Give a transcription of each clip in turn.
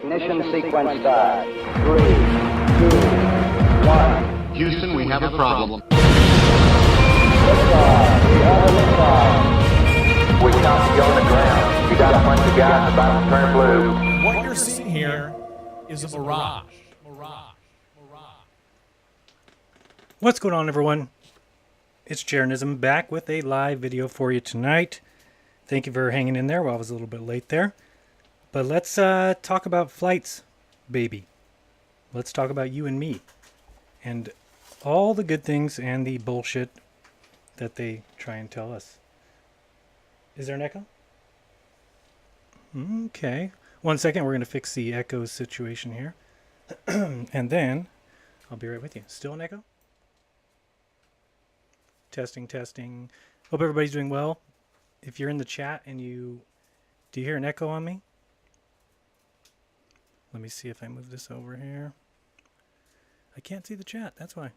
Ignition sequence start. 3, 2, 1. Houston, we have a problem. Liftoff. We have a liftoff. We copy you on the ground. You got a bunch of guys about to turn blue. What you're seeing here is a mirage. What's going on, everyone? It's Jeranism back with a live video for you tonight. Thank you for hanging in there. Well, I was a little bit late there. But let's talk about flights, baby. Let's talk about you and me. And all the good things and the bullshit that they try and tell us. Is there an echo? Okay. 1 second, we're going to fix the echo situation here. And then I'll be right with you. Still an echo? Testing, testing. Hope everybody's doing well. If you're in the chat and do you hear an echo on me? Let me see if I move this over here. I can't see the chat, that's why.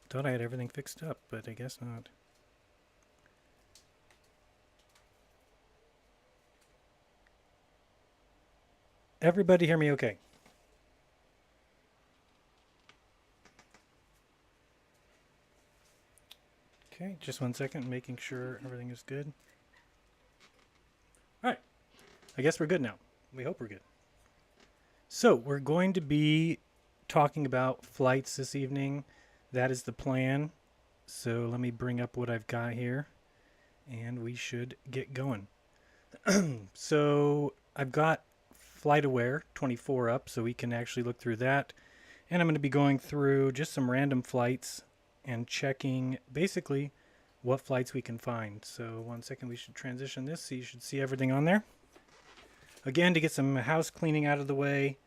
Thought I had everything fixed up, but I guess not. Everybody hear me okay? Okay, just 1 second, making sure everything is good. All right, I guess we're good now. We hope we're good. So we're going to be talking about flights this evening. That is the plan. So let me bring up what I've got here, and we should get going. So I've got FlightAware 24 up, so we can actually look through that. And I'm going to be going through just some random flights and checking basically what flights we can find. So 1 second, we should transition this so you should see everything on there. Again, to get some house cleaning out of the way,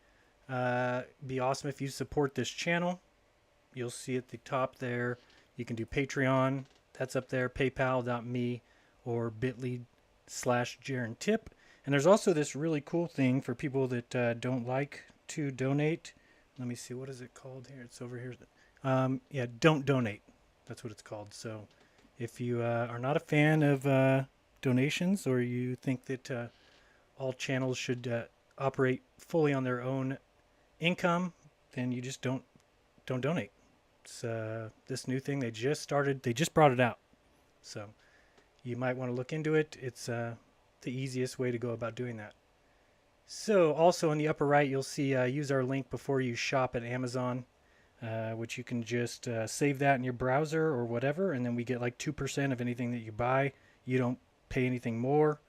be awesome if you support this channel. You'll see at the top there, you can do Patreon, that's up there, paypal.me or bit.ly/JeranTip. And there's also this really cool thing for people that don't like to donate. Let me see, what is it called here? It's over here. Yeah, don't donate. That's what it's called. So if you are not a fan of donations, or you think that all channels should operate fully on their own income, then you just don't donate. It's this new thing they just started. They just brought it out. So you might want to look into it. It's the easiest way to go about doing that. So also in the upper right, you'll see use our link before you shop at Amazon. Which you can just save that in your browser or whatever, and then we get like 2% of anything that you buy. You don't pay anything more.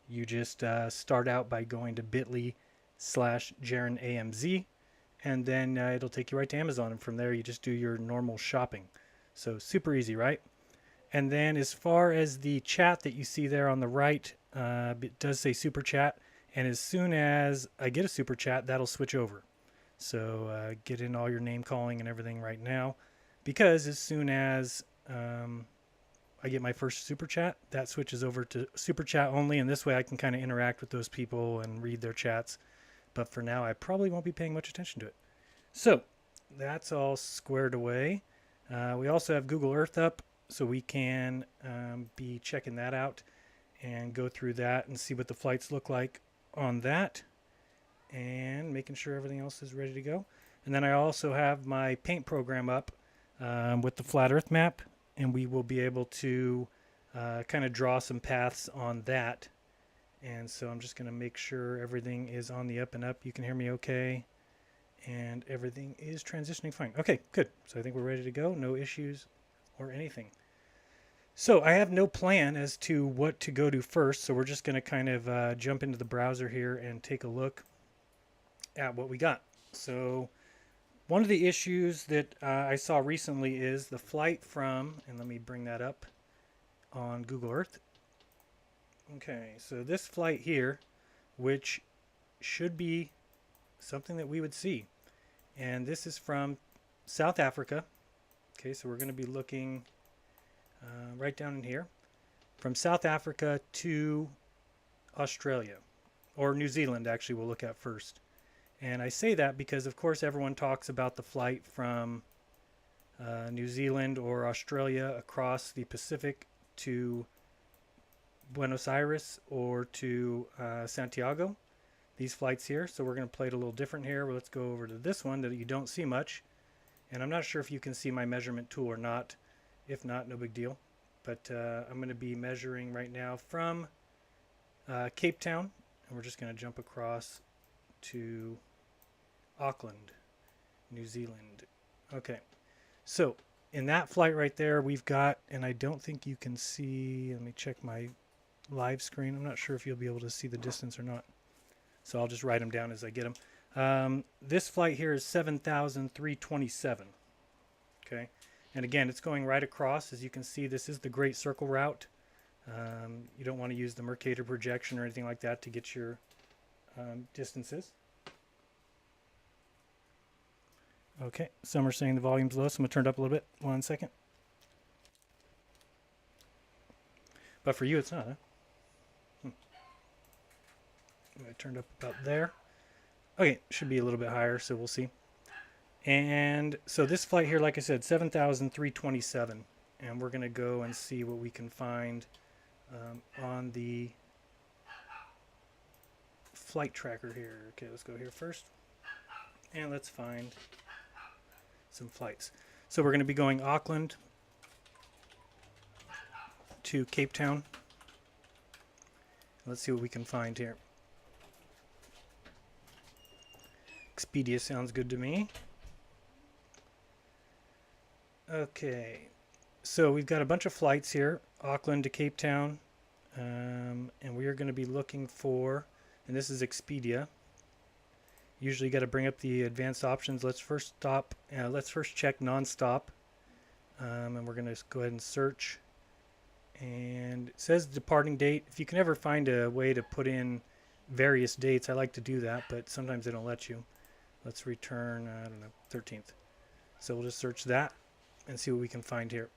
You just start out by going to bit.ly/JeranAMZ, and then it'll take you right to Amazon, and from there you just do your normal shopping. So super easy, right? And then as far as the chat that you see there on the right, it does say super chat, and as soon as I get a super chat, that'll switch over. So get in all your name calling and everything right now, because as soon as I get my first super chat, that switches over to super chat only, and this way I can kind of interact with those people and read their chats. But for now, I probably won't be paying much attention to it. So that's all squared away. We also have Google Earth up, so we can be checking that out and go through that and see what the flights look like on that, and making sure everything else is ready to go. And then I also have my paint program up with the flat earth map, and we will be able to kind of draw some paths on that. And so I'm just going to make sure everything is on the up and up. You can hear me okay, and everything is transitioning fine. Okay, good. So I think we're ready to go. No issues or anything. So I have no plan as to what to go to first, so we're just going to kind of jump into the browser here and take a look at what we got. So one of the issues that I saw recently is the flight from, and let me bring that up on Google Earth. Okay, so this flight here, which should be something that we would see, and this is from South Africa. Okay, so we're going to be looking right down in here, from South Africa to Australia, or New Zealand actually we'll look at first. And I say that because, of course, everyone talks about the flight from New Zealand or Australia across the Pacific to Buenos Aires or to Santiago. these flights here. So we're going to play it a little different here. Well, let's go over to this one that you don't see much. And I'm not sure if you can see my measurement tool or not. If not, no big deal. But I'm going to be measuring right now from Cape Town. And we're just going to jump across to Auckland, New Zealand. Okay. So in that flight right there, we've got, and I don't think you can see, let me check my live screen. I'm not sure if you'll be able to see the distance or not. So I'll just write them down as I get them. This flight here is 7,327. Okay. And again, it's going right across. As you can see, this is the Great Circle route. You don't want to use the Mercator projection or anything like that to get your distances. Okay, some are saying the volume's low, so I'm going to turn it up a little bit. 1 second. But for you, it's not, huh? I turned up about there. Okay, should be a little bit higher, so we'll see. And so this flight here, like I said, 7,327. And we're going to go and see what we can find on the flight tracker here. Okay, let's go here first. And let's find some flights. So we're going to be going Auckland to Cape Town. Let's see what we can find here. Expedia sounds good to me. Okay, so we've got a bunch of flights here, Auckland to Cape Town, and we are going to be looking for, and this is Expedia. Usually you got to bring up the advanced options. Let's first check non-stop, and we're going to go ahead and search. And it says departing date. If you can ever find a way to put in various dates, I like to do that, but sometimes they don't let you. Let's return, I don't know, 13th. So we'll just search that and see what we can find here.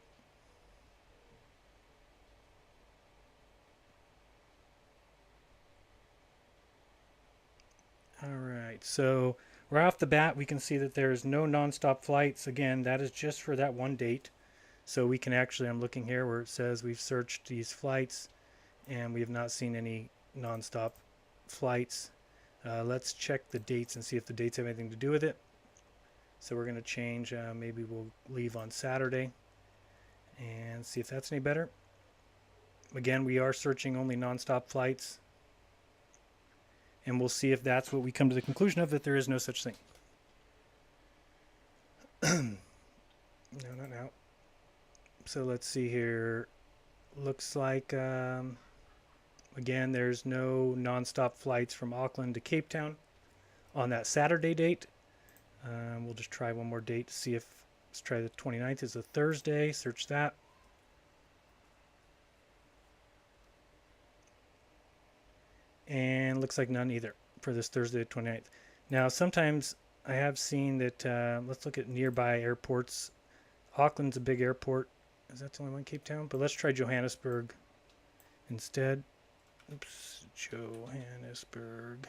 Alright, so right off the bat we can see that there's no non-stop flights. Again, that is just for that one date. So we can actually, I'm looking here where it says we've searched these flights and we have not seen any non-stop flights. Let's check the dates and see if the dates have anything to do with it. So we're going to change, maybe we'll leave on Saturday and see if that's any better. Again, we are searching only non-stop flights. And we'll see if that's what we come to the conclusion of, that there is no such thing. No, not now. So let's see here. Looks like, again, there's no non-stop flights from Auckland to Cape Town on that Saturday date. We'll just try one more date to see if, let's try the 29th is a Thursday, search that. And looks like none either for this Thursday the 29th. Now sometimes I have seen that, let's look at nearby airports. Auckland's a big airport. Is that the only one, Cape Town? But let's try Johannesburg instead. Oops, Johannesburg.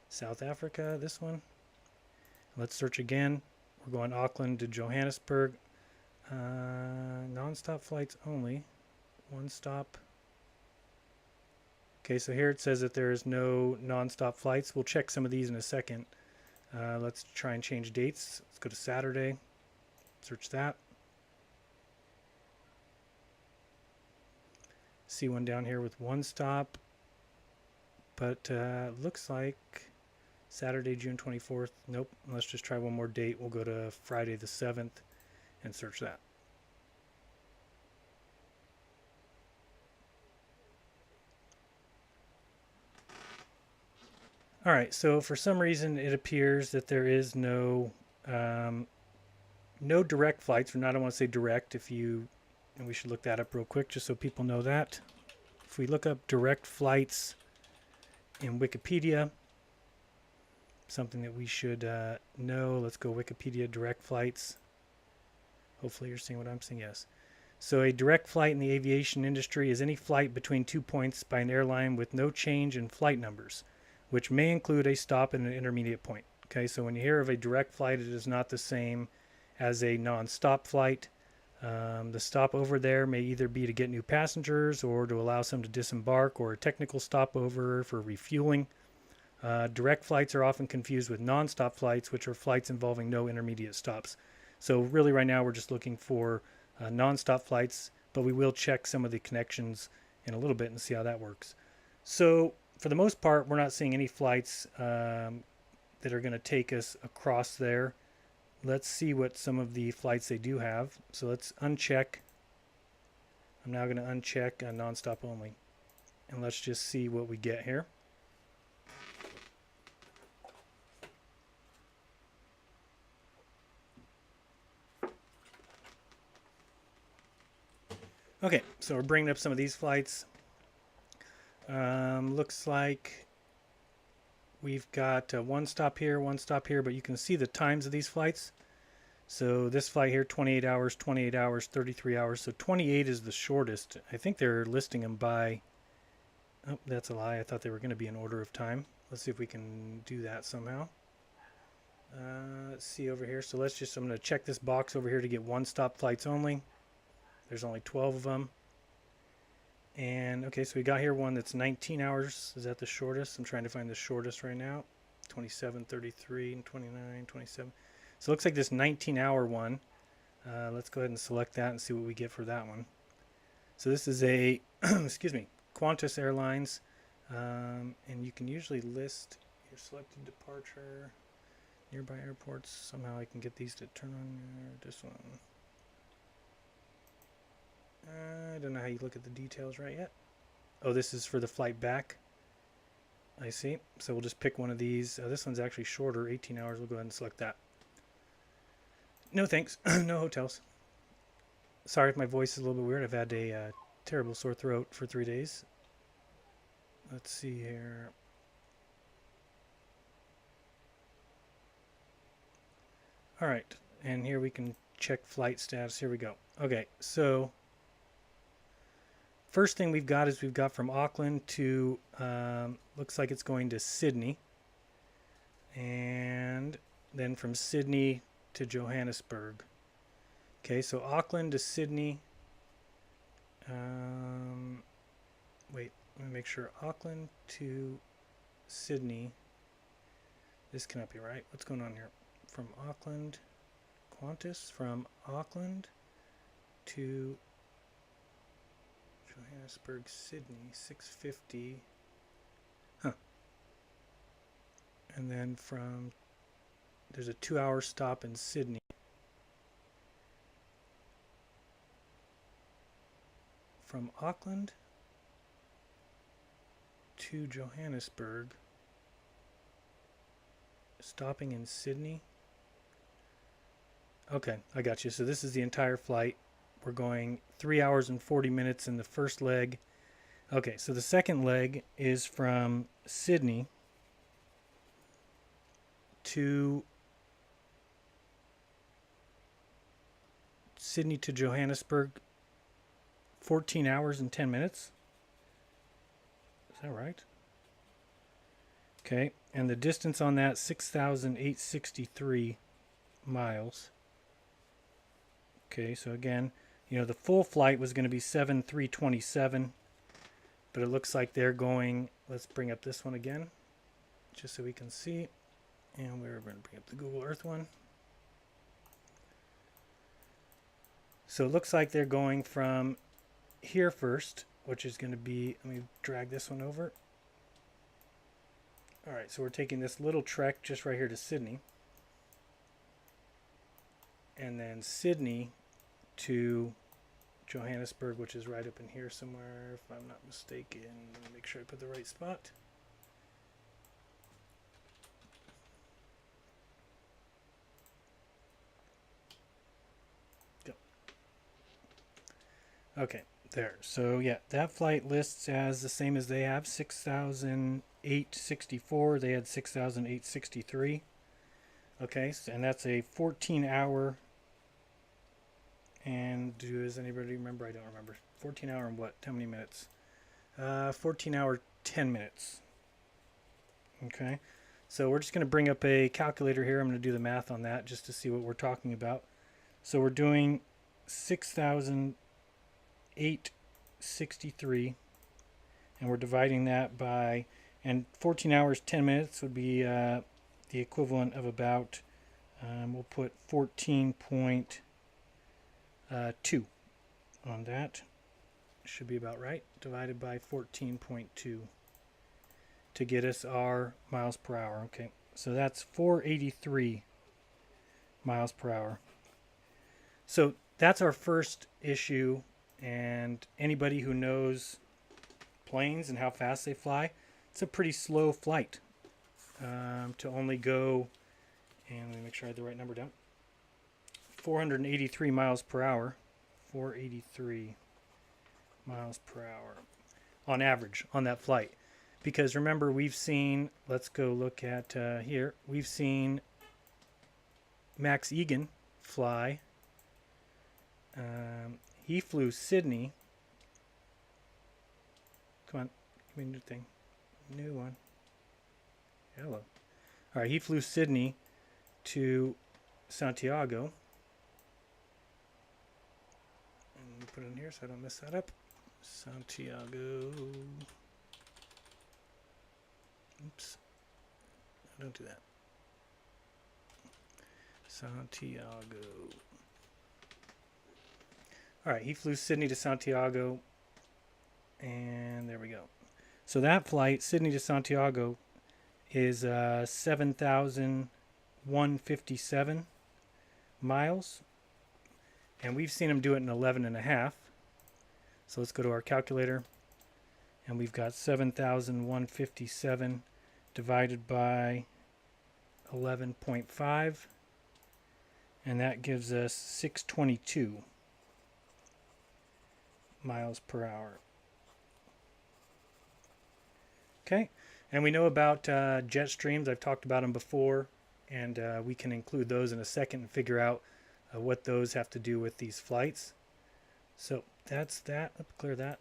South Africa, this one. Let's search again. We're going Auckland to Johannesburg. Non-stop flights only. One stop. Okay, so here it says that there is no non-stop flights. We'll check some of these in a second. Let's try and change dates. Let's go to Saturday. Search that. See one down here with one stop. But looks like Saturday, June 24th. Nope. Let's just try one more date. We'll go to Friday the 7th and search that. All right, so for some reason it appears that there is no no direct flights, or not, I don't want to say direct, and we should look that up real quick just so people know that. If we look up direct flights in Wikipedia, something that we should know, let's go Wikipedia direct flights. Hopefully you're seeing what I'm seeing, yes. So a direct flight in the aviation industry is any flight between 2 points by an airline with no change in flight numbers, which may include a stop and an intermediate point. Okay, so when you hear of a direct flight, it is not the same as a non-stop flight. The stopover there may either be to get new passengers or to allow some to disembark, or a technical stopover for refueling. Direct flights are often confused with non-stop flights, which are flights involving no intermediate stops. So really right now we're just looking for non-stop flights, but we will check some of the connections in a little bit and see how that works. So for the most part, we're not seeing any flights that are going to take us across there. Let's see what some of the flights they do have. So let's uncheck. I'm now going to uncheck non-stop only. And let's just see what we get here. Okay, so we're bringing up some of these flights. Looks like we've got one stop here, but you can see the times of these flights. So this flight here, 28 hours, 33 hours. So 28 is the shortest. I think they're listing them by... Oh, that's a lie. I thought they were going to be in order of time. Let's see if we can do that somehow. Let's see over here. So let's just... I'm going to check this box over here to get one-stop flights only. There's only 12 of them. And, okay, so we got here one that's 19 hours. Is that the shortest? I'm trying to find the shortest right now. 27, 33, and 29, 27. So it looks like this 19-hour one. Let's go ahead and select that and see what we get for that one. So this is a, excuse me, Qantas Airlines. And you can usually list your selected departure, nearby airports. Somehow I can get these to turn on this one. I don't know how you look at the details right yet. Oh, this is for the flight back. I see. So we'll just pick one of these. This one's actually shorter, 18 hours. We'll go ahead and select that. No thanks. No hotels. Sorry if my voice is a little bit weird. I've had a terrible sore throat for 3 days. Let's see here. All right. And here we can check flight status. Here we go. Okay, so... First thing we've got is we've got from Auckland to, looks like it's going to Sydney. And then from Sydney to Johannesburg. Okay, so Auckland to Sydney. Wait, let me make sure. Auckland to Sydney. This cannot be right. What's going on here? From Auckland, Qantas, from Auckland to Johannesburg, Sydney, 650. Huh. And then from, there's a 2-hour stop in Sydney. From Auckland to Johannesburg, stopping in Sydney. Okay, I got you. So this is the entire flight. We're going 3 hours and 40 minutes in the first leg. Okay, so the second leg is from Sydney to Johannesburg, 14 hours and 10 minutes. Is that right? Okay, and the distance on that, 6,863 miles. Okay, so again, you know, the full flight was going to be 7,327, but it looks like they're going, let's bring up this one again, just so we can see. And we're going to bring up the Google Earth one. So it looks like they're going from here first, which is going to be, let me drag this one over. All right, so we're taking this little trek just right here to Sydney. And then Sydney to Johannesburg, which is right up in here somewhere, if I'm not mistaken. Let me make sure I put the right spot. Go. Okay, there. So yeah, that flight lists as the same as they have, 6,864. They had 6,863. Okay, so, and that's a 14-hour. And does anybody remember? I don't remember. 14-hour and what? How many minutes? 14-hour, 10 minutes. Okay. So we're just going to bring up a calculator here. I'm going to do the math on that just to see what we're talking about. So we're doing 6,863. And we're dividing that by And 14 hours, 10 minutes would be the equivalent of about, we'll put 14.2 on that. Should be about right. Divided by 14.2 to get us our miles per hour. Okay, so that's 483 miles per hour. So that's our first issue, and anybody who knows planes and how fast they fly, it's a pretty slow flight to only go, and let me make sure I had the right number down, 483 miles per hour. 483 miles per hour on average on that flight. Because remember, we've seen, let's go look at here, we've seen Max Egan fly. He flew Sydney. Come on, give me a new thing. New one. Hello. All right, he flew Sydney to Santiago. And put it in here so I don't mess that up. Santiago. Oops. No, don't do that. Santiago. All right, he flew Sydney to Santiago. And there we go. So that flight, Sydney to Santiago, is 7,157 miles. And we've seen him do it in 11 and a half. So let's go to our calculator. And we've got 7,157 divided by 11.5. And that gives us 622 miles per hour. Okay, and we know about jet streams. I've talked about them before, and we can include those in a second and figure out what those have to do with these flights. So that's that. Let's clear that.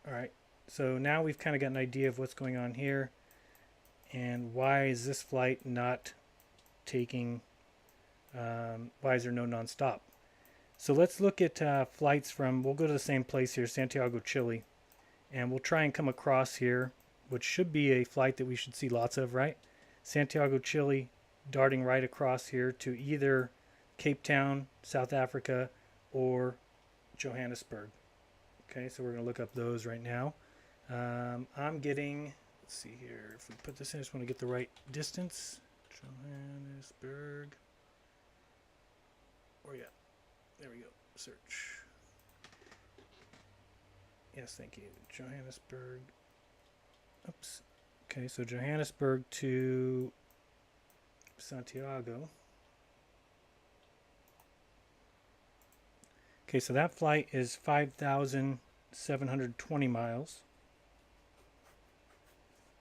All right, so now we've kind of got an idea of what's going on here, and why is this flight not taking, why is there no nonstop? So let's look at flights from, we'll go to the same place here, Santiago, Chile, and we'll try and come across here, which should be a flight that we should see lots of, right? Santiago, Chile, darting right across here to either Cape Town, South Africa, or Johannesburg. Okay, so we're going to look up those right now. I'm getting, let's see here, if we put this in, I just want to get the right distance. Johannesburg. Where you at? There we go. Search. Yes, thank you. Johannesburg. Oops. Okay, so Johannesburg to Santiago. Okay, so that flight is 5,720 miles.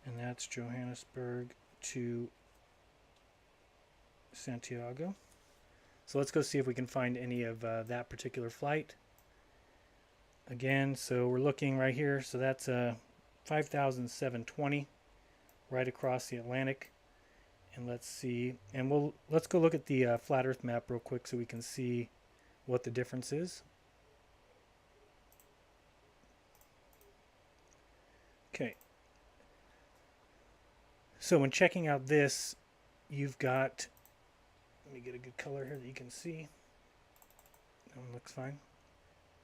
And that's Johannesburg to Santiago. So let's go see if we can find any of that particular flight. Again, so we're looking right here. So that's 5,720 right across the Atlantic. And let's see. And let's go look at the flat Earth map real quick so we can see what the difference is. Okay. So when checking out this, you've got, let me get a good color here that you can see. That one looks fine.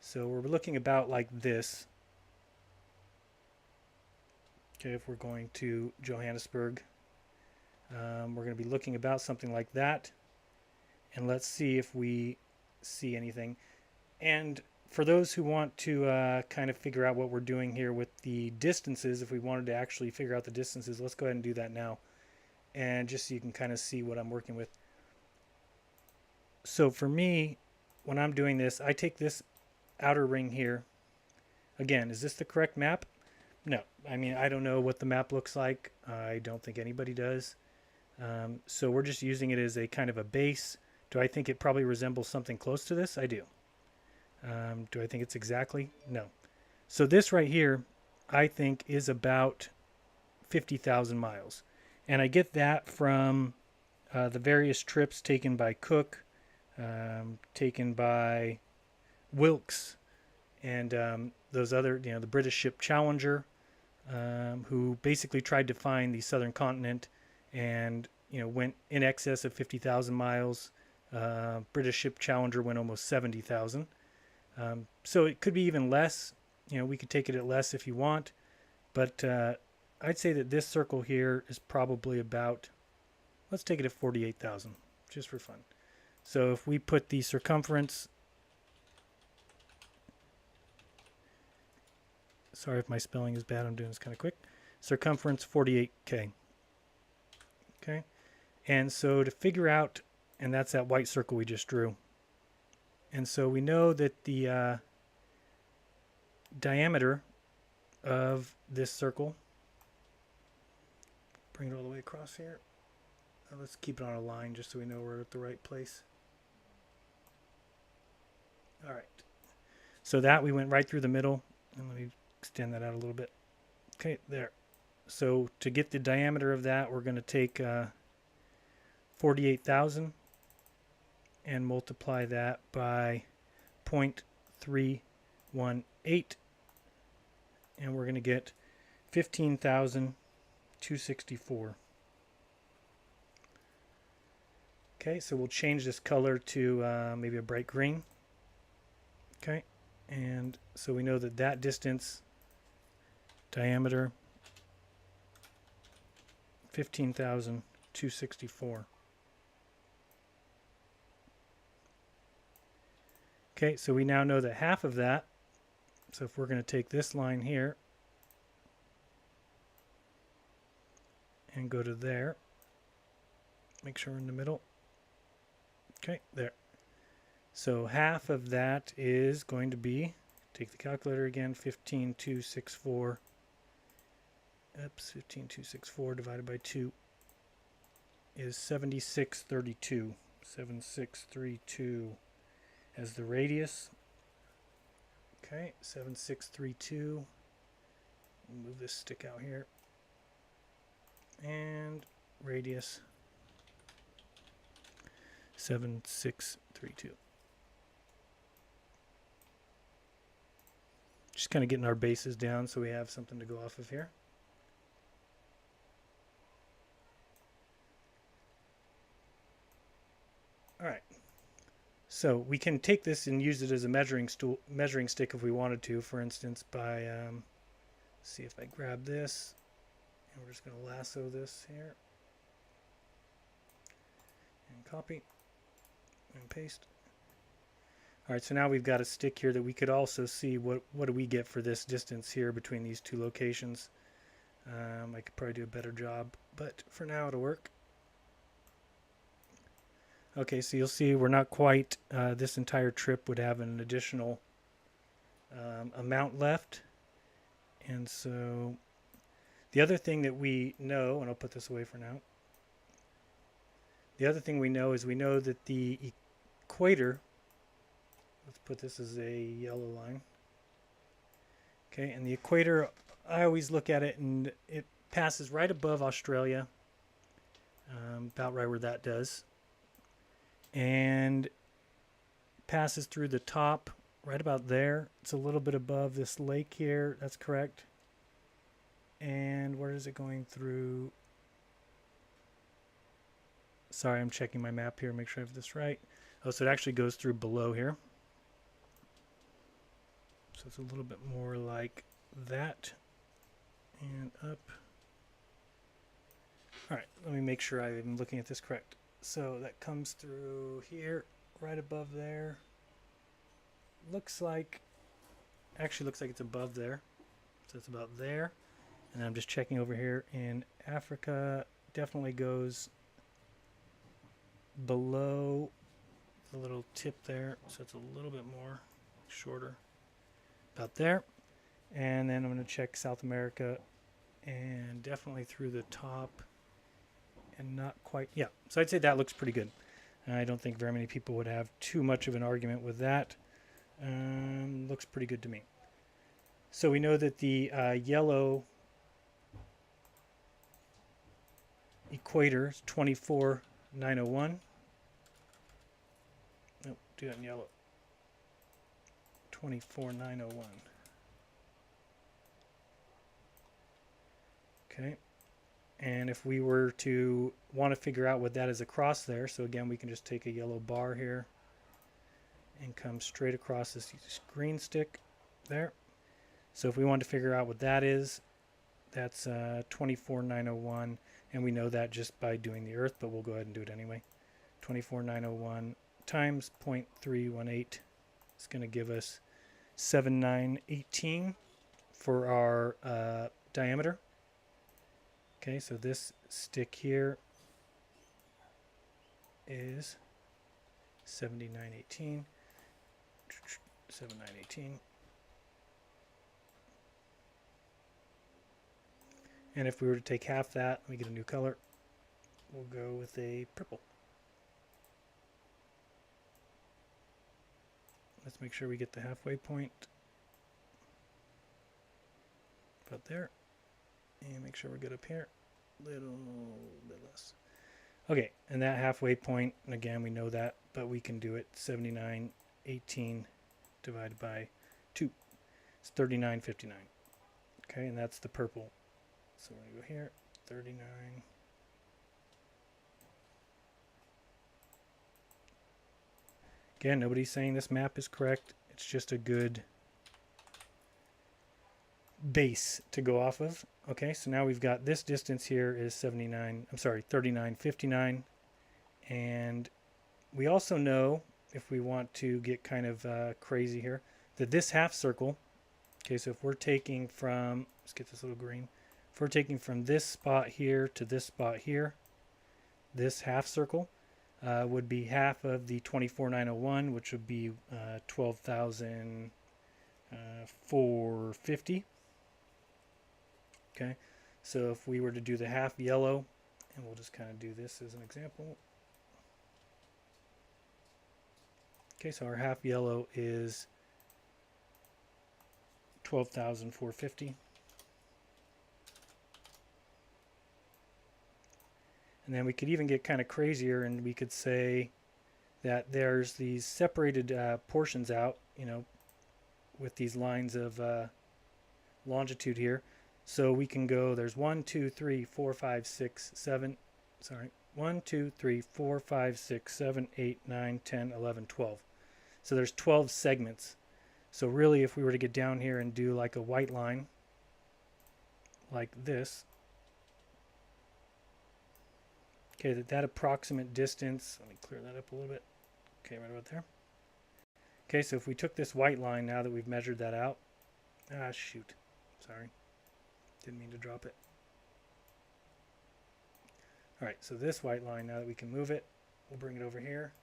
So we're looking about like this. Okay, if we're going to Johannesburg, we're going to be looking about something like that. And let's see if we see anything. And for those who want to kind of figure out what we're doing here with the distances, if we wanted to actually figure out the distances, let's go ahead and do that now. And just so you can kind of see what I'm working with. So for me, when I'm doing this, I take this outer ring here. Again, is this the correct map? No. I mean, I don't know what the map looks like. I don't think anybody does. So we're just using it as a kind of a base. Do I think it probably resembles something close to this? I do. Do I think it's exactly? No. So this right here, I think, is about 50,000 miles. And I get that from the various trips taken by Cook, taken by Wilkes, and those other, the British ship Challenger, who basically tried to find the southern continent and went in excess of 50,000 miles. British ship Challenger went almost 70,000. So it could be even less. We could take it at less if you want, but I'd say that this circle here is probably about, let's take it at 48,000 just for fun. So if we put the circumference, sorry if my spelling is bad, I'm doing this kind of quick, circumference 48K. Okay, and so to figure out, and that's that white circle we just drew. And so we know that the diameter of this circle, bring it all the way across here. Let's keep it on a line just so we know we're at the right place. All right. So that we went right through the middle. And let me extend that out a little bit. Okay, there. So to get the diameter of that, we're going to take 48,000 and multiply that by 0.318, and we're going to get 15,264. Okay, so we'll change this color to maybe a bright green. Okay, and so we know that that distance, diameter, 15,264. Okay, so we now know that half of that, so if we're going to take this line here and go to there, make sure we're in the middle. Okay, there. So half of that is going to be, take the calculator again, 15,264. Oops, 15,264 divided by 2 is 7632. 7632 as the radius. Okay, 7632. Move this stick out here. And radius 7632. Just kind of getting our bases down so we have something to go off of here. All right. So we can take this and use it as a measuring stick if we wanted to. For instance, by see if I grab this, and we're just going to lasso this here, and copy, and paste. All right, so now we've got a stick here that we could also see what do we get for this distance here between these two locations. I could probably do a better job, but for now it'll work. Okay, so you'll see we're not quite, this entire trip would have an additional amount left. And so the other thing that we know, and I'll put this away for now. The other thing we know is we know that the equator, let's put this as a yellow line. Okay, and the equator, I always look at it and it passes right above Australia, about right where that does. And passes through the top right about there. It's a little bit above this lake here. That's correct. And where is it going through? Sorry, I'm checking my map here, make sure I have this right. Oh, so it actually goes through below here. So it's a little bit more like that. And up. All right, let me make sure I'm looking at this correct. So that comes through here, right above there. Actually looks like it's above there. So it's about there. And I'm just checking over here in Africa. Definitely goes below the little tip there. So it's a little bit more shorter. About there. And then I'm going to check South America. And definitely through the top. And not quite, yeah. So I'd say that looks pretty good. I don't think very many people would have too much of an argument with that. Looks pretty good to me. So we know that the yellow equator is 24,901. Nope, do that in yellow. 24,901. Okay. And if we were to want to figure out what that is across there, so again, we can just take a yellow bar here and come straight across this green stick there. So if we want to figure out what that is, that's 24901, and we know that just by doing the Earth, but we'll go ahead and do it anyway. 24901 times 0.318 is going to give us 7918 for our diameter. Okay, so this stick here is 7918. 7918. And if we were to take half that, let me get a new color. We'll go with a purple. Let's make sure we get the halfway point. About there. And make sure we're good up here. Little bit less. Okay, and that halfway point, and again, we know that, but we can do it 7918 divided by 2. It's 3959. Okay, and that's the purple. So we're going to go here, 39. Again, nobody's saying this map is correct. It's just a good base to go off of. Okay, so now we've got this distance here is 3959. And we also know, if we want to get kind of crazy here, that this half circle, okay, so if we're taking from, let's get this little green, if we're taking from this spot here to this spot here, this half circle would be half of the 24901, which would be 12,450. Okay, so if we were to do the half yellow, and we'll just kind of do this as an example. Okay, so our half yellow is 12,450. And then we could even get kind of crazier, and we could say that there's these separated portions out, you know, with these lines of longitude here. So we can go, there's 1, 2, 3, 4, 5, 6, 7, sorry, 1, 2, 3, 4, 5, 6, 7, 8, 9, 10, 11, 12. So there's 12 segments. So really, if we were to get down here and do like a white line, like this, okay, that approximate distance, let me clear that up a little bit. Okay, right about there. Okay, so if we took this white line now that we've measured that out, shoot, sorry. Didn't mean to drop it. All right, so this white line, now that we can move it, we'll bring it over here.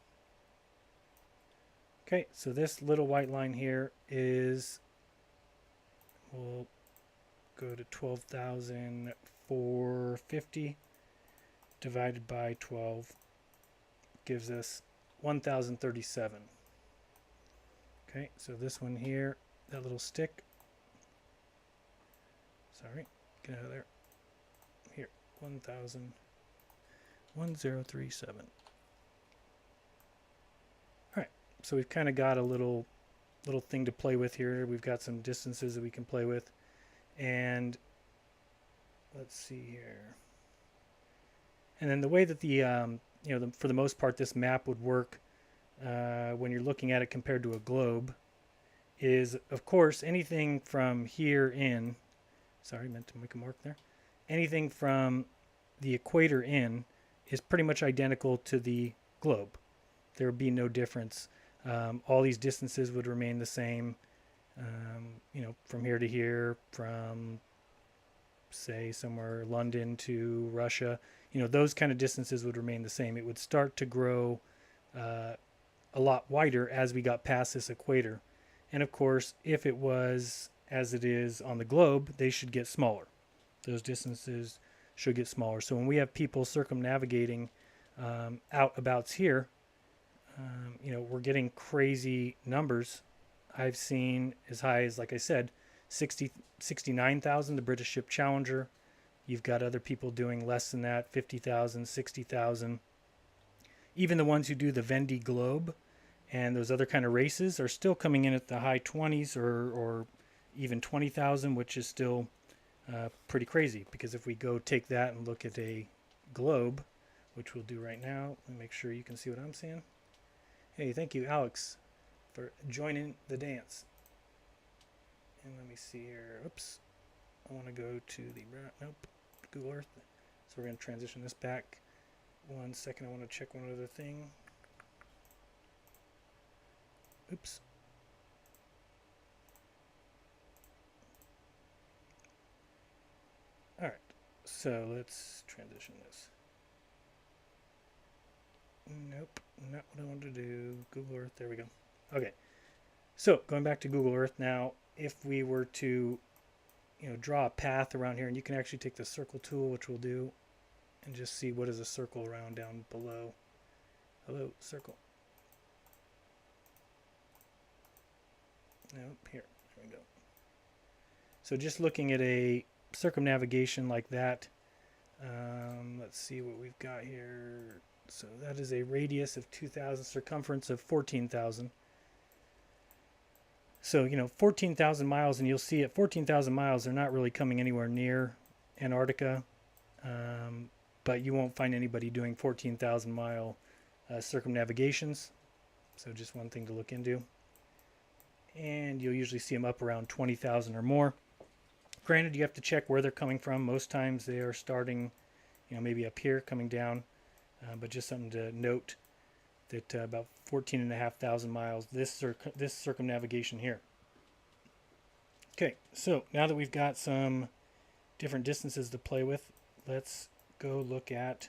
Okay, so this little white line here is, we'll go to 12,450 divided by 12 gives us 1,037. Okay, so this one here, that little stick, sorry, get out of there. Here, 1037. All right, so we've kind of got a little thing to play with here. We've got some distances that we can play with, and let's see here. And then the way that the for the most part, this map would work when you're looking at it compared to a globe is, of course, anything from here in. Sorry, meant to make a mark there. Anything from the equator in is pretty much identical to the globe. There would be no difference. All these distances would remain the same. From here to here, from say somewhere London to Russia, those kind of distances would remain the same. It would start to grow a lot wider as we got past this equator. And of course, if it was as it is on the globe, they should get smaller. Those distances should get smaller. So when we have people circumnavigating outabouts here, we're getting crazy numbers. I've seen as high as, like I said, 69,000, the British ship Challenger. You've got other people doing less than that, 50,000, 60,000. Even the ones who do the Vendée Globe and those other kind of races are still coming in at the high 20s or even 20,000, which is still pretty crazy, because if we go take that and look at a globe, which we'll do right now, let me make sure you can see what I'm seeing. Hey, thank you, Alex, for joining the dance. And let me see here. Oops. I want to go to the, nope, Google Earth. So we're going to transition this back. 1 second, I want to check one other thing. Oops. Alright, so let's transition this. Nope, not what I wanted to do. Google Earth, there we go. Okay, so going back to Google Earth now, if we were to, draw a path around here, and you can actually take the circle tool, which we'll do, and just see what is a circle around down below. Hello, circle. Nope, here, there we go. So just looking at a circumnavigation like that, let's see what we've got here. So that is a radius of 2,000, circumference of 14,000. So, 14,000 miles, and you'll see at 14,000 miles, they're not really coming anywhere near Antarctica, but you won't find anybody doing 14,000 mile circumnavigations. So just one thing to look into. And you'll usually see them up around 20,000 or more. Granted, you have to check where they're coming from. Most times they are starting, maybe up here, coming down. But just something to note that about 14,500 miles, this circumnavigation here. Okay, so now that we've got some different distances to play with, let's go look at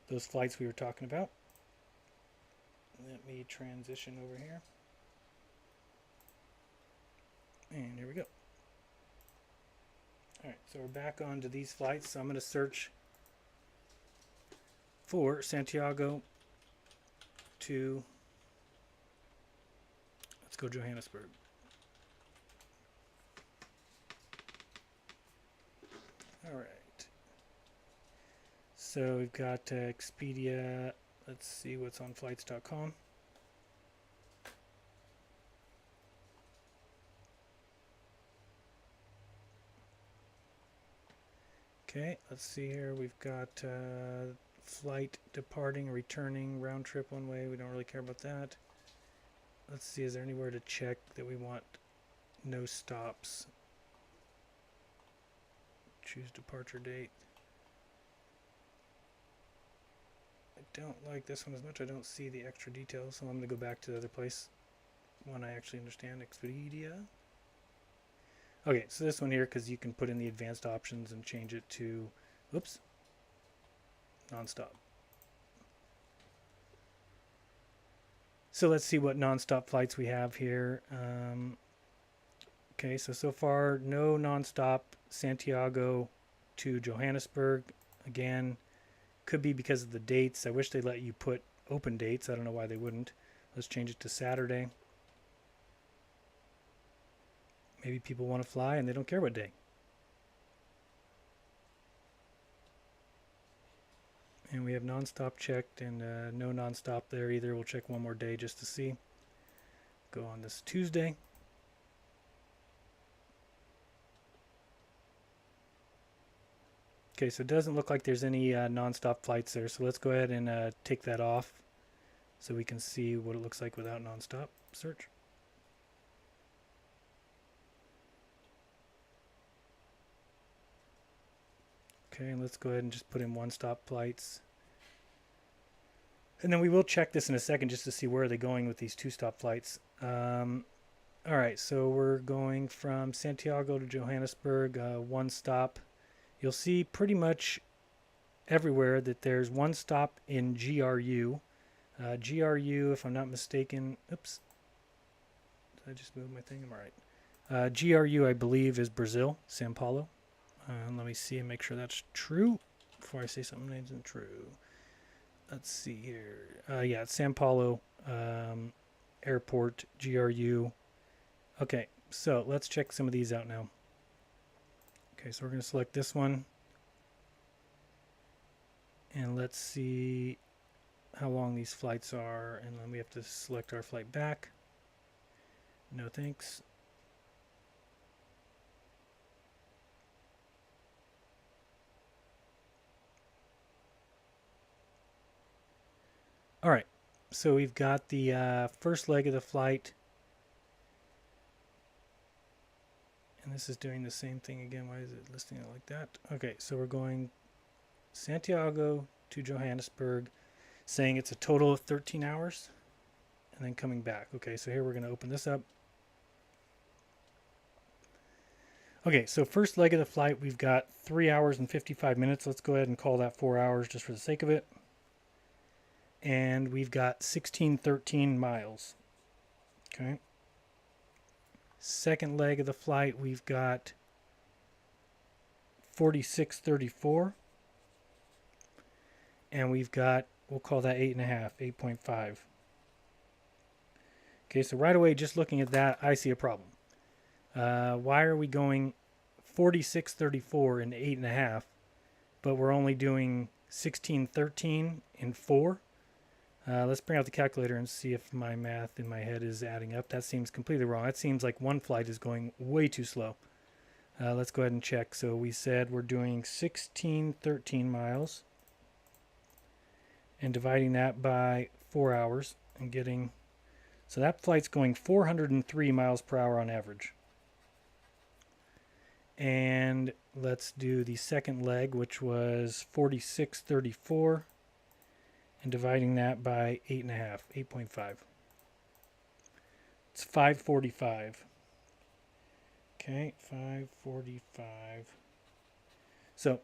those flights we were talking about. Let me transition over here. And here we go. Alright, so we're back onto these flights. So I'm going to search for Santiago to, let's go Johannesburg. Alright. So we've got Expedia. Let's see what's on flights.com. Okay, let's see here. We've got flight departing, returning, round trip one way. We don't really care about that. Let's see, is there anywhere to check that we want no stops? Choose departure date. I don't like this one as much. I don't see the extra details, so I'm going to go back to the other place. One I actually understand, Expedia. Okay, so this one here, because you can put in the advanced options and change it to, oops, nonstop. So let's see what nonstop flights we have here. Okay, so far no nonstop Santiago to Johannesburg. Again, could be because of the dates. I wish they let you put open dates. I don't know why they wouldn't. Let's change it to Saturday. Maybe people want to fly and they don't care what day. And we have nonstop checked, and no nonstop there either. We'll check one more day just to see. Go on this Tuesday. Okay, so it doesn't look like there's any nonstop flights there. So let's go ahead and take that off so we can see what it looks like without nonstop. Search. Okay, and let's go ahead and just put in one-stop flights. And then we will check this in a second just to see where are they going with these two-stop flights. All right, so we're going from Santiago to Johannesburg, one stop. You'll see pretty much everywhere that there's one stop in GRU. GRU, if I'm not mistaken, oops, did I just move my thing? I'm all right. GRU, I believe, is Brazil, Sao Paulo. Let me see and make sure that's true before I say something that isn't true. Let's see here. Yeah, it's Sao Paulo Airport, GRU. Okay, so let's check some of these out now. Okay, so we're going to select this one. And let's see how long these flights are. And then we have to select our flight back. No thanks. All right, so we've got the first leg of the flight. And this is doing the same thing again. Why is it listing it like that? Okay, so we're going Santiago to Johannesburg, saying it's a total of 13 hours, and then coming back. Okay, so here we're going to open this up. Okay, so first leg of the flight, we've got 3 hours and 55 minutes. Let's go ahead and call that 4 hours just for the sake of it. And we've got 1613 miles. Okay. Second leg of the flight, we've got 4634. And we've got, we'll call that 8.5, 8.5. Okay, so right away, just looking at that, I see a problem. Why are we going 4634 in 8.5, but we're only doing 1613 in 4? Let's bring out the calculator and see if my math in my head is adding up. That seems completely wrong. That seems like one flight is going way too slow. Let's go ahead and check. So we said we're doing 1613 miles and dividing that by 4 hours and getting, so that flight's going 403 miles per hour on average. And let's do the second leg, which was 4634. And dividing that by 8.5, 8.5. It's 545. Okay, 545. So,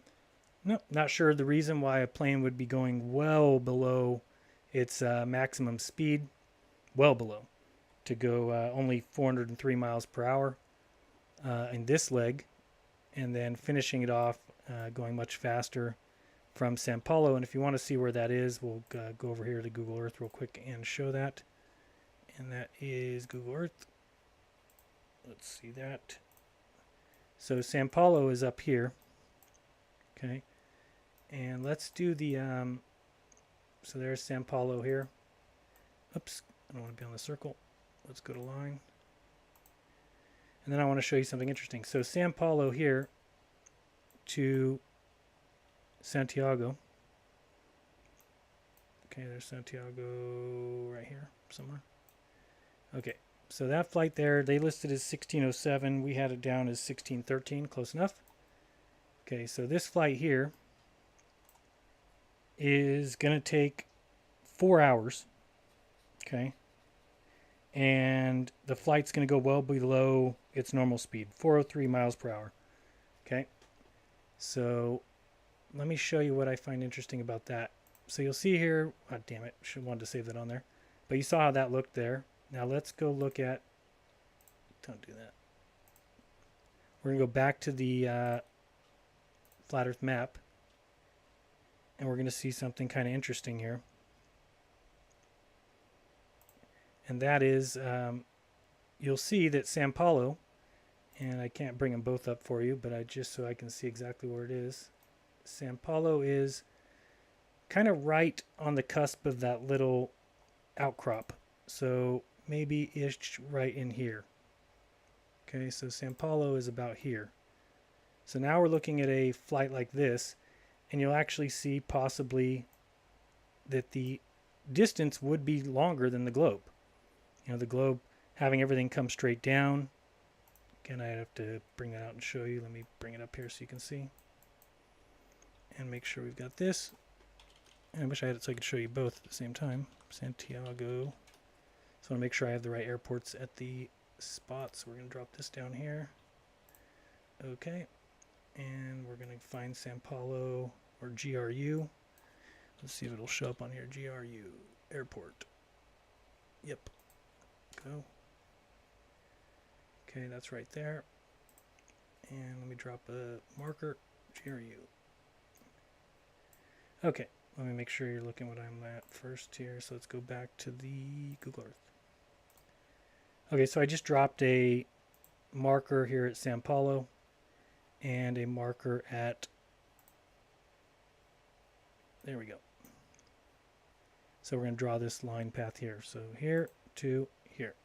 no, not sure the reason why a plane would be going well below its maximum speed, well below, to go only 403 miles per hour in this leg, and then finishing it off going much faster from Sao Paulo. And if you want to see where that is, we'll go over here to Google Earth real quick and show that. And that is Google Earth. Let's see that. So Sao Paulo is up here. Okay. And let's do the, so there's Sao Paulo here. Oops, I don't want to be on the circle. Let's go to line. And then I want to show you something interesting. So Sao Paulo here to Santiago. Okay, there's Santiago right here somewhere. Okay, so that flight there, they listed as 1607. We had it down as 1613, close enough. Okay, so this flight here is going to take 4 hours. Okay, and the flight's going to go well below its normal speed, 403 miles per hour. Okay, so let me show you what I find interesting about that. So you'll see here, oh, damn it, should wanted to save that on there. But you saw how that looked there. Now let's go look at, don't do that. We're going to go back to the flat Earth map. And we're going to see something kind of interesting here. And that is, you'll see that Sao Paulo, and I can't bring them both up for you, but just so I can see exactly where it is. Sao Paulo is kind of right on the cusp of that little outcrop. So maybe ish right in here. Okay, so Sao Paulo is about here. So now we're looking at a flight like this, and you'll actually see possibly that the distance would be longer than the globe. You know, the globe having everything come straight down. Again, I have to bring that out and show you. Let me bring it up here so you can see. And make sure we've got this. And I wish I had it so I could show you both at the same time. Santiago. So I want to make sure I have the right airports at the spot. So we're going to drop this down here. Okay. And we're going to find Sao Paulo or GRU. Let's see if it'll show up on here. GRU airport. Yep. Go. Okay, that's right there. And let me drop a marker. GRU. Okay, let me make sure you're looking what I'm at first here. So let's go back to the Google Earth. Okay, so I just dropped a marker here at Sao Paulo and a marker at, there we go. So we're going to draw this line path here. So here to here.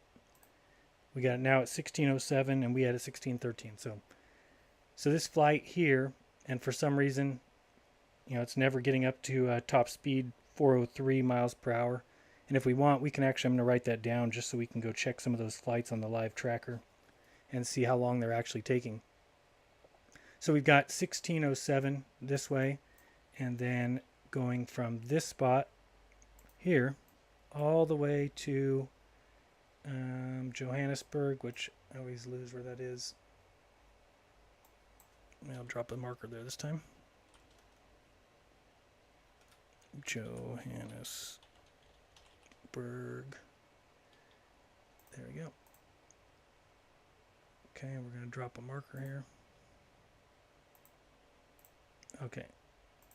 We got it now at 1607 and we had it 1613. So this flight here, and for some reason, you know, it's never getting up to top speed 403 miles per hour. And if we want, we can actually, I'm going to write that down just so we can go check some of those flights on the live tracker and see how long they're actually taking. So we've got 1607 this way, and then going from this spot here all the way to Johannesburg, which I always lose where that is. I'll drop a marker there this time. Johannesburg. There we go. Okay, we're going to drop a marker here. Okay,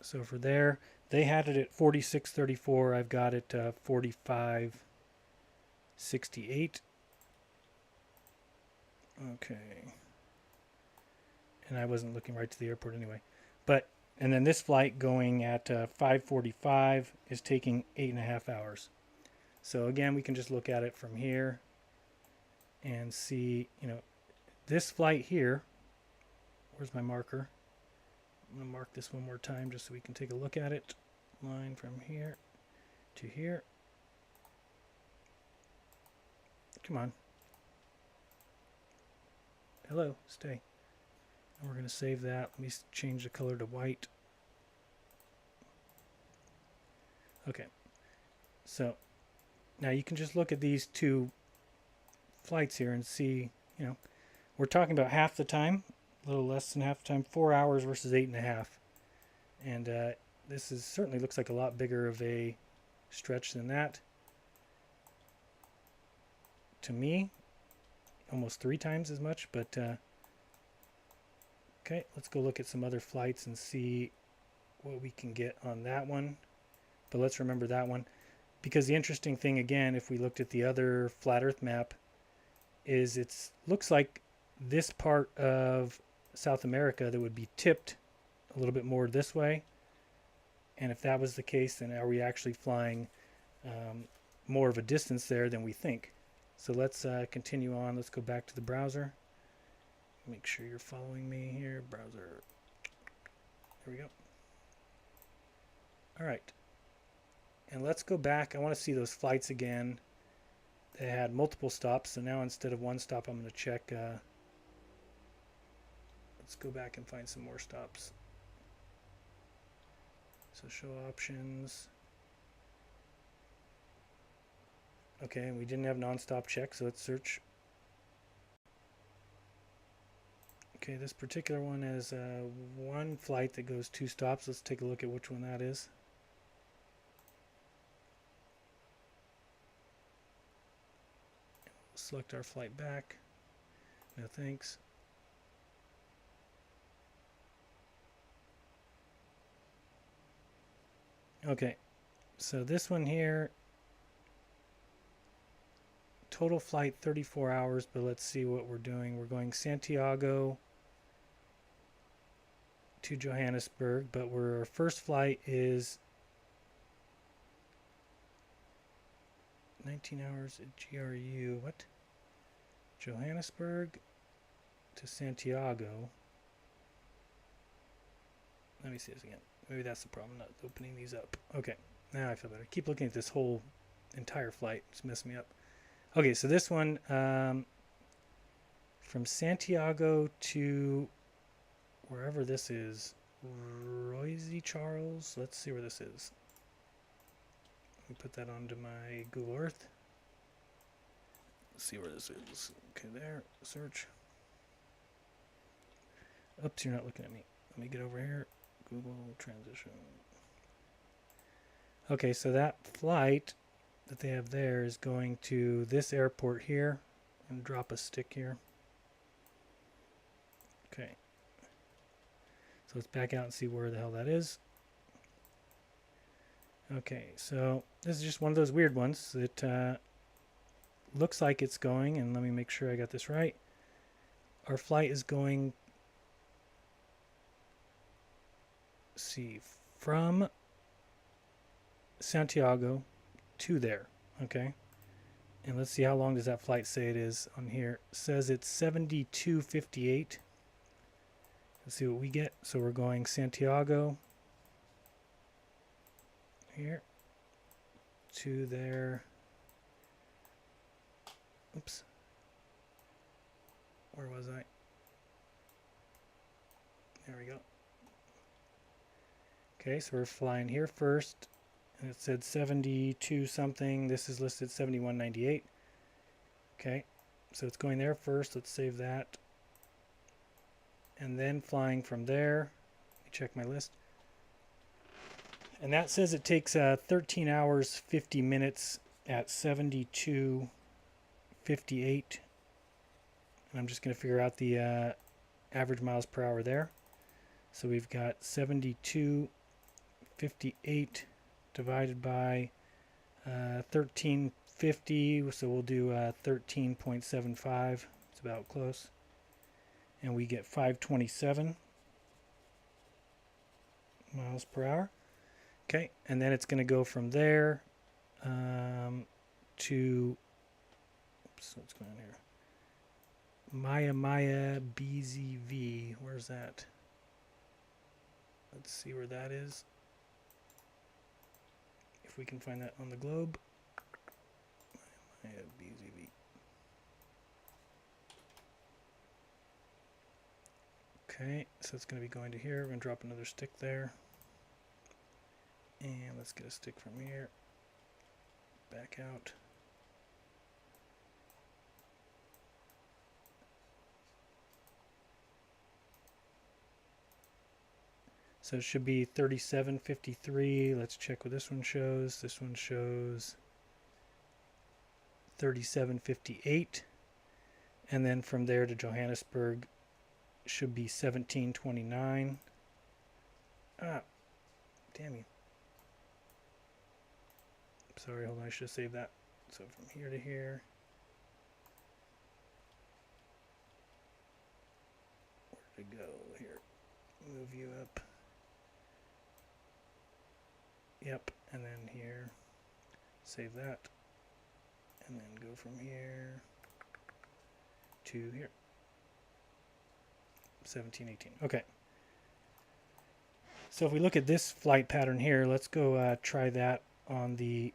so for there, they had it at 46.34. I've got it 45.68. Okay. And I wasn't looking right to the airport anyway. And then this flight going at 5:45 is taking 8.5 hours. So again, we can just look at it from here and see, this flight here. Where's my marker? I'm going to mark this one more time just so we can take a look at it. Line from here to here. Come on. Hello, stay. And we're going to save that. Let me change the color to white. Okay. So now you can just look at these two flights here and see, we're talking about half the time, a little less than half the time, 4 hours versus 8.5. And this certainly looks like a lot bigger of a stretch than that. To me, almost 3 times as much, but okay, let's go look at some other flights and see what we can get on that one. But let's remember that one, because the interesting thing, again, if we looked at the other flat Earth map, is it looks like this part of South America that would be tipped a little bit more this way. And if that was the case, then are we actually flying more of a distance there than we think? So let's continue on. Let's go back to the browser. Make sure you're following me here. Browser. There we go. All right. And let's go back. I want to see those flights again. They had multiple stops. So now instead of one stop, I'm going to check. Let's go back and find some more stops. So show options. Okay, and we didn't have nonstop check, so let's search. Okay, this particular one has one flight that goes 2 stops. Let's take a look at which one that is. Select our flight back. No thanks. Okay, so this one here, total flight 34 hours, but let's see what we're doing. We're going Santiago to Johannesburg, but our first flight is 19 hours at GRU. What? Johannesburg to Santiago. Let me see this again. Maybe that's the problem, not opening these up. Okay, now I feel better. Keep looking at this whole entire flight. It's messing me up. Okay, so this one, from Santiago to wherever this is, Roisy Charles. Let's see where this is. Let me put that onto my Google Earth. Let's see where this is. Okay, there. Search. Oops, you're not looking at me. Let me get over here. Google transition. Okay, so that flight that they have there is going to this airport here, and drop a stick here. Okay. So let's back out and see where the hell that is. Okay, so this is just one of those weird ones that looks like it's going, and let me make sure I got this right. Our flight is going, see, from Santiago to there. Okay, and let's see how long does that flight say it is on here. It says it's 72:58. Let's see what we get. So we're going Santiago here, to their, oops, where was I? There we go. Okay, so we're flying here first, and it said 72 something. This is listed 71.98. Okay, so it's going there first. Let's save that. And then flying from there, let me check my list. And that says it takes 13 hours, 50 minutes at 72.58. And I'm just going to figure out the average miles per hour there. So we've got 72.58 divided by 1350. So we'll do 13.75. It's about close. And we get 527 miles per hour. Okay, and then it's going to go from there to, oops, what's going on here? Maya BZV. Where's that? Let's see where that is. If we can find that on the globe. Maya BZV. Okay, so it's going to be going to here. We're going to drop another stick there. And let's get a stick from here. Back out. So it should be 37.53. Let's check what this one shows. This one shows 37.58. And then from there to Johannesburg should be 17.29. Ah, damn you. Sorry, hold on, I should have saved that. So from here to here. Where to go here? Move you up. Yep, and then here. Save that. And then go from here to here. 1718. Okay. So if we look at this flight pattern here, let's go try that on the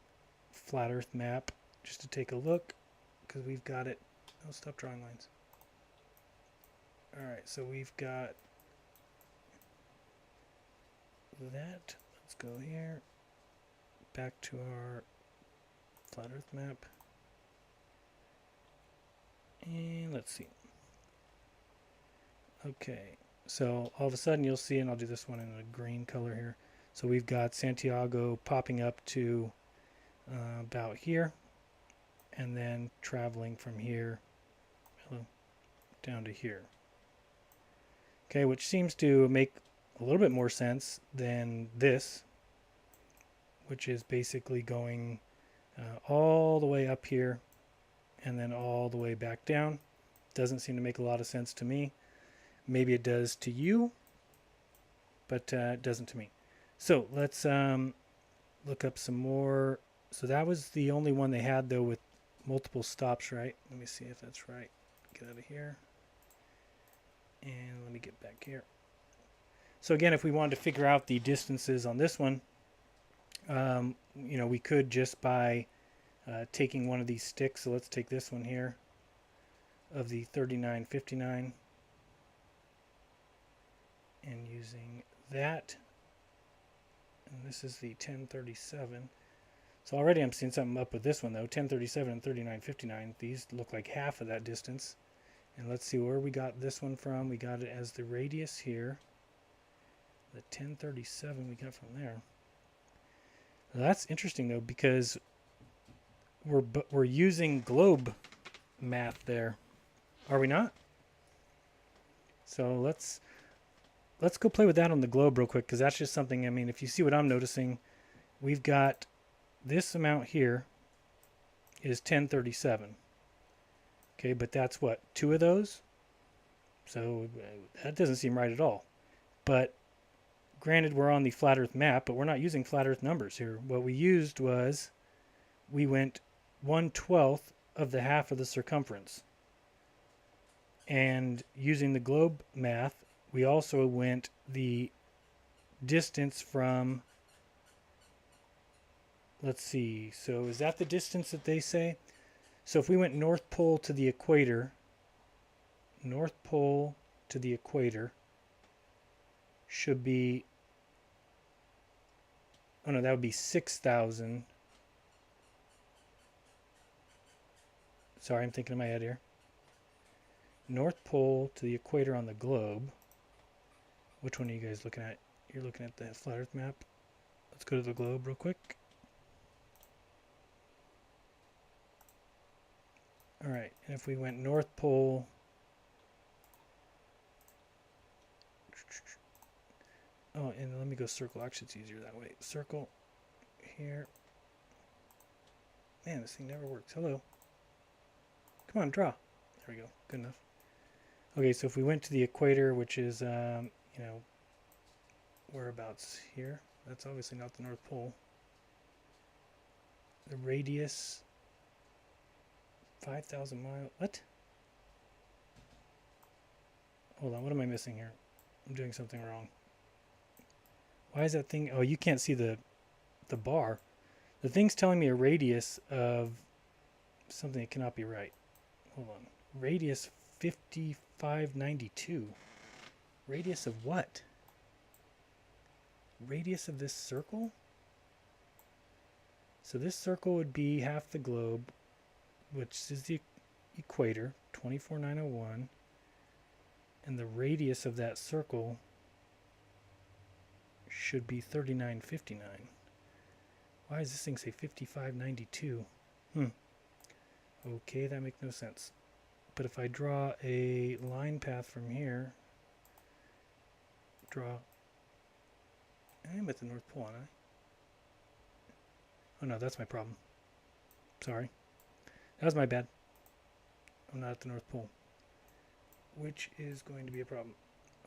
flat Earth map just to take a look, because we've got it. Oh, stop drawing lines. Alright, so we've got that. Let's go here. Back to our flat Earth map. And let's see. Okay, so all of a sudden you'll see, and I'll do this one in a green color here. So we've got Santiago popping up to about here, and then traveling from here down to here. Okay, which seems to make a little bit more sense than this, which is basically going all the way up here and then all the way back down. Doesn't seem to make a lot of sense to me. Maybe it does to you, but it doesn't to me. So let's look up some more. So that was the only one they had, though, with multiple stops, right? Let me see if that's right. Get out of here. And let me get back here. So again, if we wanted to figure out the distances on this one, you know, we could just by taking one of these sticks. So let's take this one here of the 3959 and using that. And this is the 1037. So already I'm seeing something up with this one, though. 1037 and 3959. These look like half of that distance. And let's see where we got this one from. We got it as the radius here. The 1037 we got from there. Now that's interesting, though, because we're using globe math there. Are we not? So let's go play with that on the globe real quick, because that's just something, I mean, if you see what I'm noticing, we've got this amount here is 1037. Okay, but that's what, 2 of those? So that doesn't seem right at all. But granted, we're on the flat Earth map, but we're not using flat Earth numbers here. What we used was, we went 1/12 of the half of the circumference. And using the globe math, we also went the distance from, let's see. So is that the distance that they say? So if we went North Pole to the equator, North Pole to the equator should be, oh no, that would be 6,000. Sorry, I'm thinking in my head here. North Pole to the equator on the globe. Which one are you guys looking at? You're looking at the flat Earth map. Let's go to the globe real quick. Alright, and if we went North Pole, oh, and let me go circle. Actually, it's easier that way. Circle here. Man, this thing never works. Hello. Come on, draw. There we go. Good enough. Okay, so if we went to the equator, which is, you know, whereabouts here. That's obviously not the North Pole. The radius, 5,000 miles. What? Hold on, what am I missing here? I'm doing something wrong. Why is that thing? Oh, you can't see the bar. The thing's telling me a radius of something that cannot be right. Hold on. Radius 5592. Radius of what? Radius of this circle? So this circle would be half the globe, which is the equator, 24,901. And the radius of that circle should be 3959. Why does this thing say 5592? Okay, that makes no sense. But if I draw a line path from here, I'm at the North Pole, aren't I? Oh no, that's my problem. Sorry. That was my bad. I'm not at the North Pole. Which is going to be a problem.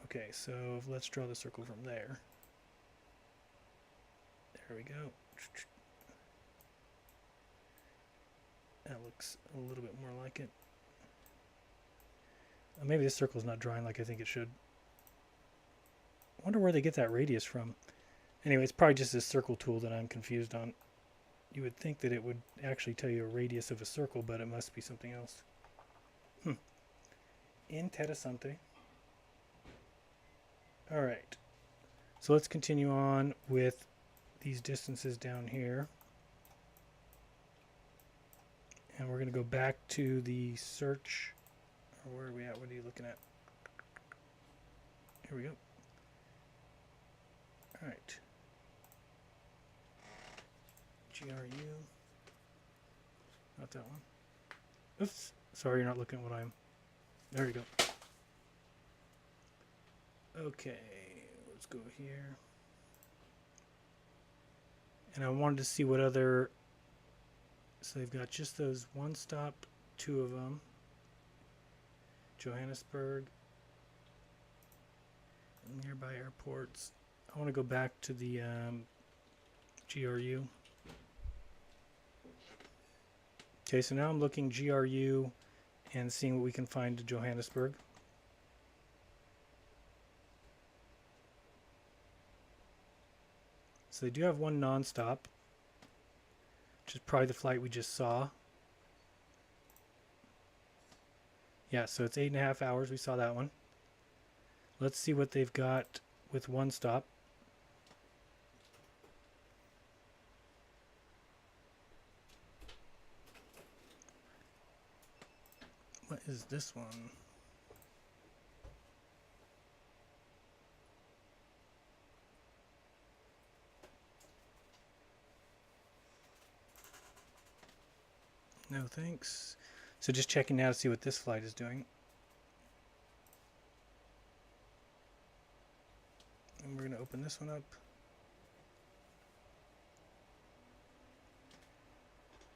Okay, so let's draw the circle from there. There we go. That looks a little bit more like it. Maybe this circle's not drawing like I think it should. I wonder where they get that radius from. Anyway, it's probably just this circle tool that I'm confused on. You would think that it would actually tell you a radius of a circle, but it must be something else. Interessante. Alright. So let's continue on with these distances down here. And we're going to go back to the search. Or where are we at? What are you looking at? Here we go. Alright. GRU. Not that one. Oops. Sorry, you're not looking at what I'm... There you go. Okay. Let's go here. And I wanted to see what other... So they've got just those one stop, two of them. Johannesburg. Nearby airports. I want to go back to the GRU. Okay, so now I'm looking GRU and seeing what we can find to Johannesburg. So they do have one nonstop, which is probably the flight we just saw. Yeah, so it's 8.5 hours. We saw that one. Let's see what they've got with one stop. What is this one? No thanks. So just checking now to see what this flight is doing. And we're going to open this one up.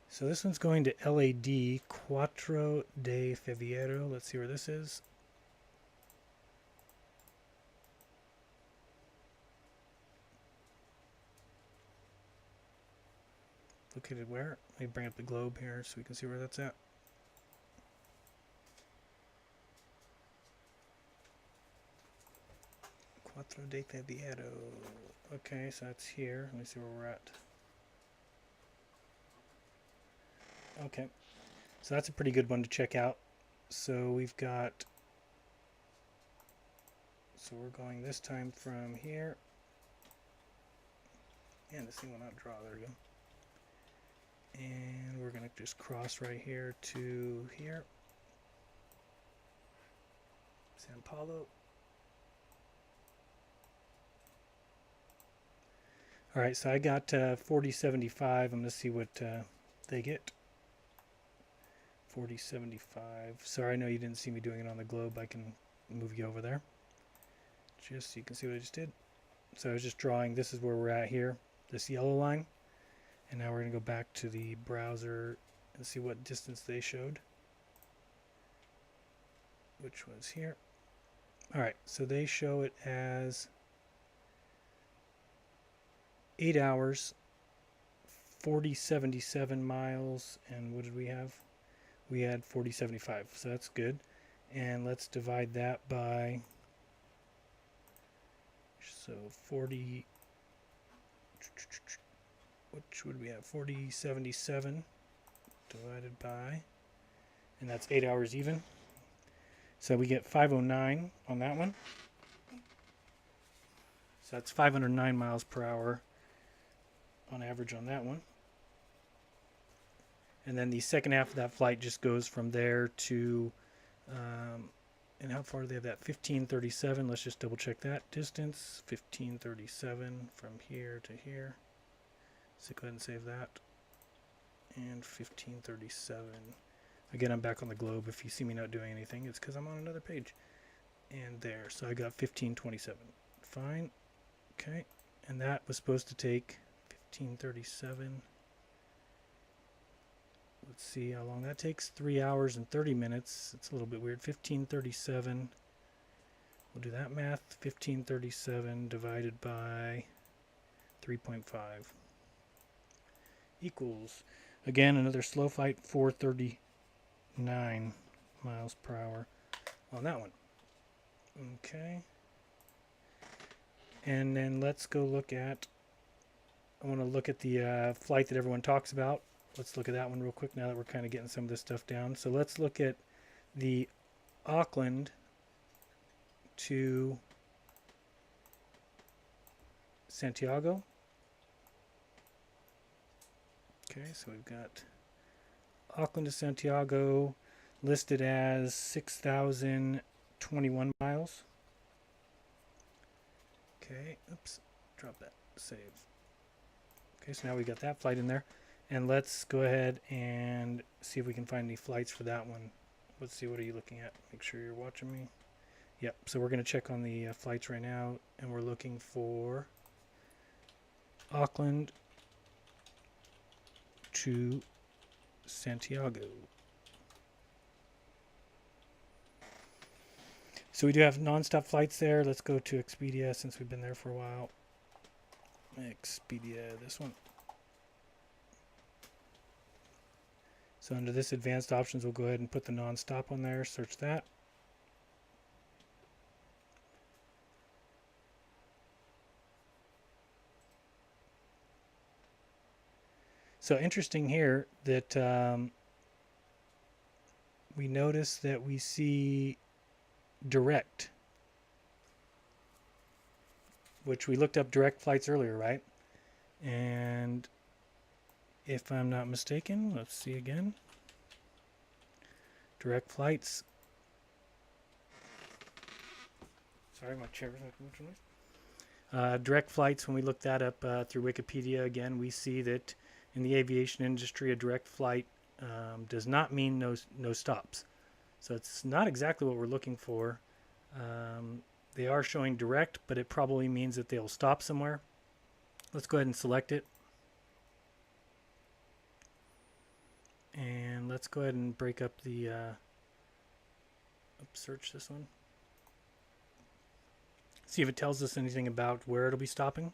So this one's going to LAD, Quattro de Fevereiro. Let's see where this is. Located where? Let me bring up the globe here so we can see where that's at. Quattro de Fevereiro. Okay, so that's here. Let me see where we're at. Okay, so that's a pretty good one to check out. So we've got, so we're going this time from here. And this thing will not draw, there we go. And we're going to just cross right here to here. San Paulo. Alright, so I got 4075. I'm going to see what they get. 4075. Sorry, I know you didn't see me doing it on the globe. I can move you over there. Just so you can see what I just did. So I was just drawing, this is where we're at here, this yellow line. And now we're going to go back to the browser and see what distance they showed. Which was here. Alright, so they show it as 8 hours, 4077 miles, and what did we have? We had 4075, so that's good. And let's divide that by, so 40, which would we have? 4077 divided by, and that's 8 hours even. So we get 509 on that one. So that's 509 miles per hour on average on that one. And then the second half of that flight just goes from there to, and how far do they have that? 1537. Let's just double check that distance. 1537 from here to here. So go ahead and save that. And 1537. Again, I'm back on the globe. If you see me not doing anything, it's because I'm on another page. And there. So I got 1527. Fine. Okay. And that was supposed to take 1537. Let's see how long that takes. 3 hours and 30 minutes. It's a little bit weird. 1537. We'll do that math. 1537 divided by 3.5 equals, again, another slow flight, 439 miles per hour on that one. Okay. And then let's go look at, I want to look at the flight that everyone talks about. Let's look at that one real quick now that we're kind of getting some of this stuff down. So let's look at the Auckland to Santiago. Okay, so we've got Auckland to Santiago listed as 6,021 miles. Okay, oops, drop that, save. Okay, so now we got that flight in there. And let's go ahead and see if we can find any flights for that one. Let's see, what are you looking at? Make sure you're watching me. Yep, so we're going to check on the flights right now, and we're looking for Auckland to Santiago. So we do have non-stop flights there. Let's go to Expedia since we've been there for a while. Expedia, this one. So under this advanced options, we'll go ahead and put the non-stop on there, search that. So interesting here that we notice that we see direct, which we looked up direct flights earlier, right? And if I'm not mistaken, let's see again. Direct flights. Sorry, my chair is making much noise. Direct flights, when we look that up through Wikipedia, again, we see that in the aviation industry, a direct flight does not mean no stops. So it's not exactly what we're looking for. They are showing direct, but it probably means that they'll stop somewhere. Let's go ahead and select it. And let's go ahead and break up the search this one. See if it tells us anything about where it'll be stopping.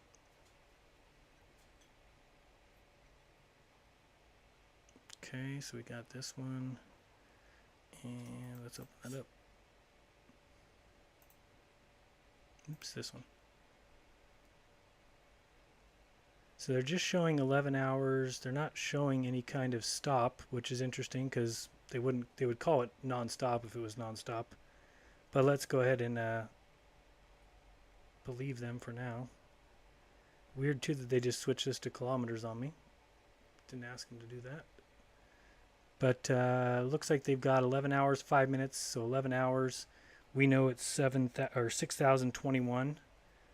Okay, so we got this one. And let's open that up. Oops, this one. So they're just showing 11 hours. They're not showing any kind of stop, which is interesting because they would call it non-stop if it was non-stop. But let's go ahead and believe them for now. Weird too that they just switched this to kilometers on me. Didn't ask them to do that. But looks like they've got 11 hours, 5 minutes. So 11 hours. We know it's 6,021.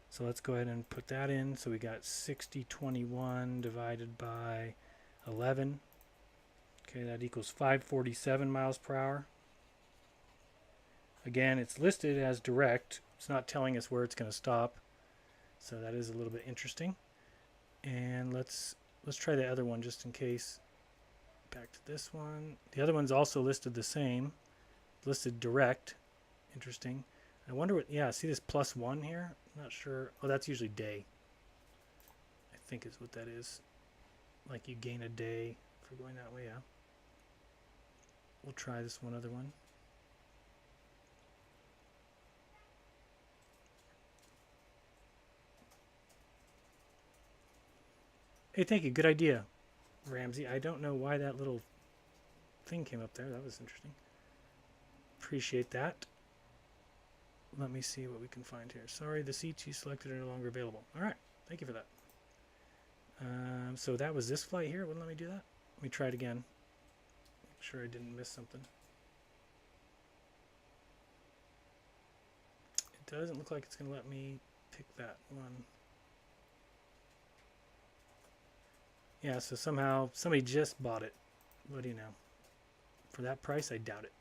So let's go ahead and put that in. So we got 6021 divided by 11. Okay, that equals 547 miles per hour. Again, it's listed as direct. It's not telling us where it's going to stop. So that is a little bit interesting. And let's try the other one just in case. Back to this one. The other one's also listed the same. Listed direct. Interesting. I wonder what, yeah, see this +1 here? Not sure. Oh, that's usually day. I think is what that is. Like you gain a day for going that way, yeah. We'll try this one other one. Hey, thank you. Good idea, Ramsey. I don't know why that little thing came up there. That was interesting. Appreciate that. Let me see what we can find here. Sorry, the seats you selected are no longer available. All right, thank you for that. So that was this flight here. Wouldn't let me do that. Let me try it again. Make sure I didn't miss something. It doesn't look like it's going to let me pick that one. Yeah, so somehow somebody just bought it. What do you know? For that price, I doubt it.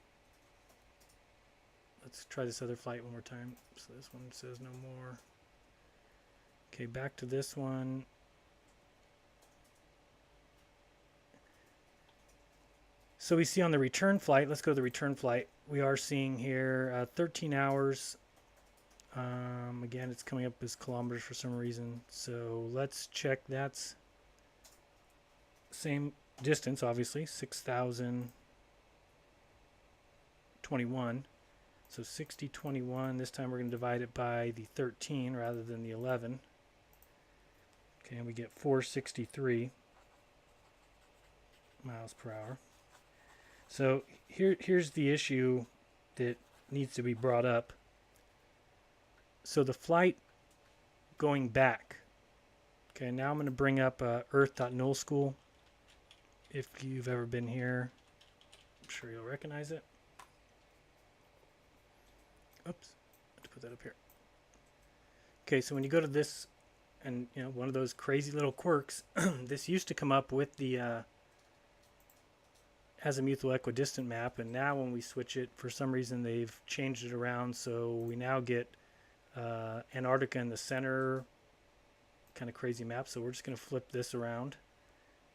Let's try this other flight one more time. So this one says no more. Okay, back to this one. So we see on the return flight, let's go to the return flight. We are seeing here 13 hours. Again, it's coming up as kilometers for some reason. So let's check. That's same distance, obviously, 6,021. So 6021, this time we're going to divide it by the 13 rather than the 11. Okay, and we get 463 miles per hour. So here's the issue that needs to be brought up. So the flight going back. Okay, now I'm going to bring up earth.nullschool. If you've ever been here, I'm sure you'll recognize it. Oops, I have to put that up here. Okay, so when you go to this, and you know, one of those crazy little quirks, this used to come up with the azimuthal equidistant map, and now when we switch it, for some reason they've changed it around, so we now get Antarctica in the center, kind of crazy map. So we're just going to flip this around.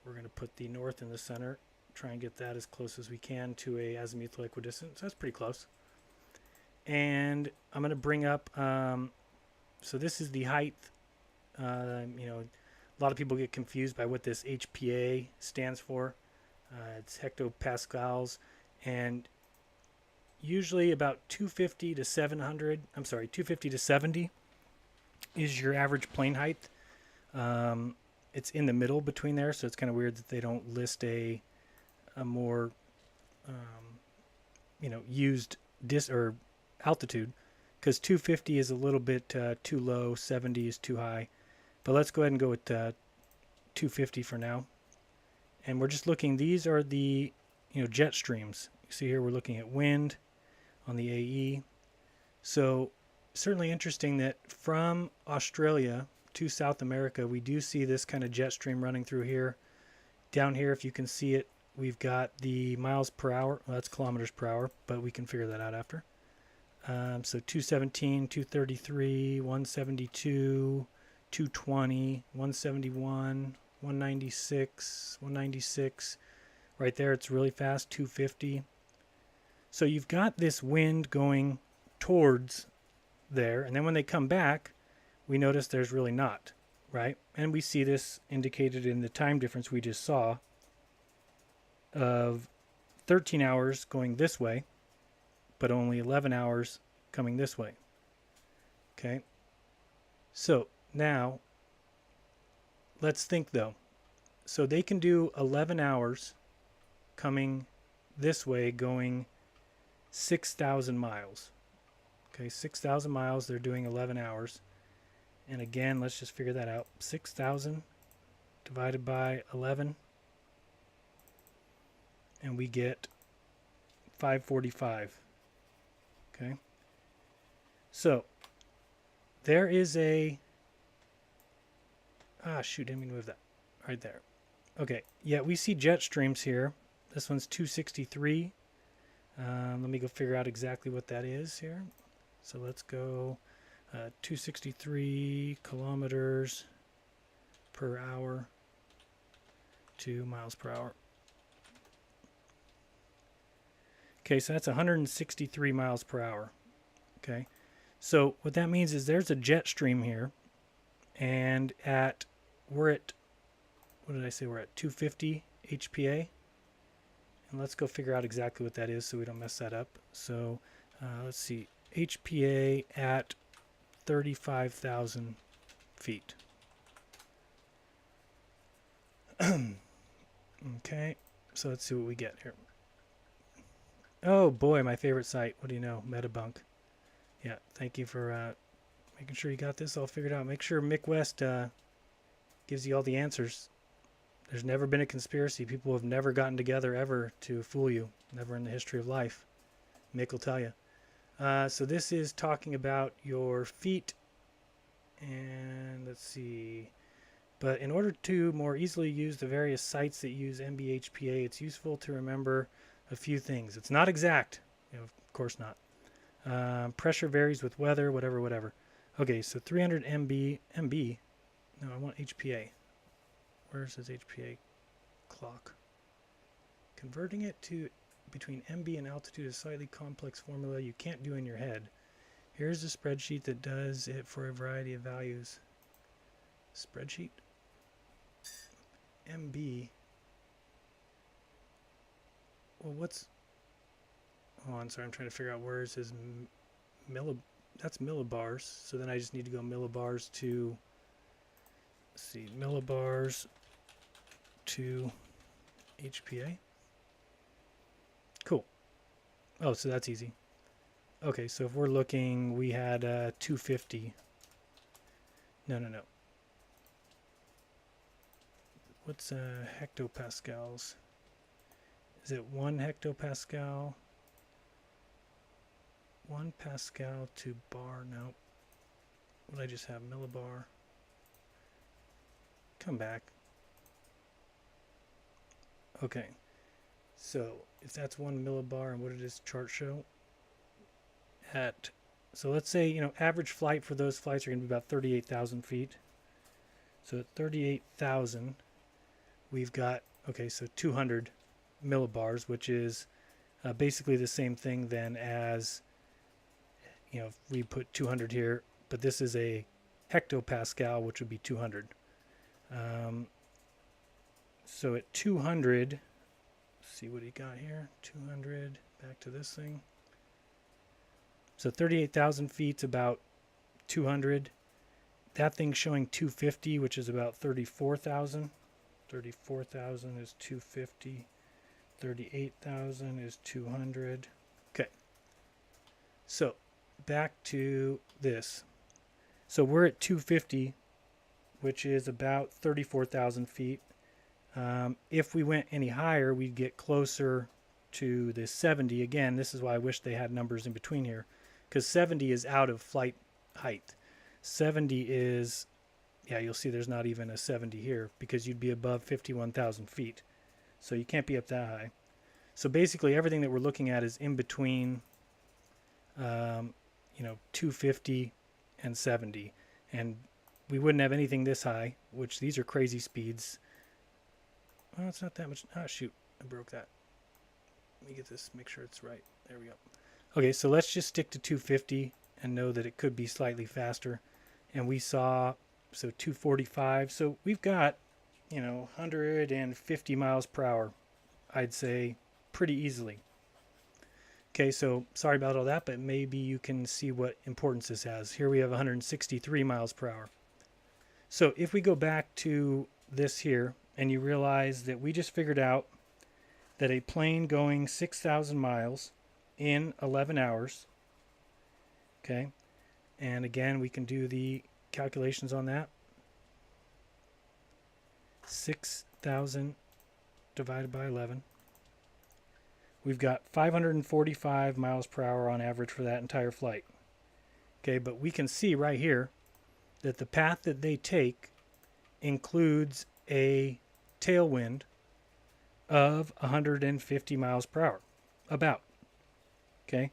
We're going to put the north in the center, try and get that as close as we can to a azimuthal equidistant. So that's pretty close. And I'm going to bring up, so this is the height. You know, a lot of people get confused by what this HPA stands for. It's hectopascals, and usually about 250 to 700. I'm sorry, 250 to 70 is your average plane height. It's in the middle between there, so it's kind of weird that they don't list a more you know, used or altitude, because 250 is a little bit too low, 70 is too high. But let's go ahead and go with 250 for now. And we're just looking, these are the, you know, jet streams. You see here we're looking at wind on the AE. So certainly interesting that from Australia to South America, we do see this kind of jet stream running through here. Down here, if you can see it, we've got the miles per hour. Well, that's kilometers per hour, but we can figure that out after. So 217, 233, 172, 220, 171, 196, 196. Right there, it's really fast, 250. So you've got this wind going towards there, and then when they come back, we notice there's really not, right? And we see this indicated in the time difference we just saw of 13 hours going this way, but only 11 hours coming this way. Okay, so now let's think though. So they can do 11 hours coming this way, going 6,000 miles. Okay, 6,000 miles, they're doing 11 hours. And again, let's just figure that out. 6,000 divided by 11. And we get 545. Okay. So, there is a... Ah, shoot, didn't mean to move that. Right there. Okay, yeah, we see jet streams here. This one's 263. Let me go figure out exactly what that is here. So let's go 263 kilometers per hour to miles per hour. Okay, so that's 163 miles per hour. Okay, so what that means is there's a jet stream here, and we're at, what did I say? We're at 250 HPA. And let's go figure out exactly what that is so we don't mess that up. So let's see, HPA at 35,000 feet. Okay, so let's see what we get here. Oh boy, my favorite site. What do you know? Metabunk. Yeah, thank you for making sure you got this all figured out. Make sure Mick West gives you all the answers. There's never been a conspiracy. People have never gotten together ever to fool you. Never in the history of life. Mick will tell you. So this is talking about your feet. And let's see. But in order to more easily use the various sites that use MBHPA, it's useful to remember a few things. It's not exact. Of course not. Pressure varies with weather, whatever. Okay, so 300 MB. No, I want HPA. Where's his HPA clock? Converting it to between MB and altitude is a slightly complex formula you can't do in your head. Here's a spreadsheet that does it for a variety of values. Spreadsheet? MB. Well, what's... Oh, I'm sorry, I'm trying to figure out where is his that's millibars. So then I just need to go millibars to... Let's see, millibars to HPA. Cool. Oh, so that's easy. Okay, so if we're looking, we had 250. No. What's hectopascals? Is it 1 hectopascal? 1 pascal to bar? No. What did I just have? Millibar. Come back. Okay. So if that's 1 millibar, and what did this chart show? So let's say, average flight for those flights are going to be about 38,000 feet. So at 38,000, we've got, okay, so 200 millibars, which is basically the same thing then as, if we put 200 here, but this is a hectopascal, which would be 200. So at 200, let's see what he got here. 200, back to this thing. So 38,000 feet's about 200. That thing's showing 250, which is about 34,000. 34,000 is 250. 38,000 is 200. Okay. So back to this. So we're at 250, which is about 34,000 feet. If we went any higher, we'd get closer to the 70. Again, this is why I wish they had numbers in between here, because 70 is out of flight height. 70 is, yeah, you'll see there's not even a 70 here because you'd be above 51,000 feet. So you can't be up that high. So basically everything that we're looking at is in between, 250 and 70. And we wouldn't have anything this high, which these are crazy speeds. Well, it's not that much. Ah, shoot, I broke that. Let me get this, make sure it's right. There we go. Okay, so let's just stick to 250 and know that it could be slightly faster. And we saw, so 245. So we've got, 150 miles per hour, I'd say, pretty easily. Okay, so sorry about all that, but maybe you can see what importance this has. Here we have 163 miles per hour. So if we go back to this here and you realize that we just figured out that a plane going 6,000 miles in 11 hours, okay, and again we can do the calculations on that. 6,000 divided by 11. We've got 545 miles per hour on average for that entire flight. Okay, but we can see right here that the path that they take includes a tailwind of 150 miles per hour, about. Okay,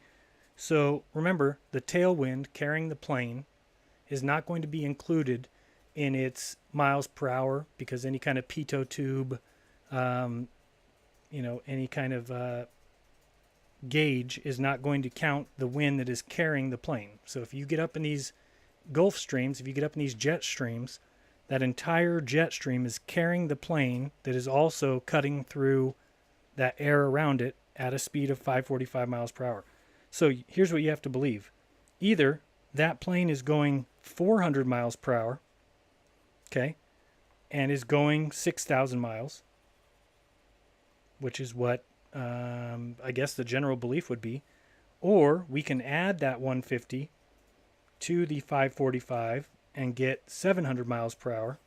so remember, the tailwind carrying the plane is not going to be included in its miles per hour, because any kind of pitot tube, any kind of gauge is not going to count the wind that is carrying the plane. So if you get up in these Gulf streams, if you get up in these jet streams, that entire jet stream is carrying the plane that is also cutting through that air around it at a speed of 545 miles per hour. So here's what you have to believe. Either that plane is going 400 miles per hour, okay, and is going 6,000 miles, which is what I guess the general belief would be, or we can add that 150 to the 545 and get 700 miles per hour,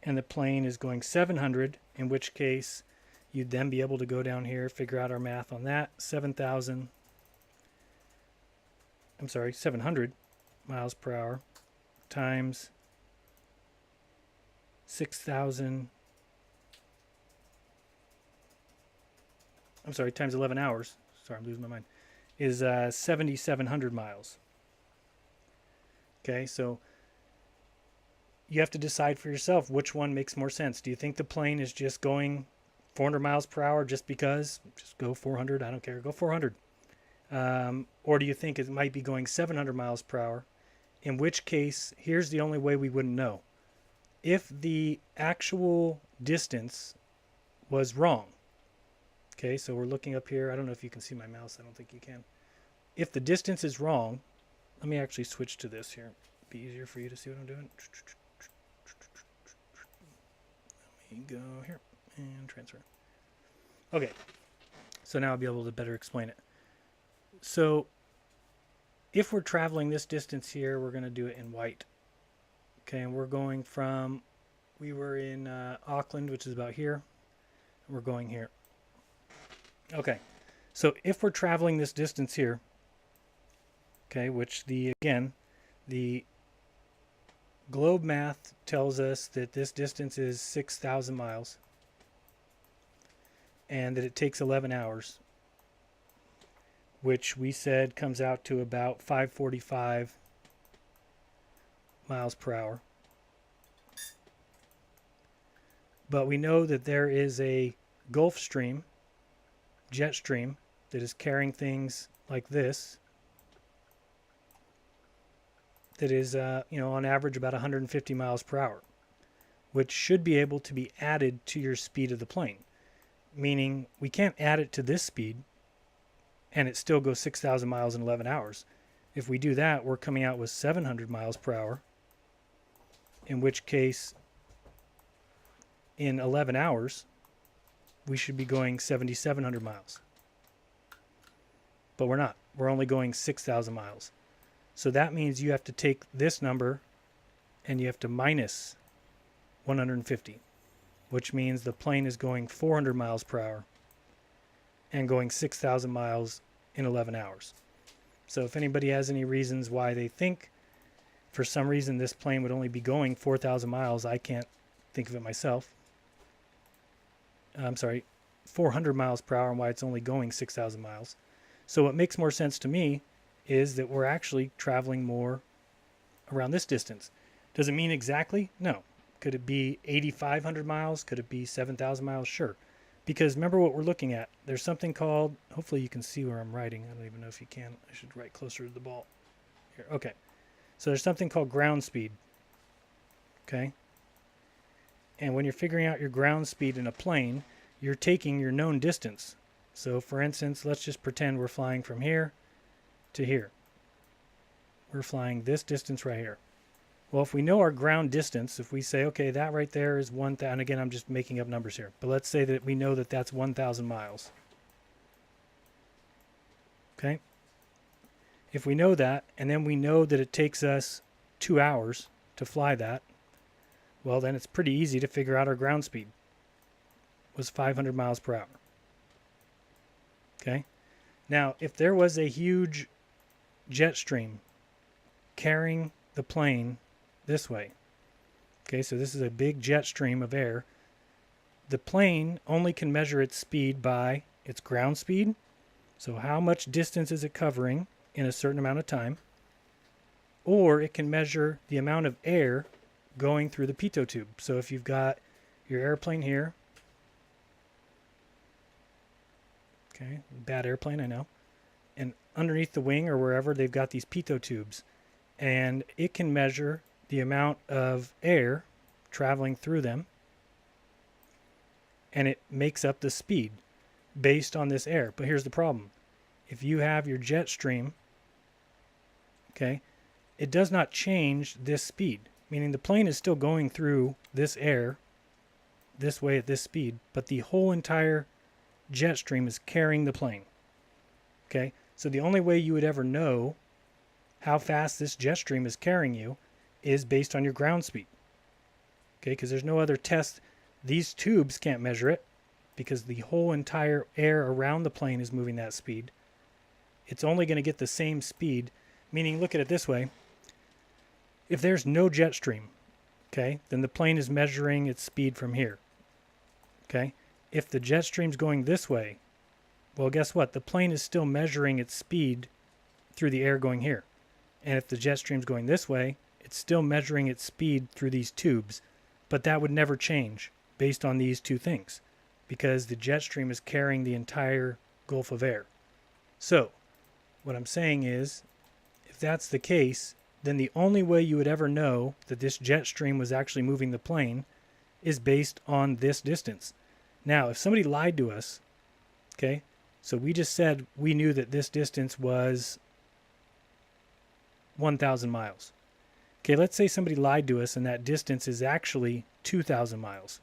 and the plane is going 700, in which case you'd then be able to go down here, figure out our math on that. 700 miles per hour times 6,000, times 11 hours. Sorry, I'm losing my mind. Is 7,700 miles. Okay, so you have to decide for yourself which one makes more sense. Do you think the plane is just going 400 miles per hour just because? Just go 400, I don't care, go 400. Or do you think it might be going 700 miles per hour? In which case, here's the only way we wouldn't know. If the actual distance was wrong, okay, so we're looking up here. I don't know if you can see my mouse. I don't think you can. If the distance is wrong, let me actually switch to this here. Be easier for you to see what I'm doing. Let me go here and transfer. Okay, so now I'll be able to better explain it. So if we're traveling this distance here, we're going to do it in white. Okay, and we're going from, we were in Auckland, which is about here. We're going here. Okay, so if we're traveling this distance here, okay, which the globe math tells us that this distance is 6,000 miles and that it takes 11 hours, which we said comes out to about 545 miles per hour. But we know that there is a Gulf Stream, jet stream, that is carrying things like this, that is, on average about 150 miles per hour, which should be able to be added to your speed of the plane. Meaning we can't add it to this speed and it still goes 6,000 miles in 11 hours. If we do that, we're coming out with 700 miles per hour, in which case in 11 hours, we should be going 7,700 miles. But we're not. We're only going 6,000 miles. So that means you have to take this number and you have to minus 150, which means the plane is going 400 miles per hour and going 6,000 miles in 11 hours. So if anybody has any reasons why they think for some reason this plane would only be going 4,000 miles, I can't think of it myself. 400 miles per hour, and why it's only going 6,000 miles. So what makes more sense to me is that we're actually traveling more around this distance. Does it mean exactly? No. Could it be 8,500 miles? Could it be 7,000 miles? Sure. Because remember what we're looking at. There's something called, hopefully you can see where I'm writing. I don't even know if you can. I should write closer to the ball. Here. Okay. So there's something called ground speed. Okay. And when you're figuring out your ground speed in a plane, you're taking your known distance. So for instance, let's just pretend we're flying from here to here. We're flying this distance right here. Well, if we know our ground distance, if we say, okay, that right there is 1,000, and again, I'm just making up numbers here, but let's say that we know that that's 1,000 miles. Okay? If we know that, and then we know that it takes us 2 hours to fly that, well, then it's pretty easy to figure out our ground speed was 500 miles per hour. Okay? Now, if there was a huge jet stream carrying the plane this way, okay, so this is a big jet stream of air, the plane only can measure its speed by its ground speed, so how much distance is it covering in a certain amount of time, or it can measure the amount of air going through the pitot tube. So if you've got your airplane here, okay, bad airplane, I know, and underneath the wing or wherever they've got these pitot tubes, and it can measure the amount of air traveling through them, and it makes up the speed based on this air. But here's the problem. If you have your jet stream, okay, it does not change this speed, meaning the plane is still going through this air this way at this speed, but the whole entire jet stream is carrying the plane. Okay, so the only way you would ever know how fast this jet stream is carrying you is based on your ground speed. Okay, because there's no other test. These tubes can't measure it because the whole entire air around the plane is moving that speed. It's only going to get the same speed, meaning look at it this way. If there's no jet stream, okay, then the plane is measuring its speed from here. Okay, if the jet stream's going this way, well, guess what? The plane is still measuring its speed through the air going here. And if the jet stream's going this way, it's still measuring its speed through these tubes. But that would never change based on these two things because the jet stream is carrying the entire gulf of air. So what I'm saying is, if that's the case, then the only way you would ever know that this jet stream was actually moving the plane is based on this distance. Now, if somebody lied to us, okay, so we just said we knew that this distance was 1,000 miles. Okay, let's say somebody lied to us and that distance is actually 2,000 miles.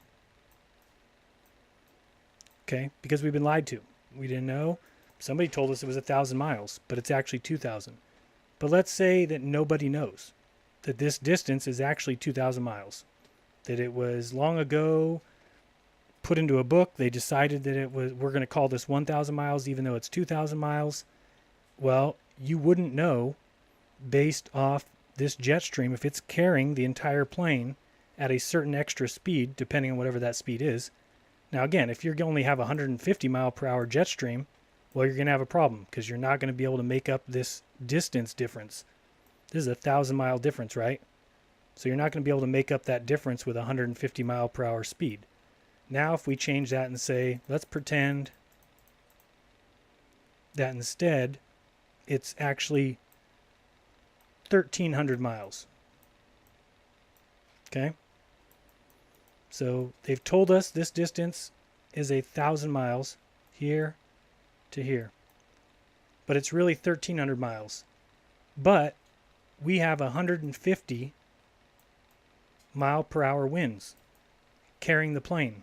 Okay, because we've been lied to. We didn't know. Somebody told us it was 1,000 miles, but it's actually 2,000. But let's say that nobody knows that this distance is actually 2,000 miles. That it was long ago put into a book. They decided that we're going to call this 1,000 miles even though it's 2,000 miles. Well, you wouldn't know based off this jet stream if it's carrying the entire plane at a certain extra speed, depending on whatever that speed is. Now again, if you only have a 150 mile per hour jet stream, well, you're going to have a problem because you're not going to be able to make up this distance difference. This is a 1,000 mile difference, right? So you're not going to be able to make up that difference with 150 mile per hour speed. Now if we change that and say, let's pretend that instead it's actually 1,300 miles. Okay? So they've told us this distance is 1,000 miles here to here. But it's really 1,300 miles. But we have 150 mile per hour winds carrying the plane.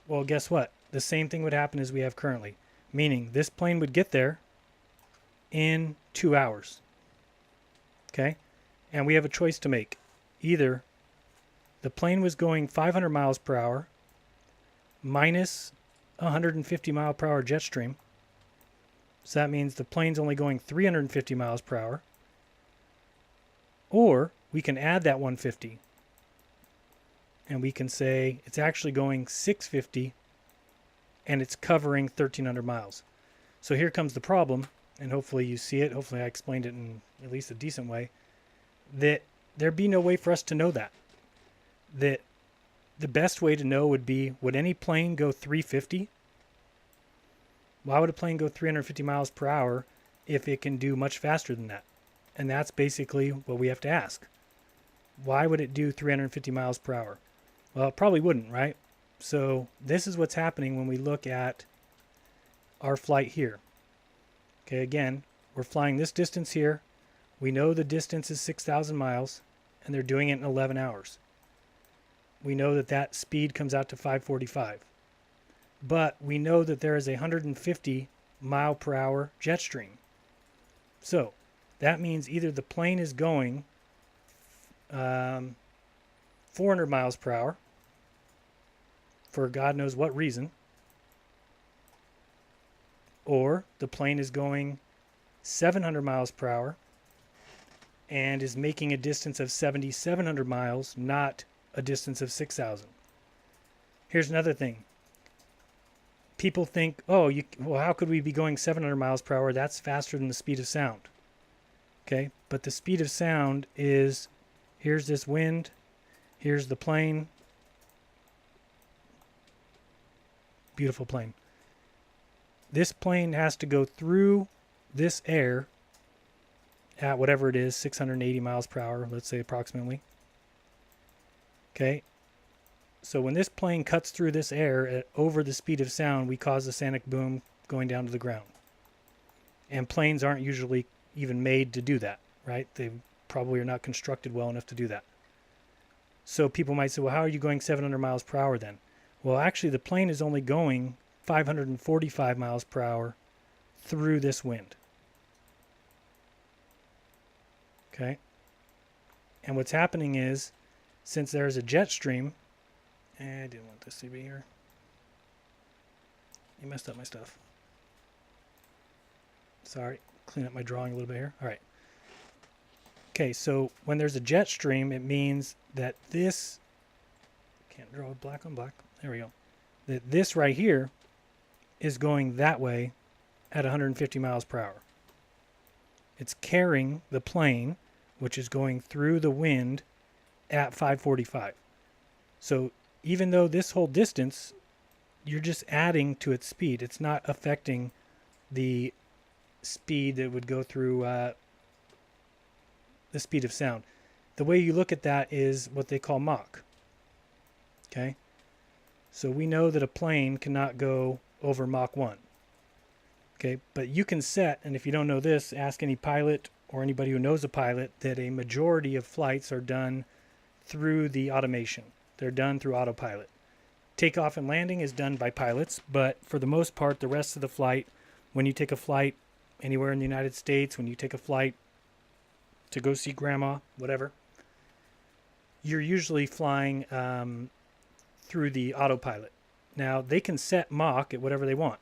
Well, guess what? The same thing would happen as we have currently. Meaning this plane would get there in 2 hours. Okay? And we have a choice to make. Either the plane was going 500 miles per hour minus 150 mile per hour jet stream. So that means the plane's only going 350 miles per hour. Or we can add that 150. And we can say it's actually going 650 and it's covering 1,300 miles. So here comes the problem, and hopefully you see it. Hopefully I explained it in at least a decent way. That there'd be no way for us to know that. That the best way to know would be, would any plane go 350? Why would a plane go 350 miles per hour if it can do much faster than that? And that's basically what we have to ask. Why would it do 350 miles per hour? Well, it probably wouldn't, right? So this is what's happening when we look at our flight here. Okay, again, we're flying this distance here. We know the distance is 6,000 miles. and they're doing it in 11 hours. We know that that speed comes out to 545. But we know that there is a 150 mile per hour jet stream. So that means either the plane is going 400 miles per hour for God knows what reason, or the plane is going 700 miles per hour and is making a distance of 7,700 miles, not a distance of 6,000. Here's another thing. People think, oh, well, how could we be going 700 miles per hour? That's faster than the speed of sound. Okay, but the speed of sound is, here's this wind, here's the plane. Beautiful plane. This plane has to go through this air at whatever it is, 680 miles per hour, let's say approximately. Okay, so when this plane cuts through this air at over the speed of sound, we cause a sonic boom going down to the ground. And planes aren't usually even made to do that, right? They probably are not constructed well enough to do that. So people might say, well, how are you going 700 miles per hour then? Well, actually, the plane is only going 545 miles per hour through this wind. Okay? And what's happening is, since there's a jet stream, I didn't want this to be here. You messed up my stuff. Sorry. Clean up my drawing a little bit here. All right. Okay, so when there's a jet stream, it means that this, can't draw black on black. There we go. That this right here is going that way at 150 miles per hour. It's carrying the plane, which is going through the wind at 545. So even though this whole distance, you're just adding to its speed. It's not affecting the speed that would go through the speed of sound. The way you look at that is what they call Mach. Okay? So we know that a plane cannot go over Mach 1. Okay? But you can set, and if you don't know this, ask any pilot or anybody who knows a pilot, that a majority of flights are done through the automation. They're done through autopilot. Takeoff and landing is done by pilots, but for the most part, the rest of the flight, when you take a flight anywhere in the United States, when you take a flight to go see grandma, whatever, you're usually flying through the autopilot. Now, they can set Mach at whatever they want.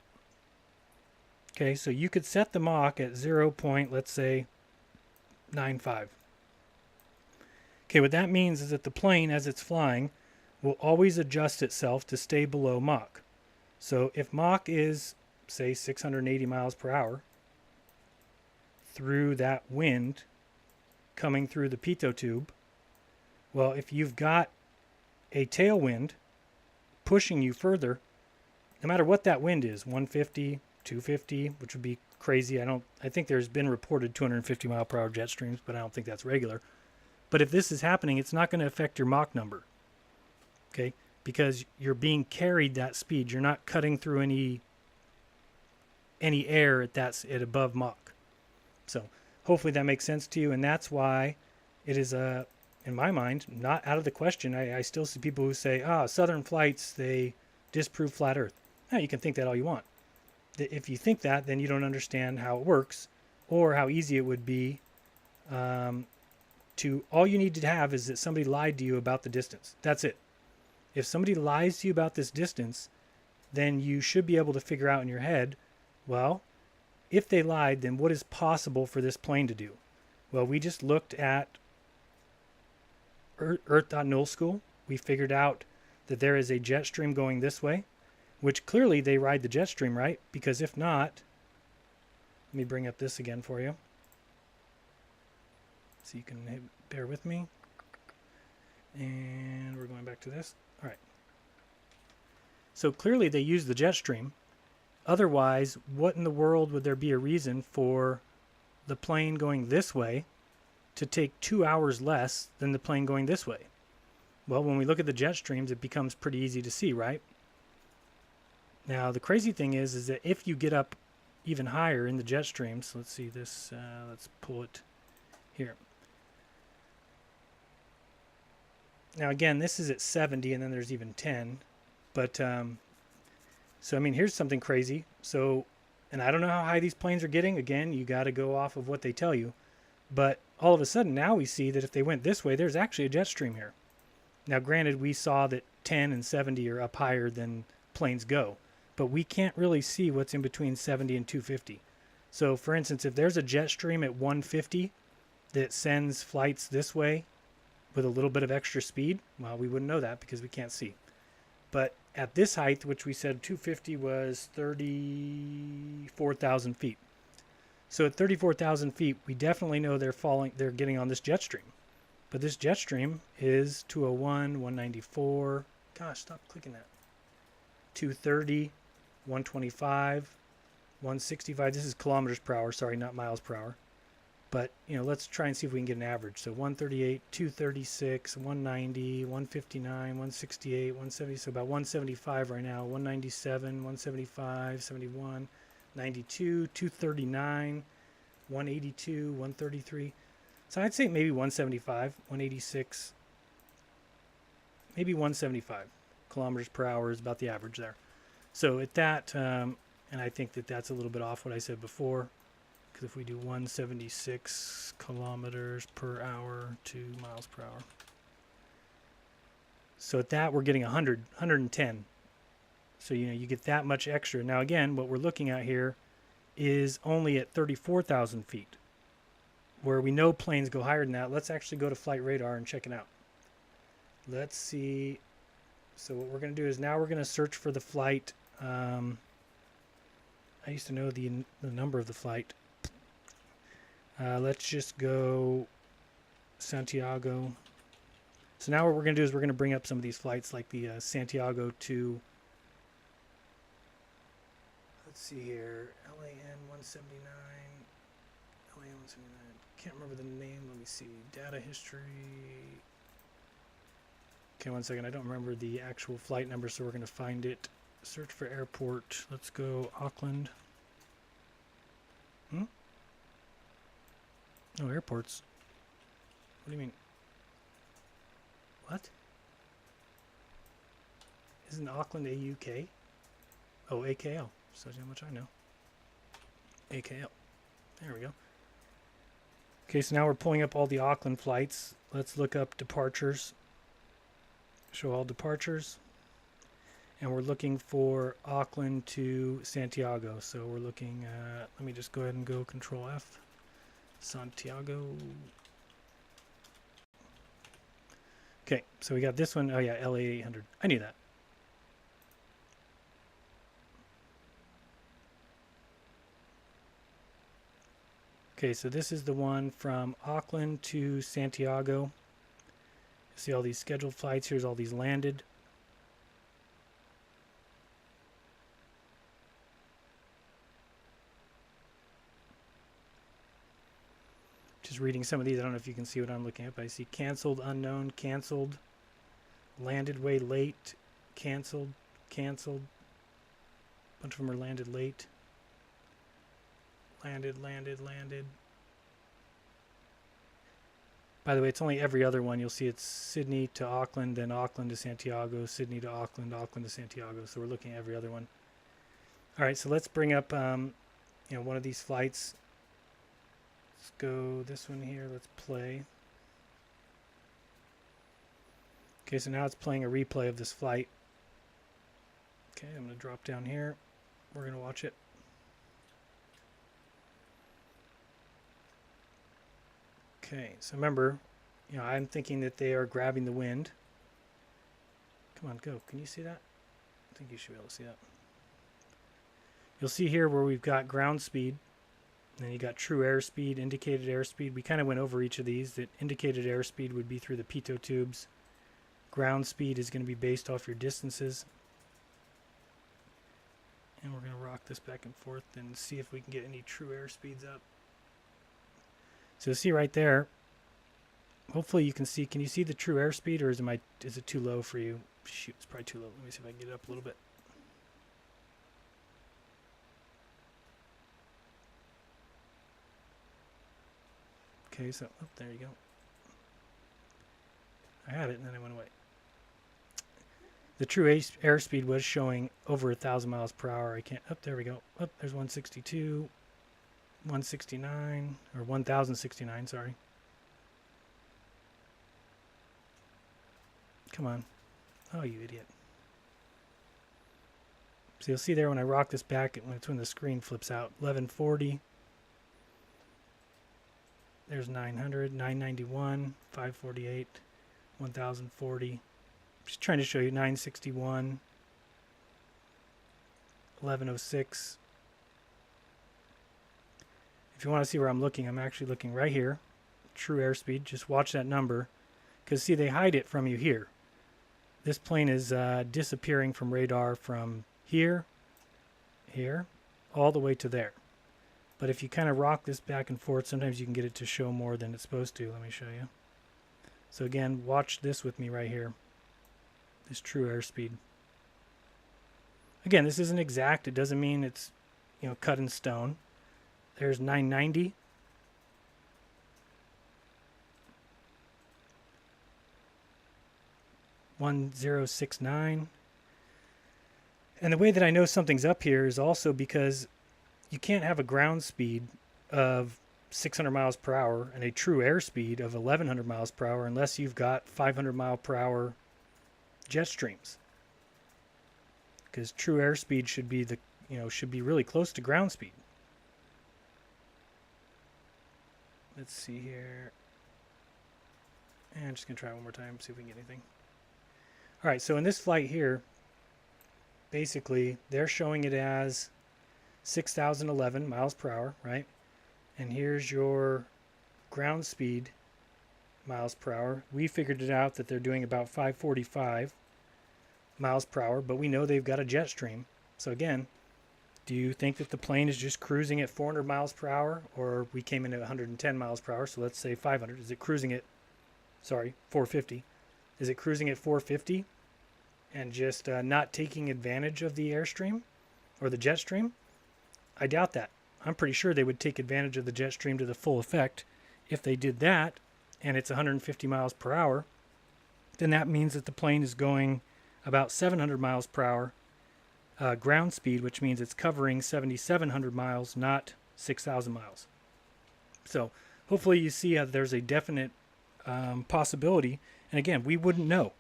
Okay, so you could set the Mach at 0. Let's say 0.95. Okay, what that means is that the plane, as it's flying, will always adjust itself to stay below Mach. So if Mach is, say, 680 miles per hour through that wind coming through the pitot tube, well, if you've got a tailwind pushing you further, no matter what that wind is, 150, 250, which would be crazy. I think there's been reported 250 mile per hour jet streams, but I don't think that's regular. But if this is happening, it's not going to affect your Mach number. Okay? Because you're being carried that speed. You're not cutting through any air at above Mach. So hopefully that makes sense to you, and that's why it is in my mind, not out of the question. I still see people who say, Southern flights, they disprove flat Earth. Now, you can think that all you want. If you think that, then you don't understand how it works or how easy it would be all you need to have is that somebody lied to you about the distance. That's it. If somebody lies to you about this distance, then you should be able to figure out in your head, well, if they lied, then what is possible for this plane to do? Well, we just looked at Earth.Null School. We figured out that there is a jet stream going this way, which clearly they ride the jet stream, right? Because if not, let me bring up this again for you, so you can bear with me. And we're going back to this. All right. So clearly they use the jet stream. Otherwise, what in the world would there be a reason for the plane going this way to take 2 hours less than the plane going this way? Well, when we look at the jet streams, it becomes pretty easy to see, right? Now, the crazy thing is that if you get up even higher in the jet streams, let's see this, let's pull it here. Now again, this is at 70, and then there's even 10. But so I mean, here's something crazy. So, and I don't know how high these planes are getting. Again, you got to go off of what they tell you. But all of a sudden, now we see that if they went this way, there's actually a jet stream here. Now, granted, we saw that 10 and 70 are up higher than planes go, but we can't really see what's in between 70 and 250. So, for instance, if there's a jet stream at 150 that sends flights this way with a little bit of extra speed, well, we wouldn't know that because we can't see. But at this height, which we said 250 was 34,000 feet. So at 34,000 feet, we definitely know they're getting on this jet stream. But this jet stream is 201, 194, gosh, stop clicking that. 230, 125, 165. This is kilometers per hour, sorry, not miles per hour. But, you know, let's try and see if we can get an average. So 138, 236, 190, 159, 168, 170. So about 175 right now. 197, 175, 71, 92, 239, 182, 133. So I'd say maybe 175, 186, maybe 175 kilometers per hour is about the average there. So at that, and I think that that's a little bit off what I said before. Because if we do 176 kilometers per hour to miles per hour. So at that, we're getting 100, 110. So, you know, you get that much extra. Now, again, what we're looking at here is only at 34,000 feet. Where we know planes go higher than that. Let's actually go to flight radar and check it out. Let's see. So what we're going to do is now we're going to search for the flight. I used to know the number of the flight. Let's just go Santiago. So now what we're going to do is we're going to bring up some of these flights like the Santiago to, let's see here, LAN 179, LAN 179, can't remember the name, let me see, data history. Okay, one second, I don't remember the actual flight number, so we're going to find it. Search for airport, let's go Auckland. No airports. What do you mean? What? Isn't Auckland AUK? Oh, AKL. Shows you how much I know. AKL. There we go. Okay, so now we're pulling up all the Auckland flights. Let's look up departures. Show all departures. And we're looking for Auckland to Santiago. So we're looking at, let me just go ahead and go Control F. Santiago. Okay, so we got this one. Oh yeah, LA 800. I knew that. Okay, so this is the one from Auckland to Santiago. You see all these scheduled flights. Here's all these landed. Just reading some of these. I don't know if you can see what I'm looking at, but I see canceled, unknown, canceled, landed way late, canceled, canceled. A bunch of them are landed late. Landed, landed, landed. By the way, it's only every other one. You'll see it's Sydney to Auckland, then Auckland to Santiago, Sydney to Auckland, Auckland to Santiago. So we're looking at every other one. All right, so let's bring up one of these flights. Let's go this one here. Let's play. Okay, so now it's playing a replay of this flight. Okay, I'm going to drop down here. We're going to watch it. Okay, so remember, I'm thinking that they are grabbing the wind. Come on, go. Can you see that? I think you should be able to see that. You'll see here where we've got ground speed. And then you got true airspeed, indicated airspeed. We kind of went over each of these. That indicated airspeed would be through the pitot tubes. Ground speed is going to be based off your distances. And we're going to rock this back and forth and see if we can get any true airspeeds up. So see right there. Hopefully you can see. Can you see the true airspeed, or is it too low for you? Shoot, it's probably too low. Let me see if I can get it up a little bit. Okay, so there you go. I had it and then it went away. The true airspeed was showing over 1,000 miles per hour. I can't. Oh, there we go. Oh, there's 162, 169, or 1,069. Sorry. Come on. Oh, you idiot. So you'll see there when I rock this back, it's when the screen flips out. 1140. There's 900, 991, 548, 1040. Just trying to show you 961, 1106. If you want to see where I'm looking, I'm actually looking right here. True airspeed. Just watch that number. Because see, they hide it from you here. This plane is disappearing from radar from here, all the way to there. But if you kind of rock this back and forth, sometimes you can get it to show more than it's supposed to. Let me show you. So again, watch this with me right here. This true airspeed. Again, this isn't exact. It doesn't mean it's, cut in stone. There's 990. $1069. And the way that I know something's up here is also because you can't have a ground speed of 600 miles per hour and a true airspeed of 1,100 miles per hour unless you've got 500 mile per hour jet streams. Because true airspeed should be should be really close to ground speed. Let's see here. And I'm just going to try one more time, see if we can get anything. All right, so in this flight here, basically, they're showing it as 6,011 miles per hour, right? And here's your ground speed miles per hour. We figured it out that they're doing about 545 miles per hour, but we know they've got a jet stream. So again, do you think that the plane is just cruising at 400 miles per hour, or we came in at 110 miles per hour, so let's say 500. Is it cruising at, 450? Is it cruising at 450 and just not taking advantage of the airstream or the jet stream? I doubt that. I'm pretty sure they would take advantage of the jet stream to the full effect. If they did that and it's 150 miles per hour, then that means that the plane is going about 700 miles per hour ground speed, which means it's covering 7,700 miles, not 6,000 miles. So hopefully you see how there's a definite possibility. And again, we wouldn't know.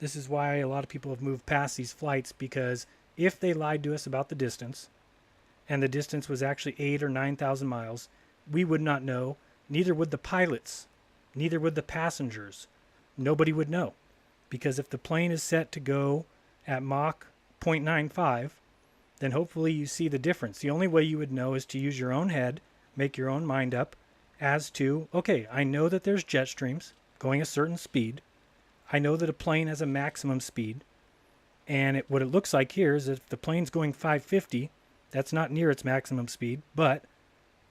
This is why a lot of people have moved past these flights, because if they lied to us about the distance, and the distance was actually 8,000 or 9,000 miles, we would not know. Neither would the pilots. Neither would the passengers. Nobody would know. Because if the plane is set to go at Mach 0.95, then hopefully you see the difference. The only way you would know is to use your own head, make your own mind up as to, okay, I know that there's jet streams going a certain speed. I know that a plane has a maximum speed. And what it looks like here is if the plane's going 550, that's not near its maximum speed, but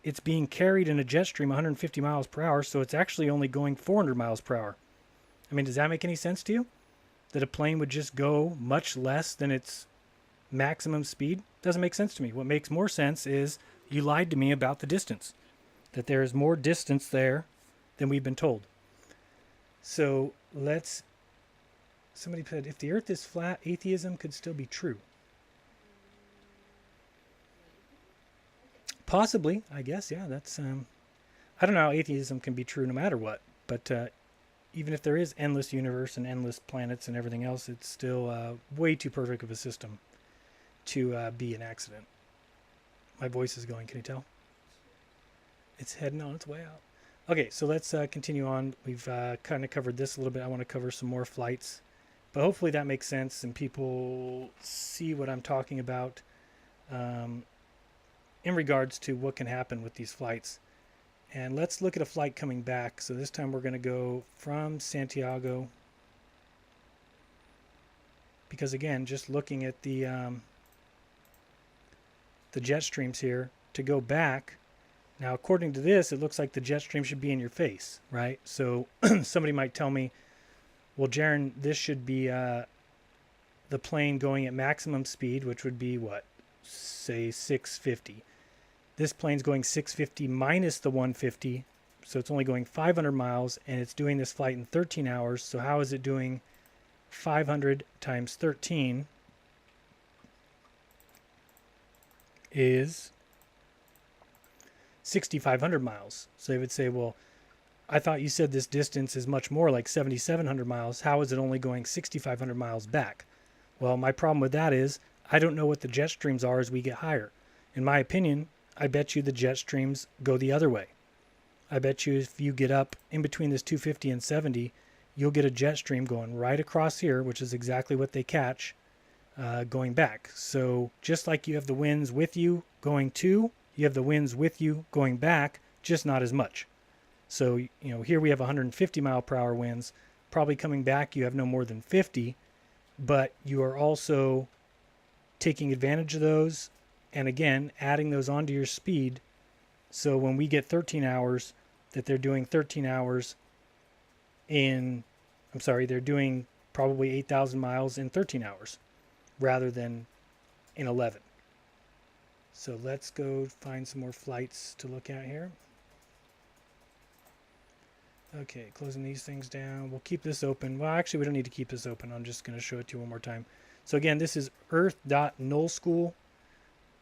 it's being carried in a jet stream 150 miles per hour, so it's actually only going 400 miles per hour. I mean, does that make any sense to you? That a plane would just go much less than its maximum speed? Doesn't make sense to me. What makes more sense is you lied to me about the distance, that there is more distance there than we've been told. So somebody said, if the earth is flat, atheism could still be true. Possibly, I guess, yeah. That's I don't know how atheism can be true no matter what, but even if there is endless universe and endless planets and everything else, it's still way too perfect of a system to be an accident. My voice is going, can you tell? It's heading on its way out. Okay, so let's continue on. We've kind of covered this a little bit. I want to cover some more flights, but hopefully that makes sense and people see what I'm talking about in regards to what can happen with these flights. And let's look at a flight coming back. So this time we're going to go from Santiago, because again, just looking at the jet streams here to go back. Now, according to this, it looks like the jet stream should be in your face, right? So somebody might tell me, well, Jaron, this should be the plane going at maximum speed, which would be what? Say 650. This plane's going 650 minus the 150, So it's only going 500 miles, and it's doing this flight in 13 hours. So how is it doing 500 times 13 is 6,500 miles. So they would say, well, I thought you said this distance is much more, like 7,700 miles. How is it only going 6,500 miles back? Well, my problem with that is I don't know what the jet streams are as we get higher. In my opinion, I bet you the jet streams go the other way. I bet you if you get up in between this 250 and 70, you'll get a jet stream going right across here, which is exactly what they catch, going back. So just like you have the winds with you going to, you have the winds with you going back, just not as much. So, you know, here we have 150 mile per hour winds. Probably coming back, you have no more than 50, but you are also taking advantage of those and again, adding those onto your speed. So when we get 13 hours, that they're doing 13 hours in, they're doing probably 8,000 miles in 13 hours rather than in 11. So let's go find some more flights to look at here. Okay, closing these things down. We'll keep this open. Well, actually, we don't need to keep this open. I'm just going to show it to you one more time. So again, this is earth.nullschool,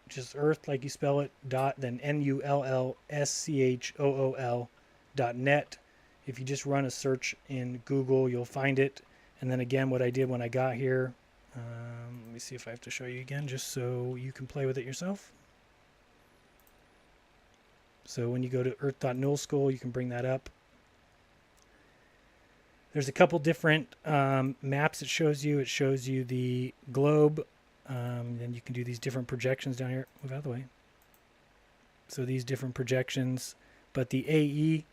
which is earth like you spell it, dot, then nullschool.net. If you just run a search in Google, you'll find it. And then again, what I did when I got here, let me see if I have to show you again, just so you can play with it yourself. So when you go to earth.nullschool, you can bring that up. There's a couple different maps it shows you. It shows you the globe. Then you can do these different projections down here. Move out of the way. So these different projections. But the AE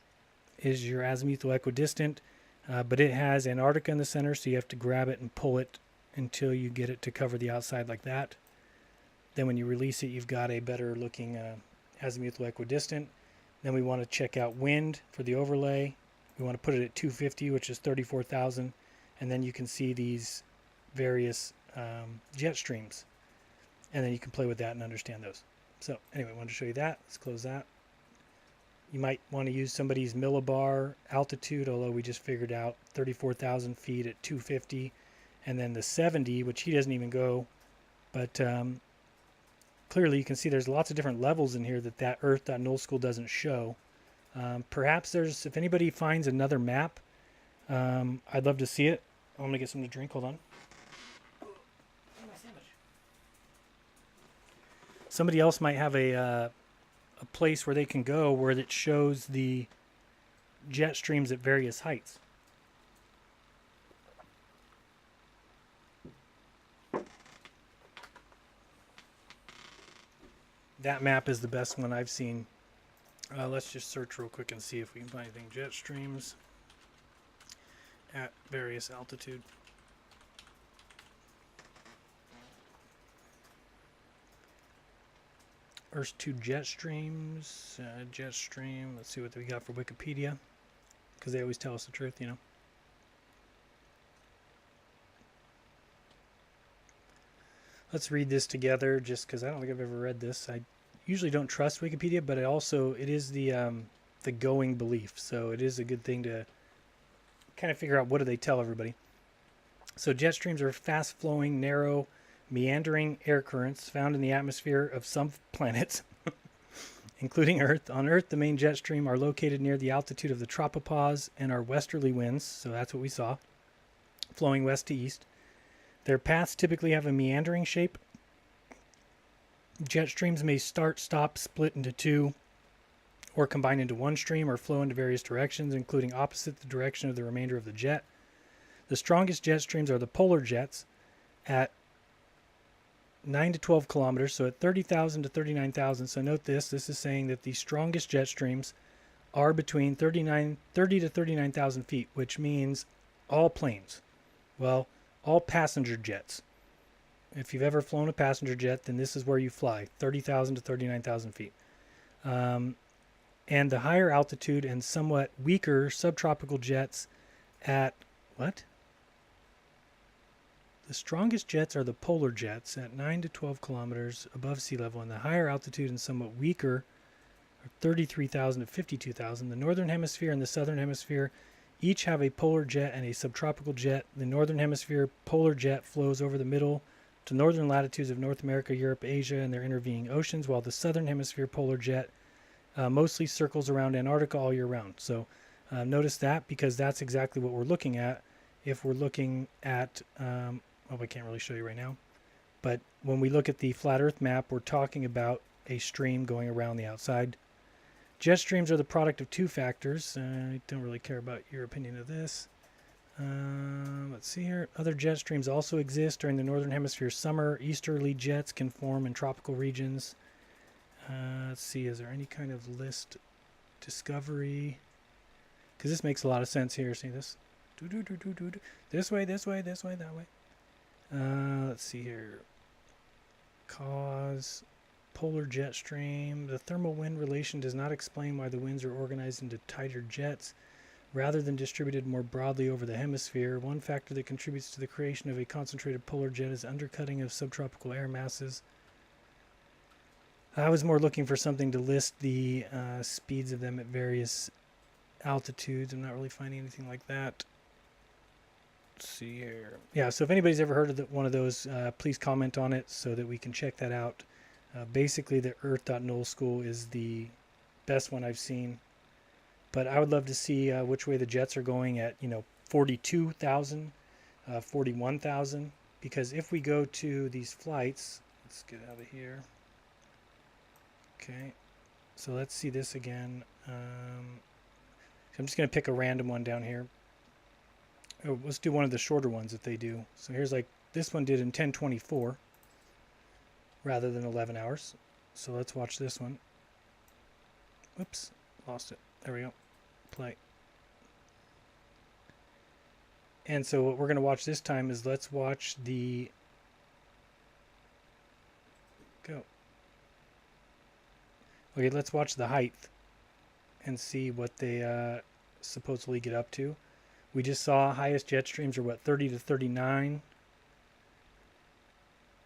is your azimuthal equidistant. But it has Antarctica in the center, so you have to grab it and pull it until you get it to cover the outside like that. Then when you release it, you've got a better looking azimuthal equidistant. Then we want to check out wind for the overlay. We want to put it at 250, which is 34,000. And then you can see these various jet streams. And then you can play with that and understand those. So anyway, I wanted to show you that. Let's close that. You might want to use somebody's millibar altitude, although we just figured out 34,000 feet at 250. And then the 70, which he doesn't even go. But clearly you can see there's lots of different levels in here that earth.nullschool doesn't show. Perhaps if anybody finds another map, I'd love to see it. I'm going to get something to drink. Hold on. Somebody else might have a place where they can go where it shows the jet streams at various heights. That map is the best one I've seen. Let's just search real quick and see if we can find anything. Jet streams at various altitude. Earth 2 jet streams. Jet stream. Let's see what we got for Wikipedia, because they always tell us the truth, you know. Let's read this together, just because I don't think I've ever read this. I usually don't trust Wikipedia, but it is the going belief, so it is a good thing to kind of figure out what do they tell everybody. So jet streams are fast-flowing, narrow, meandering air currents found in the atmosphere of some planets, including Earth. On Earth, the main jet stream are located near the altitude of the tropopause and are westerly winds, so that's what we saw, flowing west to east. Their paths typically have a meandering shape. Jet streams may start, stop, split into two, or combine into one stream, or flow into various directions, including opposite the direction of the remainder of the jet. The strongest jet streams are the polar jets at 9 to 12 kilometers, so at 30,000 to 39,000. So note this is saying that the strongest jet streams are between 30 to 39,000 feet, which means all planes. Well, all passenger jets. If you've ever flown a passenger jet, then this is where you fly, 30,000 to 39,000 feet. And the higher altitude and somewhat weaker subtropical jets at, what? The strongest jets are the polar jets at 9 to 12 kilometers above sea level, and the higher altitude and somewhat weaker 33,000 to 52,000. The northern hemisphere and the southern hemisphere each have a polar jet and a subtropical jet. The northern hemisphere polar jet flows over the middle to northern latitudes of North America, Europe, Asia, and their intervening oceans, while the southern hemisphere polar jet mostly circles around Antarctica all year round. So notice that, because that's exactly what we're looking at. If we're looking at, I can't really show you right now, but when we look at the flat Earth map, we're talking about a stream going around the outside. Jet streams are the product of two factors. I don't really care about your opinion of this. Let's see here. Other jet streams also exist during the northern hemisphere summer. Easterly jets can form in tropical regions. Let's see, is there any kind of list? Discovery. Because this makes a lot of sense here. See this? This way, this way, this way, that way. Let's see here. Cause. Polar jet stream. The thermal wind relation does not explain why the winds are organized into tighter jets rather than distributed more broadly over the hemisphere. One factor that contributes to the creation of a concentrated polar jet is undercutting of subtropical air masses. I was more looking for something to list the speeds of them at various altitudes. I'm not really finding anything like that. Let's see here. Yeah, so if anybody's ever heard of one of those, please comment on it so that we can check that out. Basically, the Earth.nullschool is the best one I've seen. But I would love to see which way the jets are going at, 42,000, 41,000. Because if we go to these flights, let's get out of here. Okay, so let's see this again. I'm just going to pick a random one down here. Oh, let's do one of the shorter ones that they do. So here's like, this one did in 1024 rather than 11 hours. So let's watch this one. Whoops, lost it. There we go. Play. And so what we're going to watch this time is, let's watch the... Go. Okay, let's watch the height and see what they supposedly get up to. We just saw highest jet streams are what, 30 to 39.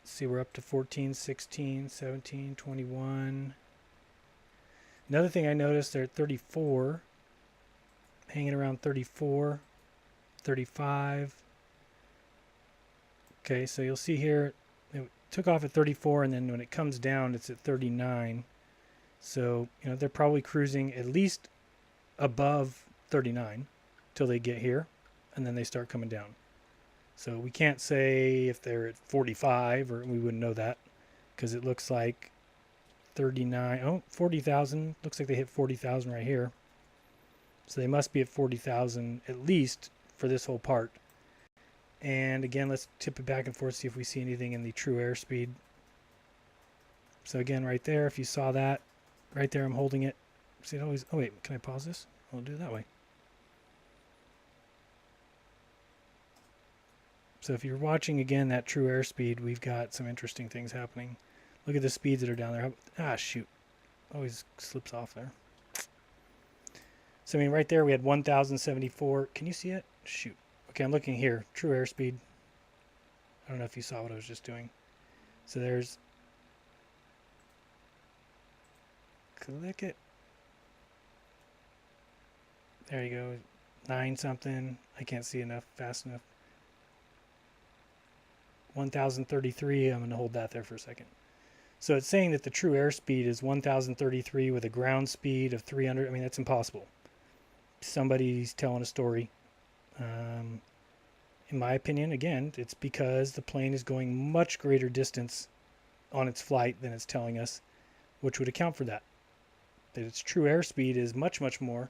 Let's see, we're up to 14, 16, 17, 21. Another thing I noticed, they're at 34, hanging around 34, 35. Okay, so you'll see here, it took off at 34, and then when it comes down, it's at 39. So, they're probably cruising at least above 39 till they get here, and then they start coming down. So we can't say if they're at 45, or we wouldn't know that, because it looks like 39. Oh, 40,000. Looks like they hit 40,000 right here. So they must be at 40,000 at least for this whole part. And again, let's tip it back and forth, see if we see anything in the true airspeed. So again, right there, if you saw that, right there, I'm holding it. See, it always... Oh, wait, can I pause this? I'll do it that way. So if you're watching, again, that true airspeed, we've got some interesting things happening. Look at the speeds that are down there. Ah, shoot. Always slips off there. So, I mean, right there we had 1,074. Can you see it? Shoot. Okay, I'm looking here. True airspeed. I don't know if you saw what I was just doing. So there's... Click it. There you go. 9 something. I can't see enough, fast enough. 1,033. I'm going to hold that there for a second. So it's saying that the true airspeed is 1,033 with a ground speed of 300. I mean, that's impossible. Somebody's telling a story. In my opinion, again, it's because the plane is going much greater distance on its flight than it's telling us, which would account for that. That its true airspeed is much, much more.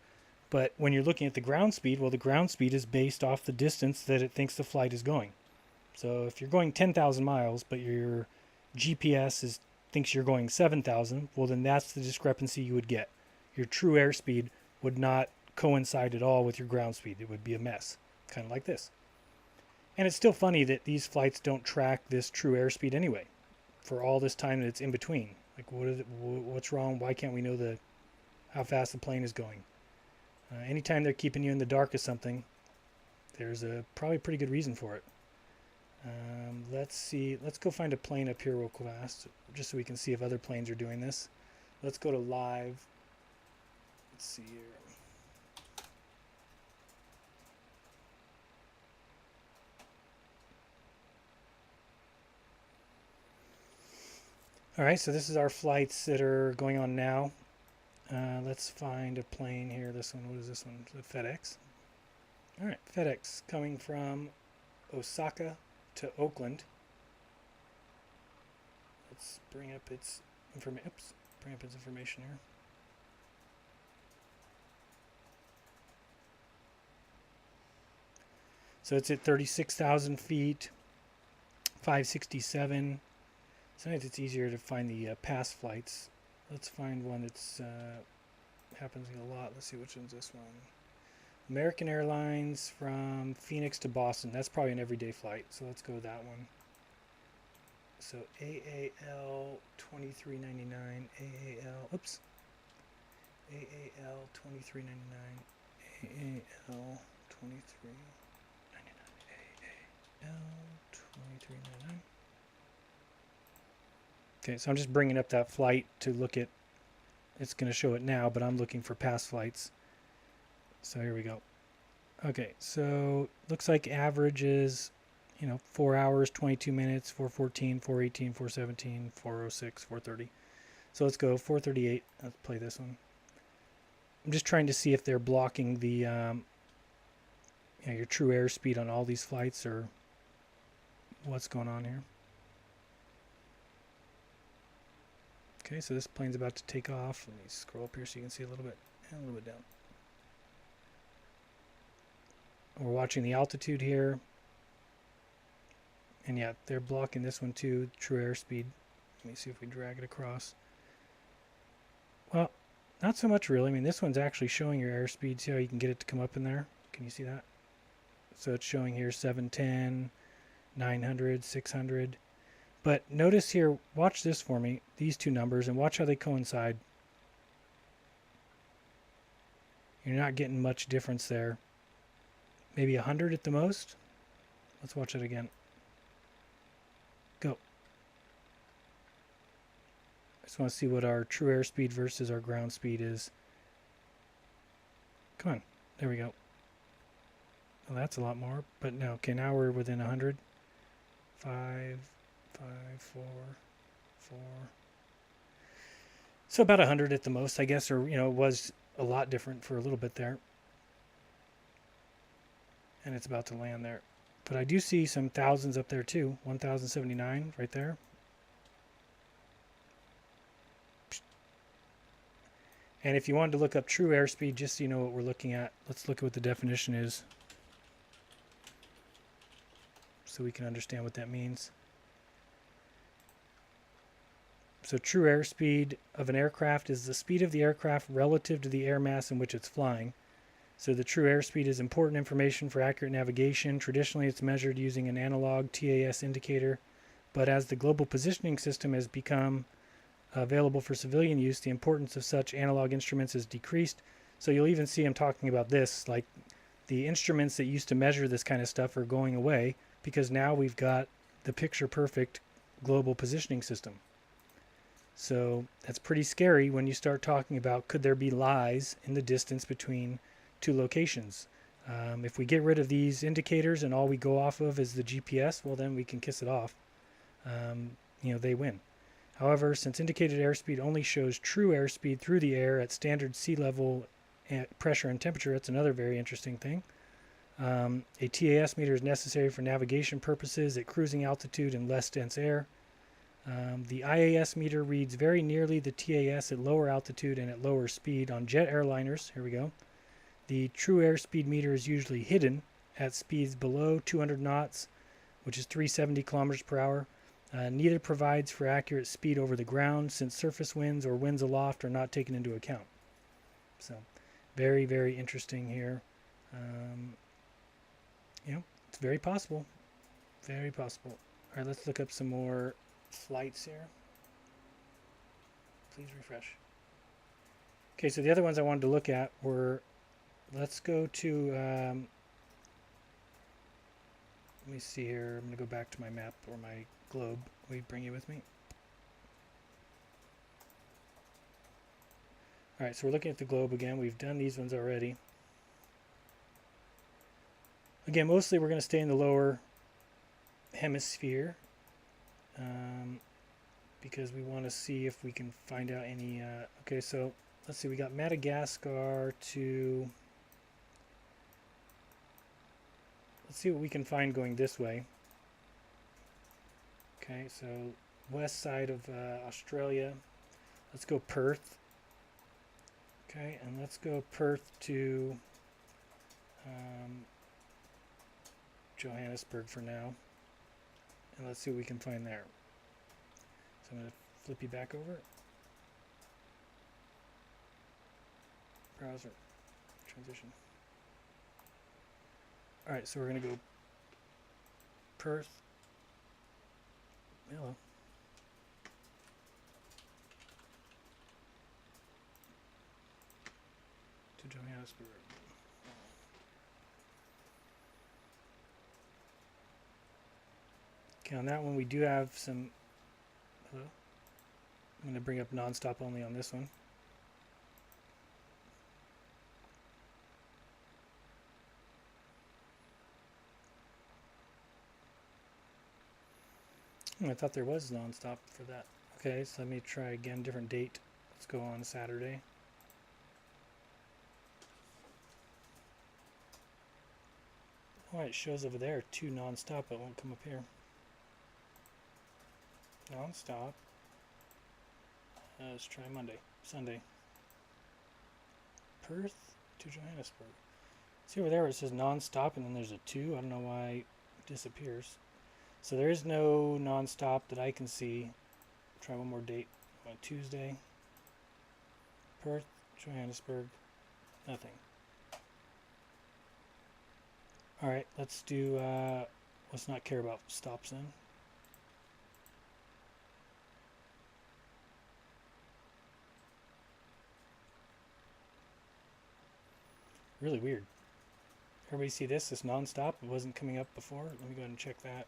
But when you're looking at the ground speed, well, the ground speed is based off the distance that it thinks the flight is going. So if you're going 10,000 miles, but your GPS thinks you're going 7,000, well, then that's the discrepancy you would get. Your true airspeed would not coincide at all with your ground speed. It would be a mess, kind of like this. And it's still funny that these flights don't track this true airspeed anyway, for all this time that it's in between. Like, what's wrong? Why can't we know how fast the plane is going? Anytime they're keeping you in the dark of something, there's probably a pretty good reason for it. Let's see. Let's go find a plane up here real fast, just so we can see if other planes are doing this. Let's go to live. Let's see here. All right, so this is our flights that are going on now. Let's find a plane here. This one, what is this one? The FedEx. All right, FedEx coming from Osaka to Oakland. Let's bring up its information here. So it's at 36,000 feet, 567. Sometimes it's easier to find the past flights. Let's find one that's happens a lot. Let's see which one's this one. American Airlines from Phoenix to Boston. That's probably an everyday flight, so let's go with that one. So AAL 2399, AAL 2399, AAL 2399, AAL 2399. Okay, so I'm just bringing up that flight to look at. It's going to show it now, but I'm looking for past flights. So here we go. Okay, so looks like average is, 4 hours, 22 minutes, 414, 418, 417, 406, 430. So let's go 438. Let's play this one. I'm just trying to see if they're blocking the your true airspeed on all these flights or what's going on here. Okay, so this plane's about to take off. Let me scroll up here so you can see a little bit and a little bit down. We're watching the altitude here. And yeah, they're blocking this one too, true airspeed. Let me see if we drag it across. Well, not so much really. I mean, this one's actually showing your airspeed. See how you can get it to come up in there? Can you see that? So it's showing here 710, 900, 600. But notice here, watch this for me, these two numbers, and watch how they coincide. You're not getting much difference there. Maybe 100 at the most. Let's watch it again. Go. I just want to see what our true airspeed versus our ground speed is. Come on. There we go. Well, that's a lot more. But no. Okay, now we're within 100. 5, 4, 4. So about 100 at the most, I guess, or, it was a lot different for a little bit there. And it's about to land there. But I do see some thousands up there too. 1,079 right there. And if you wanted to look up true airspeed, just so you know what we're looking at, let's look at what the definition is, so we can understand what that means. So true airspeed of an aircraft is the speed of the aircraft relative to the air mass in which it's flying. So the true airspeed is important information for accurate navigation. Traditionally, it's measured using an analog TAS indicator, but as the global positioning system has become available for civilian use, the importance of such analog instruments has decreased. So you'll even see I'm talking about this, like the instruments that used to measure this kind of stuff are going away because now we've got the picture-perfect global positioning system. So that's pretty scary when you start talking about could there be lies in the distance between two locations. If we get rid of these indicators and all we go off of is the GPS, well then we can kiss it off. They win. However, since indicated airspeed only shows true airspeed through the air at standard sea level pressure and temperature, that's another very interesting thing. A TAS meter is necessary for navigation purposes at cruising altitude and less dense air. The IAS meter reads very nearly the TAS at lower altitude and at lower speed on jet airliners. Here we go. The true airspeed meter is usually hidden at speeds below 200 knots, which is 370 kilometers per hour. Neither provides for accurate speed over the ground since surface winds or winds aloft are not taken into account. So very, very interesting here. It's very possible. Very possible. All right, let's look up some more flights here. Please refresh. Okay, so the other ones I wanted to look at were, let's go to, let me see here. I'm going to go back to my map or my globe. Will you bring you with me? Alright, so we're looking at the globe again. We've done these ones already. Again, mostly we're going to stay in the lower hemisphere because we want to see if we can find out any... okay, so let's see. We got Madagascar to... Let's see what we can find going this way. Okay, so west side of Australia. Let's go Perth. Okay, and let's go Perth to Johannesburg for now. And let's see what we can find there. So I'm going to flip you back over. Browser. Transition. Alright, so we're going to go Perth. Hello. To Johannesburg. Okay, on that one we do have some... Hello? I'm going to bring up non-stop only on this one. I thought there was non-stop for that. Okay, so let me try again, different date. Let's go on Saturday. Oh, it shows over there 2 non-stop, but it won't come up here. Non-stop. Let's try Sunday. Perth to Johannesburg. See over there where it says non-stop and then there's a 2. I don't know why it disappears. So there is no non-stop that I can see. Try one more date. On Tuesday. Perth, Johannesburg. Nothing. Alright, let's do, let's not care about stops then. Really weird. Everybody see this? This non-stop? It wasn't coming up before. Let me go ahead and check that.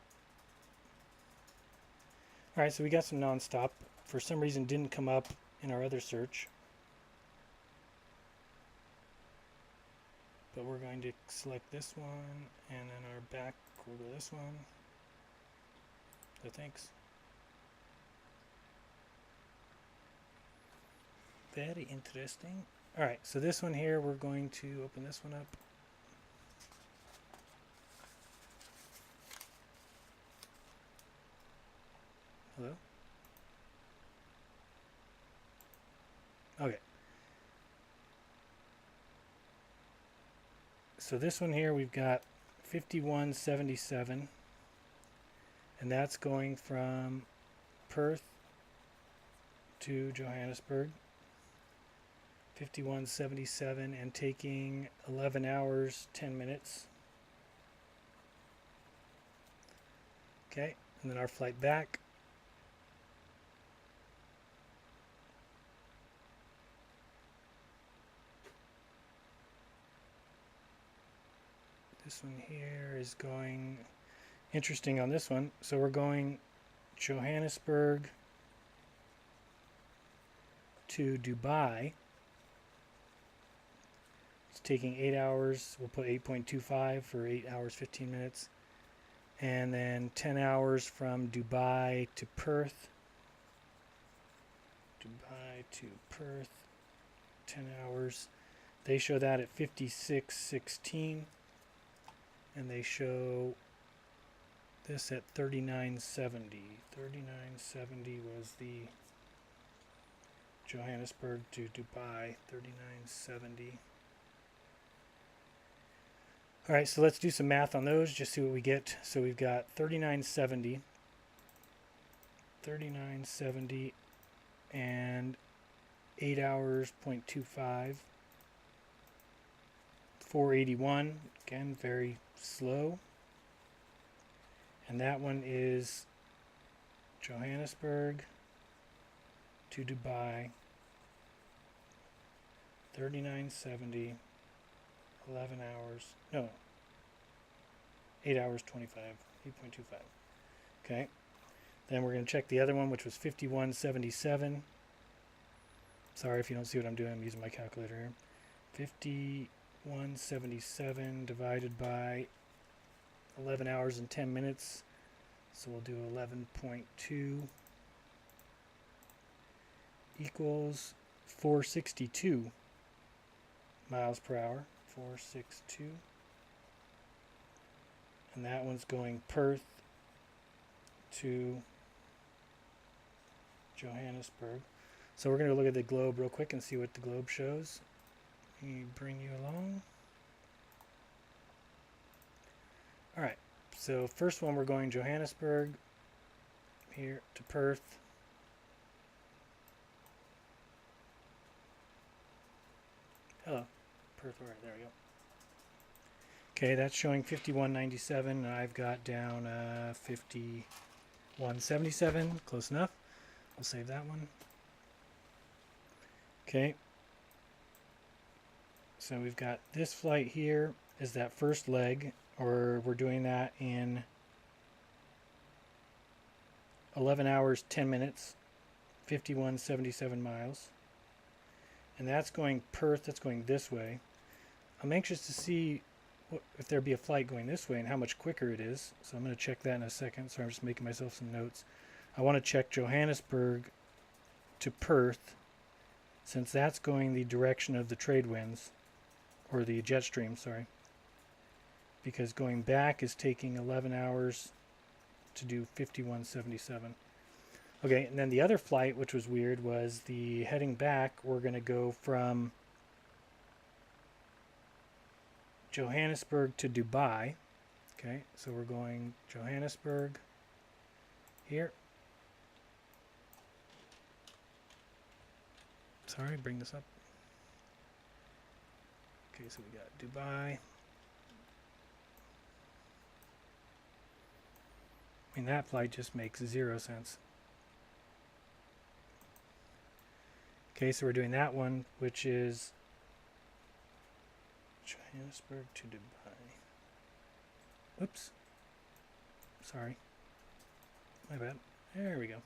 Alright, so we got some non-stop. For some reason didn't come up in our other search. But we're going to select this one, and then our back, we'll go this one. So thanks. Very interesting. Alright, so this one here, we're going to open this one up. Hello? Okay. So this one here, we've got 5177, and that's going from Perth to Johannesburg. 5177 and taking 11 hours 10 minutes. Okay, and then our flight back. This one here is going interesting on this one. So we're going Johannesburg to Dubai. It's taking 8 hours. We'll put 8.25 for 8 hours 15 minutes. And then 10 hours from Dubai to Perth. Dubai to Perth. 10 hours. They show that at 56.16. And they show this at 39.70. 39.70 was the Johannesburg to Dubai. 39.70. Alright, so let's do some math on those, just see what we get. So we've got 39.70. 39.70 and 8 hours, 0.25. 481, again, very slow. And that one is Johannesburg to Dubai. 39.70. 11 hours, no, 8 hours 25, 8.25. Okay, then we're going to check the other one, which was 51.77, Sorry if you don't see what I'm doing. I'm using my calculator here. 5177 divided by 11 hours and 10 minutes. So we'll do 11.2 equals 462 miles per hour. 462. And that one's going Perth to Johannesburg. So we're going to look at the globe real quick and see what the globe shows. Let me bring you along. Alright, so first one we're going Johannesburg here to Perth. Hello, Perth, alright, there we go. Okay, that's showing 51.97 and I've got down 51.77, close enough. We'll save that one. Okay, so we've got this flight here is that first leg, or we're doing that in 11 hours 10 minutes, 51.77 miles, and that's going Perth. That's going this way. I'm anxious to see if there'd be a flight going this way and how much quicker it is, so I'm going to check that in a second. So I'm just making myself some notes. I want to check Johannesburg to Perth, since that's going the direction of the trade winds, or the jet stream, sorry, because going back is taking 11 hours to do 51.77. Okay, and then the other flight, which was weird, was the heading back. We're going to go from Johannesburg to Dubai. Okay, so we're going Johannesburg here. Sorry, bring this up. Okay, so we got Dubai. I mean, that flight just makes 0 sense. Okay, so we're doing that one, which is Johannesburg to Dubai. Oops. Sorry. My bad. There we go.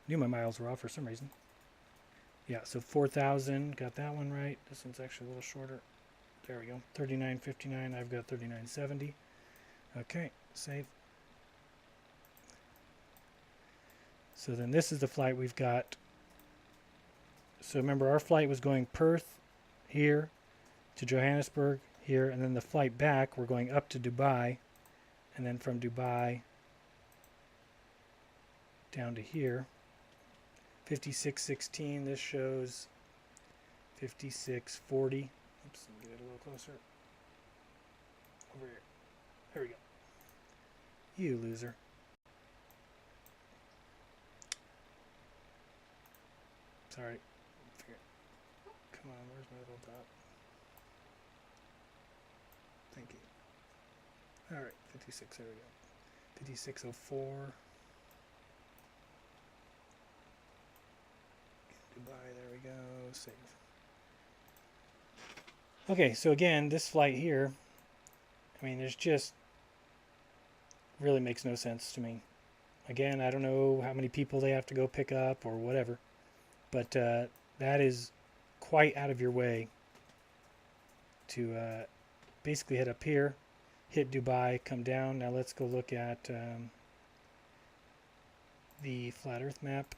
Knew my miles were off for some reason. Yeah, so 4,000. Got that one right. This one's actually a little shorter. There we go. 39.59. I've got 39.70. Okay, save. So then this is the flight we've got. So remember, our flight was going Perth here to Johannesburg here, and then the flight back, we're going up to Dubai, and then from Dubai down to here. 56.16. This shows 56.40. Oops, let me get it a little closer. Over here. There we go. You loser. Sorry. Come on, where's my little dot? Thank you. Alright, 56, there we go. 56.04. Dubai, there we go. Save. Okay, so again, this flight here, I mean, there's just really makes no sense to me. Again, I don't know how many people they have to go pick up or whatever, but that is quite out of your way to basically head up here, hit Dubai, come down. Now let's go look at the flat earth map.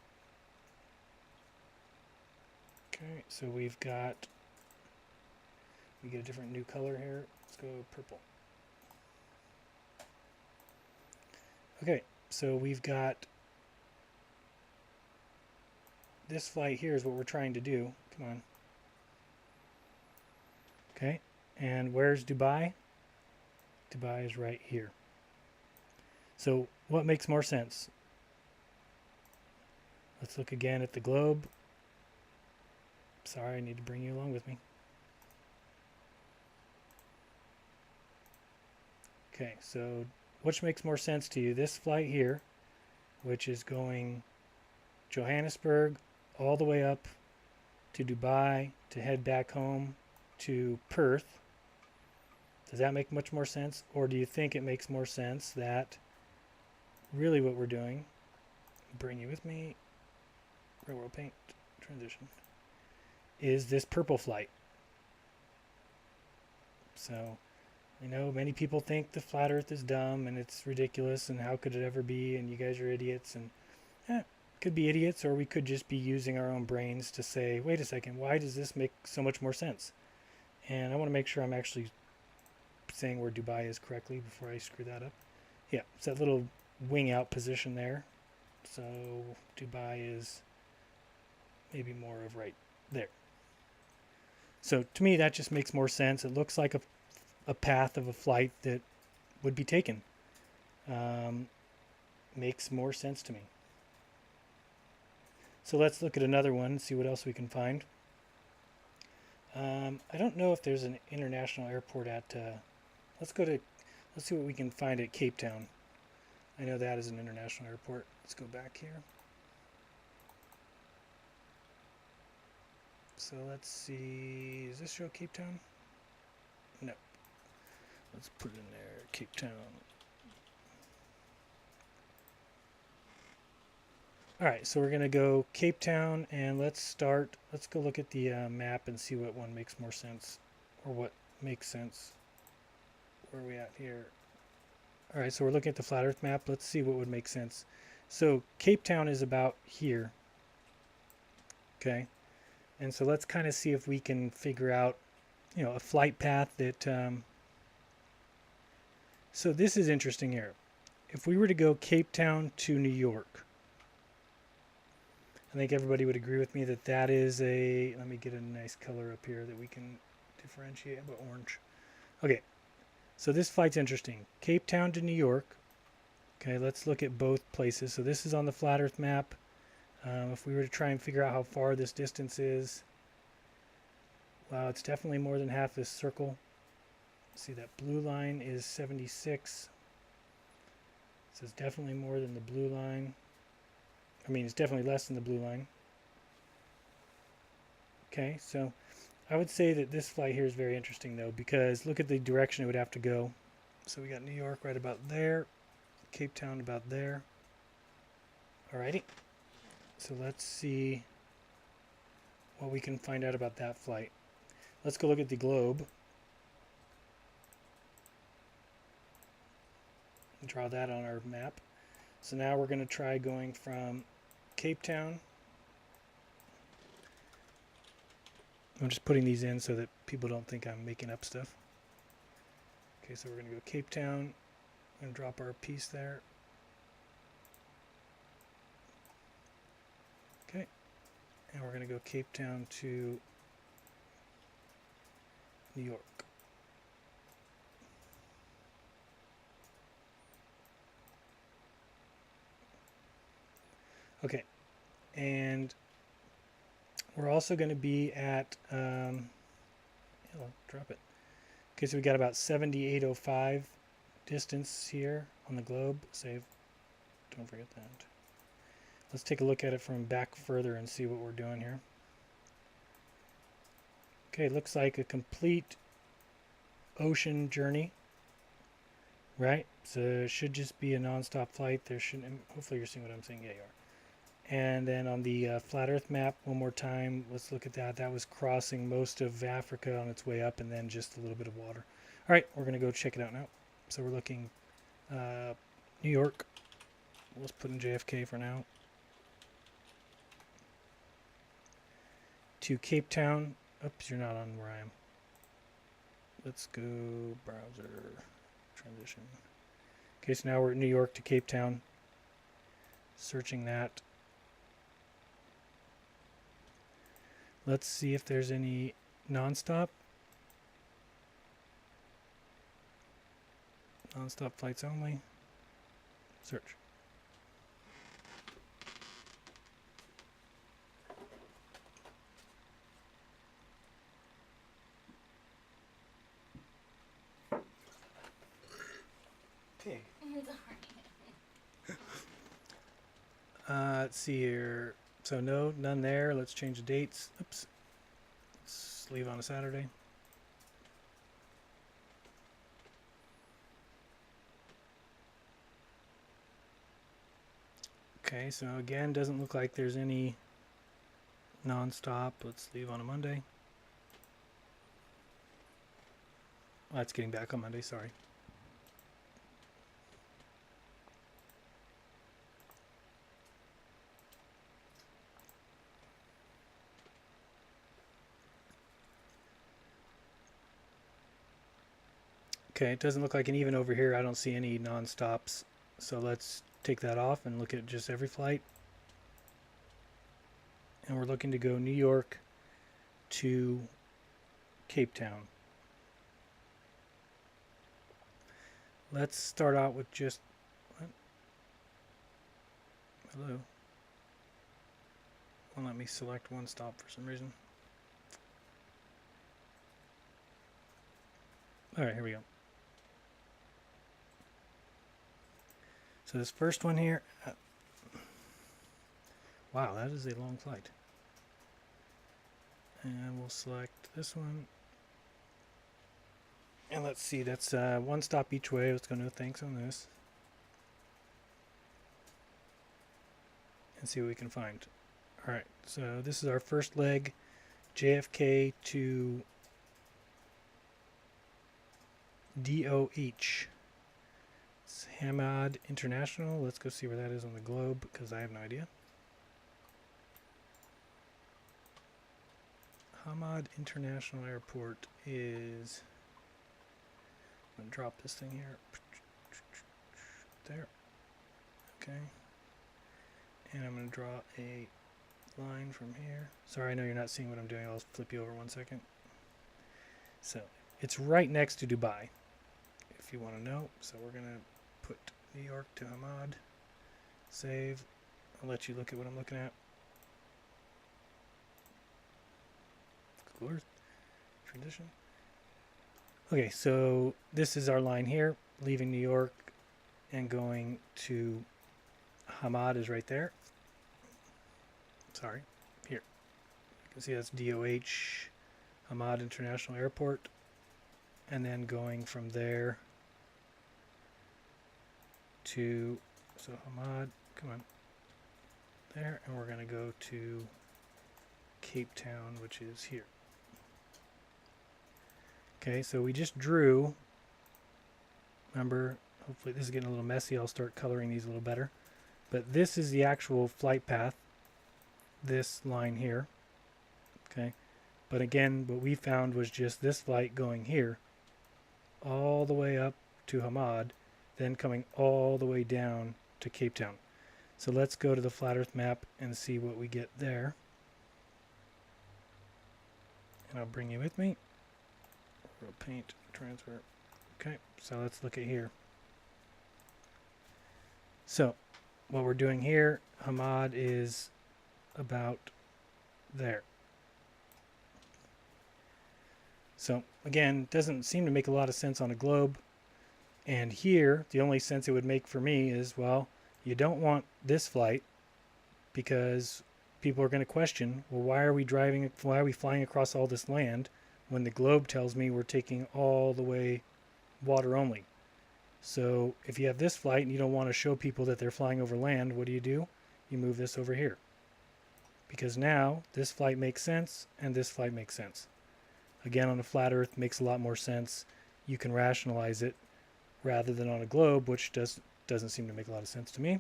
Okay, so we get a different new color here. Let's go purple. Okay, so we've got this flight here is what we're trying to do. Come on. Okay, and where's Dubai? Dubai is right here. So what makes more sense? Let's look again at the globe. Sorry, I need to bring you along with me. Okay, so which makes more sense to you? This flight here, which is going Johannesburg all the way up to Dubai to head back home to Perth. Does that make much more sense? Or do you think it makes more sense that really what we're doing, bring you with me, real world paint, transition. is this purple flight. So, I know many people think the flat earth is dumb and it's ridiculous and how could it ever be and you guys are idiots and could be idiots, or we could just be using our own brains to say, wait a second, why does this make so much more sense? And I want to make sure I'm actually saying where Dubai is correctly before I screw that up. Yeah, it's that little wing out position there. So Dubai is maybe more of right there. So to me, that just makes more sense. It looks like a path of a flight that would be taken. Makes more sense to me. So let's look at another one and see what else we can find. I don't know if there's an international airport at. Let's see what we can find at Cape Town. I know that is an international airport. Let's go back here. So let's see. Does this show Cape Town? No. Let's put it in there. Cape Town. Alright, so we're going to go Cape Town, and let's go look at the map and see what one makes more sense, or what makes sense. Where are we at here? Alright, so we're looking at the flat earth map. Let's see what would make sense. So Cape Town is about here. Okay, and so let's kind of see if we can figure out, a flight path that... So this is interesting here. If we were to go Cape Town to New York, I think everybody would agree with me that that is a... Let me get a nice color up here that we can differentiate. How about orange? Okay, so this flight's interesting. Cape Town to New York. Okay, let's look at both places. So this is on the flat earth map. If we were to try and figure out how far this distance is, wow, it's definitely more than half this circle. See, that blue line is 76. So it's definitely more than the blue line. I mean, it's definitely less than the blue line. Okay, so I would say that this flight here is very interesting, though, because look at the direction it would have to go. So we got New York right about there, Cape Town about there. Alrighty, so let's see what we can find out about that flight. Let's go look at the globe. Draw that on our map. So now we're going to try going from Cape Town. I'm just putting these in so that people don't think I'm making up stuff. Okay, so we're going to go Cape Town and drop our piece there. Okay, and we're going to go Cape Town to New York. Okay, and we're also going to be at, I'll drop it. Okay, so we got about 7805 distance here on the globe. Save, don't forget that. Let's take a look at it from back further and see what we're doing here. Okay, looks like a complete ocean journey, right? So it should just be a non-stop flight. There shouldn't, hopefully you're seeing what I'm saying. Yeah, you are. And then on the flat earth map, one more time, let's look at that. That was crossing most of Africa on its way up, and then just a little bit of water. All right, we're going to go check it out now. So we're looking New York. Let's put in JFK for now. To Cape Town. Oops, you're not on where I am. Let's go browser transition. Okay, so now we're at New York to Cape Town. Searching that. Let's see if there's any non-stop. Non-stop flights only. Search. Pig. Let's see here. So no, none there. Let's change the dates. Oops. Let's leave on a Saturday. Okay, so again, doesn't look like there's any non-stop. Let's leave on a Monday. Oh, that's getting back on Monday, sorry. Okay, it doesn't look like, and even over here I don't see any non-stops. So let's take that off and look at just every flight. And we're looking to go New York to Cape Town. Let's start out with just, what? Hello. Won't let me select one stop for some reason. Alright, here we go. So this first one here, wow, that is a long flight. And we'll select this one. And let's see, that's one stop each way. Let's go no thanks on this. And see what we can find. Alright, so this is our first leg, JFK to DOH. It's Hamad International. Let's go see where that is on the globe because I have no idea. Hamad International Airport is, I'm going to drop this thing here. There. Okay. And I'm going to draw a line from here. Sorry, I know you're not seeing what I'm doing. I'll flip you over 1 second. So, it's right next to Dubai, if you want to know. So we're going to put New York to Hamad. Save. I'll let you look at what I'm looking at. Coolers. Transition. Okay, so this is our line here, leaving New York and going to Hamad is right there. Sorry, here. You can see that's DOH, Hamad International Airport. And then going from there to, so Hamad, come on, there. And we're going to go to Cape Town, which is here. Okay, so we just drew, remember, hopefully this is getting a little messy, I'll start coloring these a little better, but this is the actual flight path, this line here, okay, but again, what we found was just this flight going here, all the way up to Hamad, then coming all the way down to Cape Town. So let's go to the flat earth map and see what we get there, and I'll bring you with me. We'll paint, transfer. Okay, so let's look at here. So, what we're doing here, Hamad is about there. So, again, doesn't seem to make a lot of sense on a globe. And here, the only sense it would make for me is, well, you don't want this flight because people are going to question, well, why are we flying across all this land when the globe tells me we're taking all the way water only? So if you have this flight and you don't want to show people that they're flying over land, what do? You move this over here. Because now this flight makes sense and this flight makes sense. Again, on a flat earth makes a lot more sense. You can rationalize it rather than on a globe, which doesn't seem to make a lot of sense to me.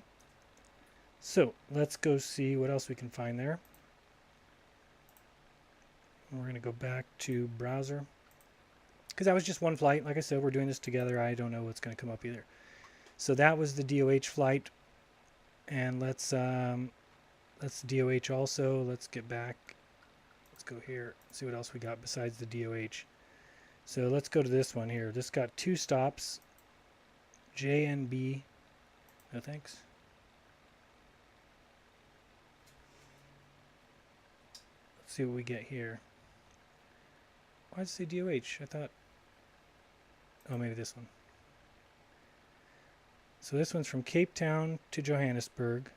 So let's go see what else we can find there. We're going to go back to browser because that was just one flight. Like I said, we're doing this together. I don't know what's going to come up either. So that was the DOH flight, and let's DOH also. Let's get back. Let's go here. See what else we got besides the DOH. So let's go to this one here. This got 2 stops. JNB. No thanks. Let's see what we get here. Why does it say DOH? I thought, oh, maybe this one. So this one's from Cape Town to Johannesburg.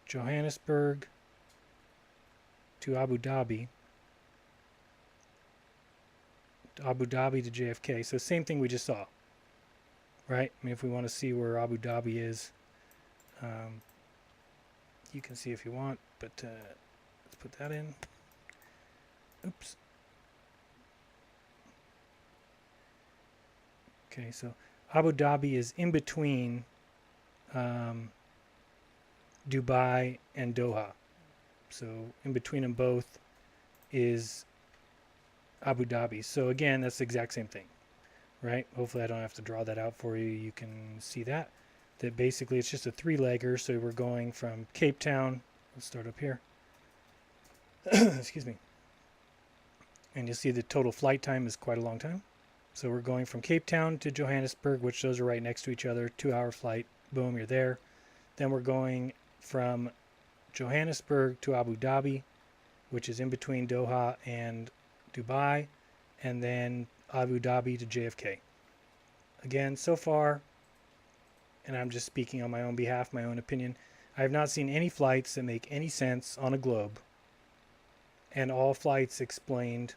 Johannesburg to Abu Dhabi. Abu Dhabi to JFK. So same thing we just saw, right? I mean, if we want to see where Abu Dhabi is, you can see if you want, but let's put that in. Oops. Okay, so Abu Dhabi is in between Dubai and Doha. So in between them both is Abu Dhabi. So again, that's the exact same thing, right? Hopefully I don't have to draw that out for you. You can see that basically it's just a three-legger. So we're going from Cape Town. Let's start up here. Excuse me. And you'll see the total flight time is quite a long time. So we're going from Cape Town to Johannesburg, which those are right next to each other. 2-hour flight. Boom, you're there. Then we're going from Johannesburg to Abu Dhabi, which is in between Doha and Dubai, and then Abu Dhabi to JFK. Again, so far, and I'm just speaking on my own behalf, my own opinion, I have not seen any flights that make any sense on a globe, and all flights explained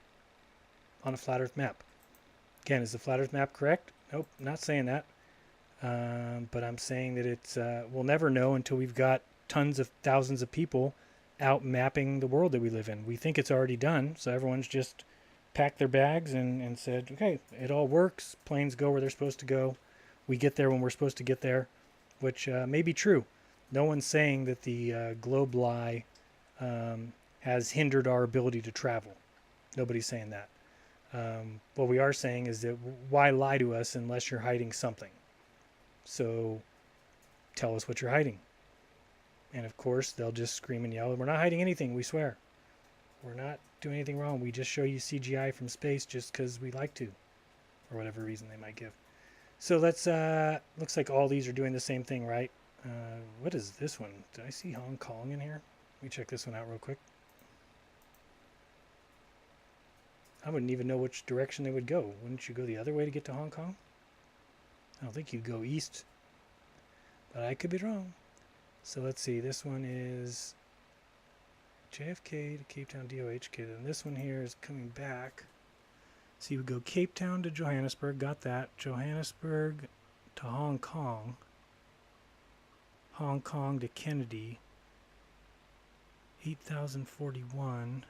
on a flat earth map. Again, is the flat earth map correct? Nope, not saying that. But I'm saying that it's we'll never know until we've got tons of thousands of people out mapping the world that we live in. We think it's already done, so everyone's just packed their bags and said, okay, it all works. Planes go where they're supposed to go. We get there when we're supposed to get there, which may be true. No one's saying that the globe lie has hindered our ability to travel. Nobody's saying that. What we are saying is that why lie to us unless you're hiding something? So tell us what you're hiding. And of course, they'll just scream and yell, we're not hiding anything, we swear. We're not doing anything wrong. We just show you CGI from space just because we like to, or whatever reason they might give. So let's, looks like all these are doing the same thing, right? What is this one? Did I see Hong Kong in here? Let me check this one out real quick. I wouldn't even know which direction they would go. Wouldn't you go the other way to get to Hong Kong? I don't think you'd go east, but I could be wrong. So let's see, this one is JFK to Cape Town DOHK. Then this one here is coming back. So you would go Cape Town to Johannesburg, got that. Johannesburg to Hong Kong. Hong Kong to Kennedy. 8,041.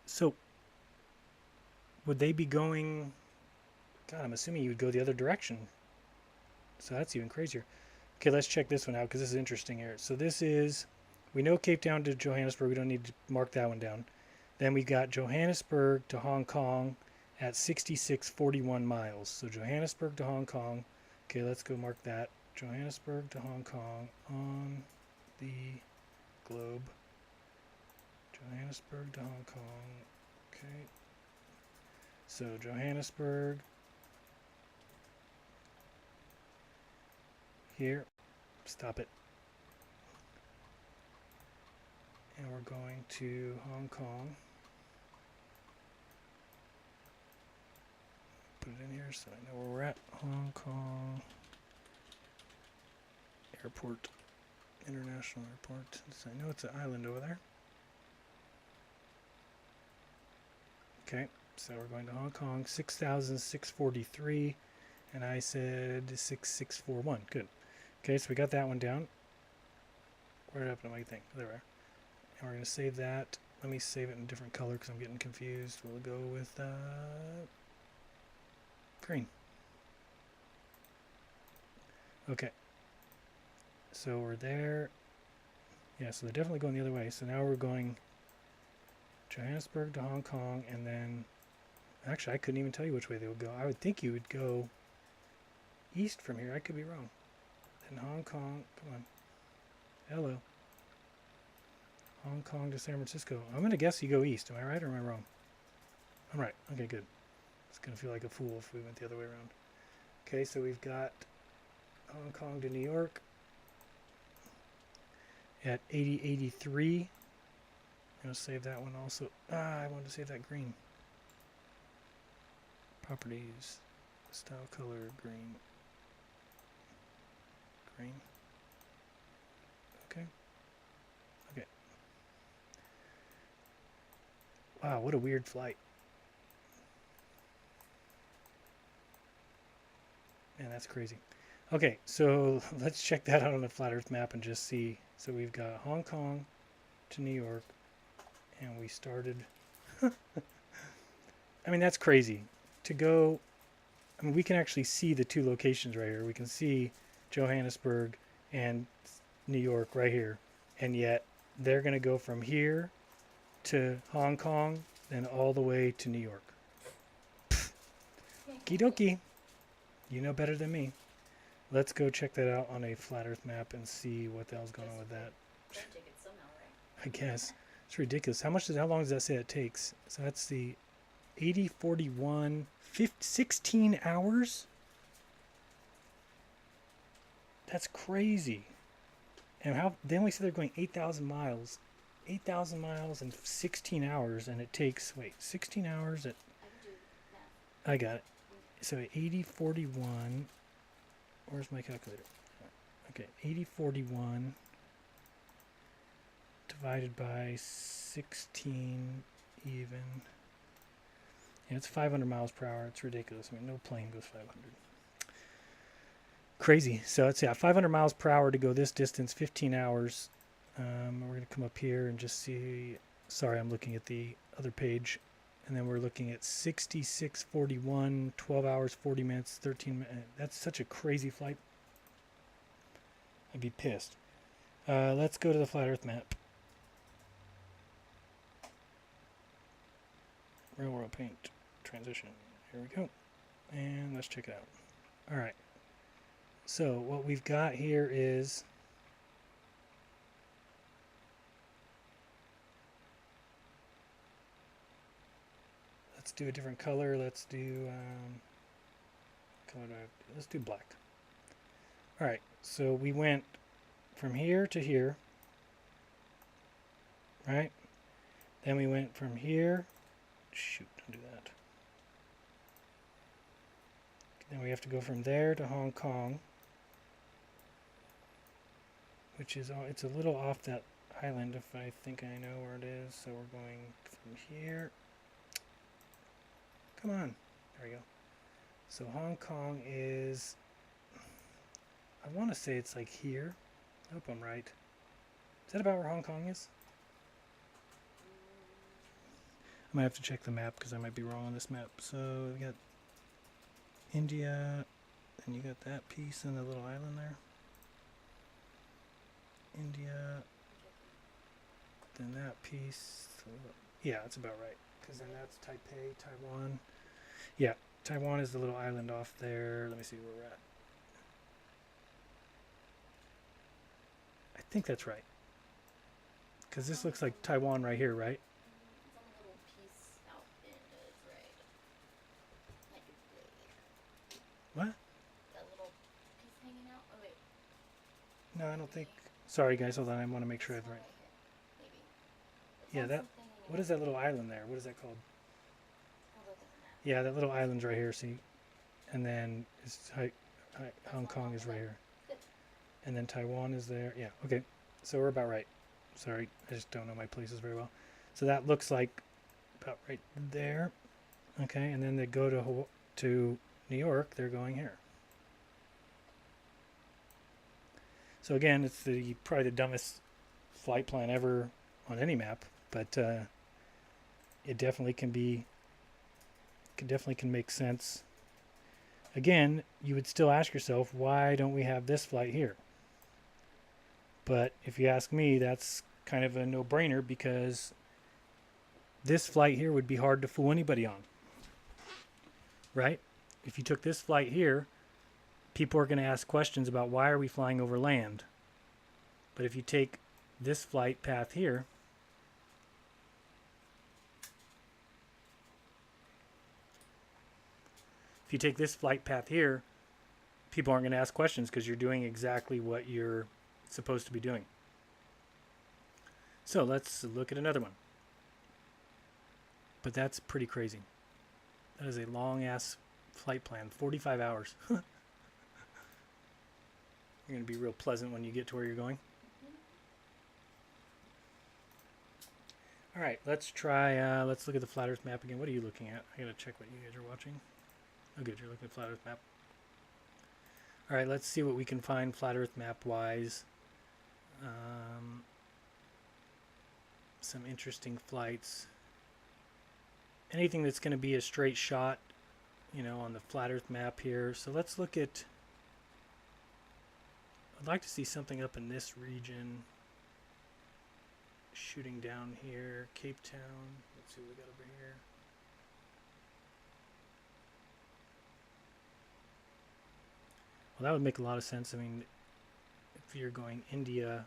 So would they be going... God, I'm assuming you would go the other direction. So that's even crazier. Okay, let's check this one out because this is interesting here. So this is, we know Cape Town to Johannesburg. We don't need to mark that one down. Then we got Johannesburg to Hong Kong at 6641 miles. So Johannesburg to Hong Kong. Okay, let's go mark that. Johannesburg to Hong Kong on the globe. Johannesburg to Hong Kong. Okay. So Johannesburg. Here, stop it. And we're going to Hong Kong. Put it in here so I know where we're at. Hong Kong Airport, International Airport. So I know it's an island over there. Okay, so we're going to Hong Kong, 6,643, and I said 6641. Good. Okay, so we got that one down. Where happened to my thing? There we are. And we're going to save that. Let me save it in a different color because I'm getting confused. We'll go with green. Okay. So we're there. Yeah, so they're definitely going the other way. So now we're going Johannesburg to Hong Kong, and then... Actually, I couldn't even tell you which way they would go. I would think you would go east from here. I could be wrong. In Hong Kong, come on. Hello. Hong Kong to San Francisco. I'm going to guess you go east. Am I right or am I wrong? I'm right. Okay, good. It's going to feel like a fool if we went the other way around. Okay, so we've got Hong Kong to New York at 8083. I'm going to save that one also. I wanted to save that green. Properties. Style color green. Green. Okay. Okay. Wow, what a weird flight. Man, that's crazy. Okay, so let's check that out on the flat earth map and just see So we've got Hong Kong to New York, and we started. I mean, that's crazy. To go, I mean, we can actually see the two locations right here. We can see Johannesburg and New York right here. And yet, they're going to go from here to Hong Kong, then all the way to New York. Okie dokie. You know better than me. Let's go check that out on a flat Earth map and see what the hell's going on with that. I guess. It's ridiculous. How long does that say it takes? So that's the 80, 41, 16 hours? That's crazy. And then we said they're going 8,000 miles. 8,000 miles in 16 hours, and it takes, 16 hours at... I got it. So 80, 41... Where's my calculator? Okay, 80, 41 divided by 16 even. Yeah, it's 500 miles per hour. It's ridiculous. I mean, no plane goes 500. Crazy. So it's 500 miles per hour to go this distance, 15 hours. We're going to come up here and just see. Sorry, I'm looking at the other page. And then we're looking at 66:41, 12 hours, 40 minutes, 13 minutes. That's such a crazy flight. I'd be pissed. Let's go to the flat Earth map. Real world paint transition. Here we go. And let's check it out. All right. So what we've got here is let's do a different color. Let's do let's do black. All right. So we went from here to here, right? Then we went from here. Shoot, don't do that. Then we have to go from there to Hong Kong, which is it's a little off that island if I think I know where it is. So we're going from here. Come on. There we go. So Hong Kong is, I want to say it's like here. I hope I'm right. Is that about where Hong Kong is? I might have to check the map because I might be wrong on this map. So we got India, and you got that piece and the little island there. India, then that piece. Yeah, that's about right. Because then that's Taipei, Taiwan. Yeah, Taiwan is the little island off there. Let me see where we're at. I think that's right. Because this looks like Taiwan right here, right? What? That little piece hanging out? Oh, wait. No, I don't think. Sorry, guys. Hold on. I want to make sure I have it right. Maybe. Yeah, that. What is that little island there? What is that called? Yeah, that little island's right here. See, and then it's Hong Kong is right here, and then Taiwan is there. Yeah. Okay. So we're about right. Sorry, I just don't know my places very well. So that looks like about right there. Okay, and then they go to New York, they're going here. So again, it's probably the dumbest flight plan ever on any map, but it definitely can make sense. Again, you would still ask yourself, why don't we have this flight here? But if you ask me, that's kind of a no-brainer because this flight here would be hard to fool anybody on, right? If you took this flight here, people are going to ask questions about why are we flying over land. But if you take this flight path here, people aren't going to ask questions because you're doing exactly what you're supposed to be doing. So let's look at another one. But that's pretty crazy. That is a long-ass flight plan, 45 hours. You're going to be real pleasant when you get to where you're going. All right, let's try, let's look at the flat Earth map again. What are you looking at? I got to check what you guys are watching. Oh, good, you're looking at flat Earth map. All right, let's see what we can find flat Earth map-wise. Some interesting flights. Anything that's going to be a straight shot, you know, on the flat Earth map here. So let's look at, I'd like to see something up in this region. Shooting down here, Cape Town. Let's see what we got over here. Well, that would make a lot of sense. I mean, if you're going India,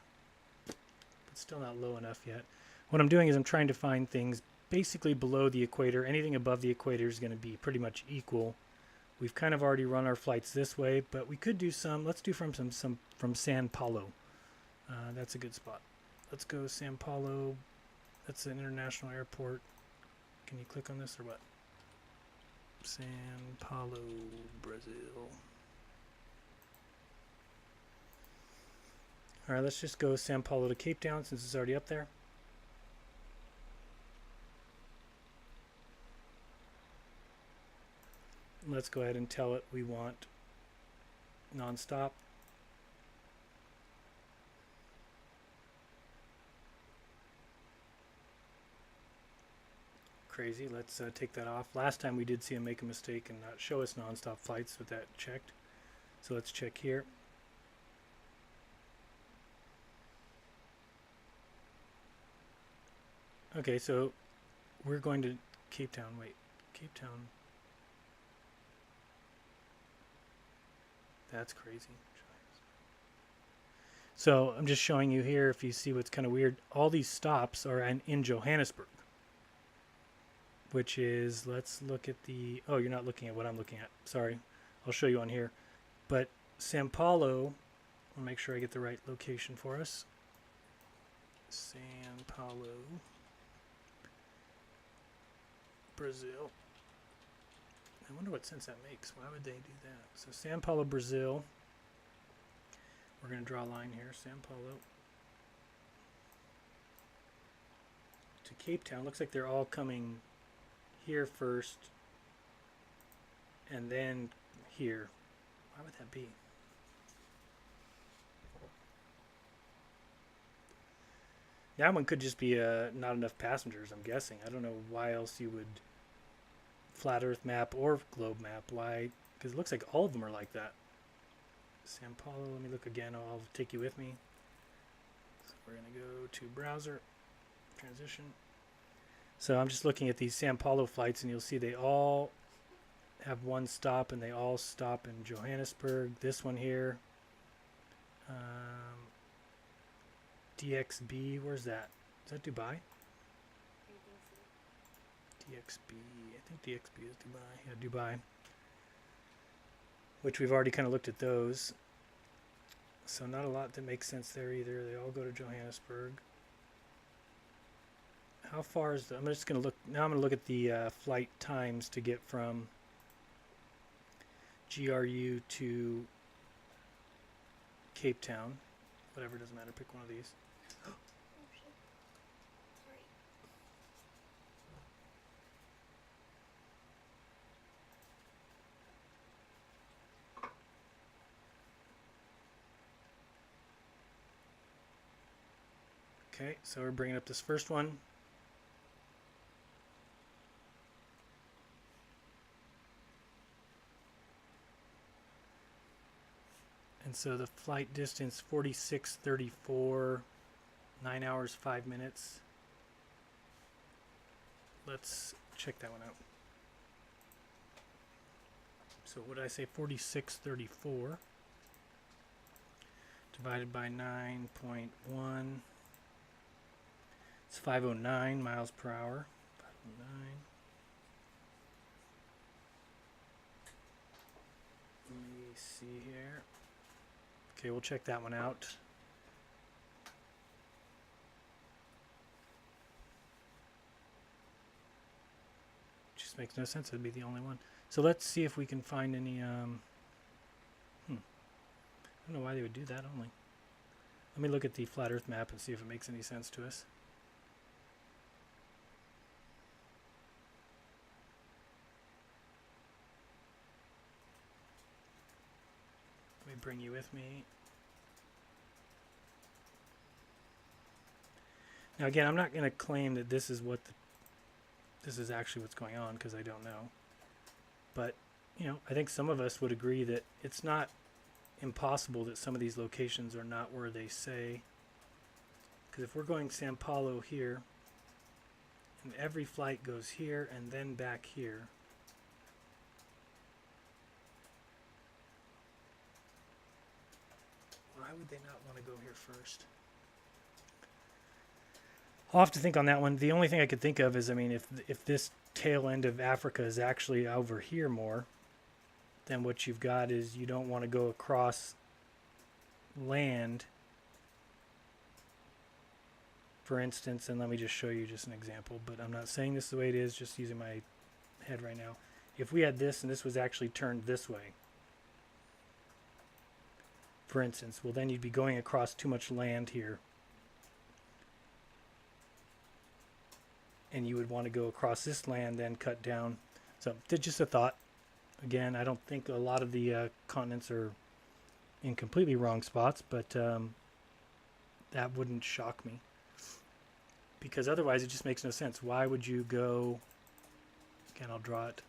it's still not low enough yet. What I'm doing is I'm trying to find things basically below the equator. Anything above the equator is going to be pretty much equal. We've kind of already run our flights this way, but we could do some. Let's do from from San Paulo. That's a good spot. Let's go San Paulo. That's an international airport. Can you click on this or what? San Paulo, Brazil. All right, let's just go San Paulo to Cape Town since it's already up there. Let's go ahead and tell it we want nonstop. Crazy. Let's take that off. Last time we did see him make a mistake and not show us nonstop flights with that checked. So let's check here. Okay, so we're going to Cape Town. Wait, Cape Town. That's crazy. So I'm just showing you here, if you see what's kind of weird, all these stops are in Johannesburg, which is, let's look at the, oh, you're not looking at what I'm looking at. Sorry. I'll show you on here. But Sao Paulo, I'll make sure I get the right location for us. Sao Paulo, Brazil. I wonder what sense that makes. Why would they do that? So Sao Paulo, Brazil. We're going to draw a line here. Sao Paulo to Cape Town. Looks like they're all coming here first and then here. Why would that be? That one could just be not enough passengers, I'm guessing. I don't know why else you would flat Earth map or globe map. Why? Because it looks like all of them are like that. Sao Paulo, let me look again. I'll take you with me. So we're going to go to browser, transition. So I'm just looking at these Sao Paulo flights, and you'll see they all have one stop, and they all stop in Johannesburg. This one here, DXB, where's that? Is that Dubai? DXB, I think DXB is Dubai. Yeah, Dubai. Which we've already kind of looked at those. So not a lot that makes sense there either. They all go to Johannesburg. How far is the, I'm just going to look, now I'm going to look at the flight times to get from GRU to Cape Town. Whatever, doesn't matter, pick one of these. Oh shit. Sorry. Okay, so we're bringing up this first one. And so the flight distance 46:34, 9 hours 5 minutes. Let's check that one out. So what did I say? 46:34 divided by 9.1. It's 509 miles per hour. 509. Let me see here. Okay, we'll check that one out. Just makes no sense. It'd be the only one. So let's see if we can find any. I don't know why they would do that only. Let me look at the flat Earth map and see if it makes any sense to us. Let me bring you with me. Now again, I'm not going to claim that this is this is actually what's going on, because I don't know. But, you know, I think some of us would agree that it's not impossible that some of these locations are not where they say. Because if we're going Sao Paulo here, and every flight goes here and then back here, why would they not want to go here first? I'll have to think on that one. The only thing I could think of is, I mean, if this tail end of Africa is actually over here more, then what you've got is you don't want to go across land, for instance, and let me just show you just an example, but I'm not saying this is the way it is, just using my head right now. If we had this and this was actually turned this way, for instance, well then you'd be going across too much land here. And you would want to go across this land, then cut down. So, just a thought. Again, I don't think a lot of the continents are in completely wrong spots, but that wouldn't shock me. Because otherwise, it just makes no sense. Why would you go... Again, I'll draw it.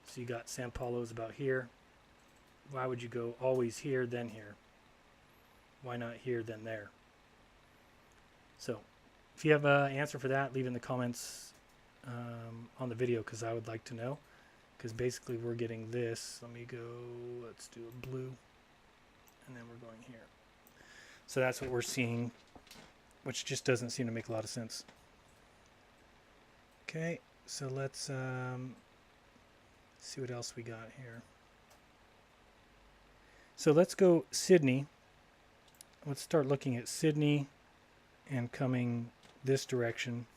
So you got Sao Paulo's about here. Why would you go always here, then here? Why not here, then there? So, if you have an answer for that, leave in the comments on the video, because I would like to know. Because basically we're getting this. Let me go, let's do a blue. And then we're going here. So that's what we're seeing, which just doesn't seem to make a lot of sense. Okay, so let's see what else we got here. So let's go Sydney. Let's start looking at Sydney and coming this direction.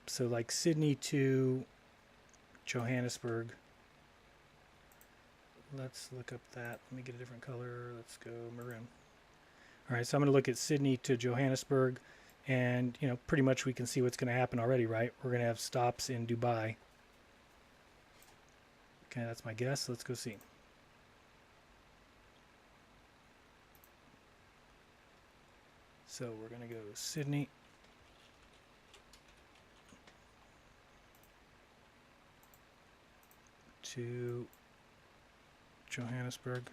So like Sydney to Johannesburg. Let's look up that. Let me get a different color. Let's go maroon. All right, so I'm going to look at Sydney to Johannesburg, and you know, pretty much we can see what's going to happen already, right? We're going to have stops in Dubai. Okay, that's my guess. Let's go see. So we're going to go Sydney to Johannesburg.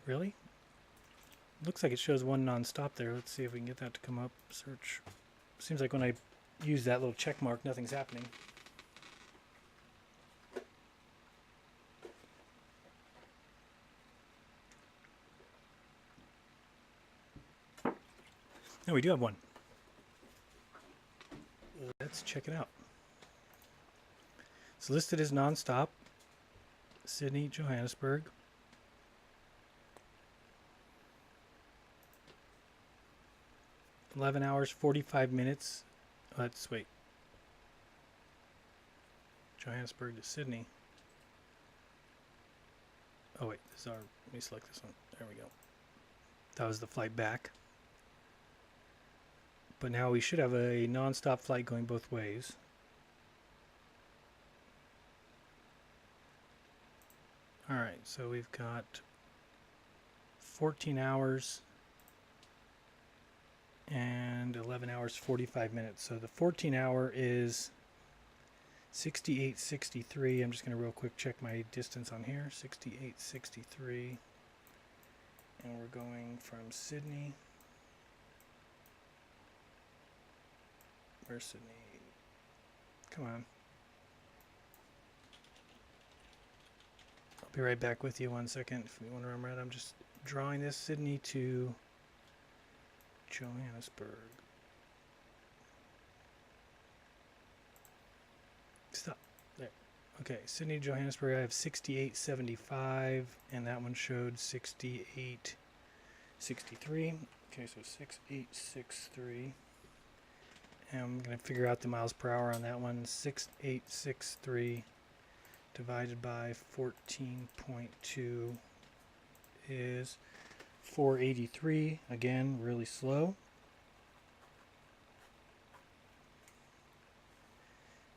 Really? Looks like it shows one non-stop there. Let's see if we can get that to come up. Search. Seems like when I use that little check mark, nothing's happening. No, we do have one. Let's check it out. It's listed as non-stop. Sydney, Johannesburg. $11 hours, 45 minutes. Let's wait. Johannesburg to Sydney. Oh wait, this is our, let me select this one. There we go. That was the flight back. But now we should have a non-stop flight going both ways. Alright, so we've got 14 hours and 11 hours 45 minutes. So the 14 hour is 68.63. I'm just going to real quick check my distance on here. 68.63. And we're going from Sydney. Where's Sydney? Come on. I'll be right back with you 1 second. If you want to remember that, I'm just drawing this Sydney to Johannesburg. Stop. There. Okay, Sydney to Johannesburg, I have 68.75, and that one showed 68.63. Okay, so 6863. And I'm going to figure out the miles per hour on that one. 6863 divided by 14.2 is 483. Again, really slow.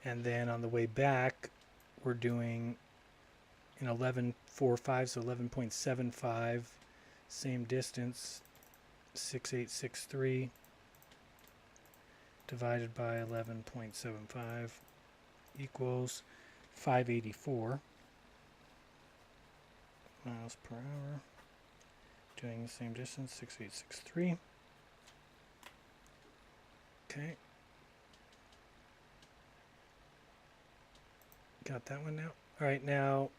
And then on the way back, we're doing an 11.45, so 11.75, same distance, 6863 divided by 11.75 equals 584 miles per hour. Doing the same distance, 6863. Okay. Got that one now. All right, now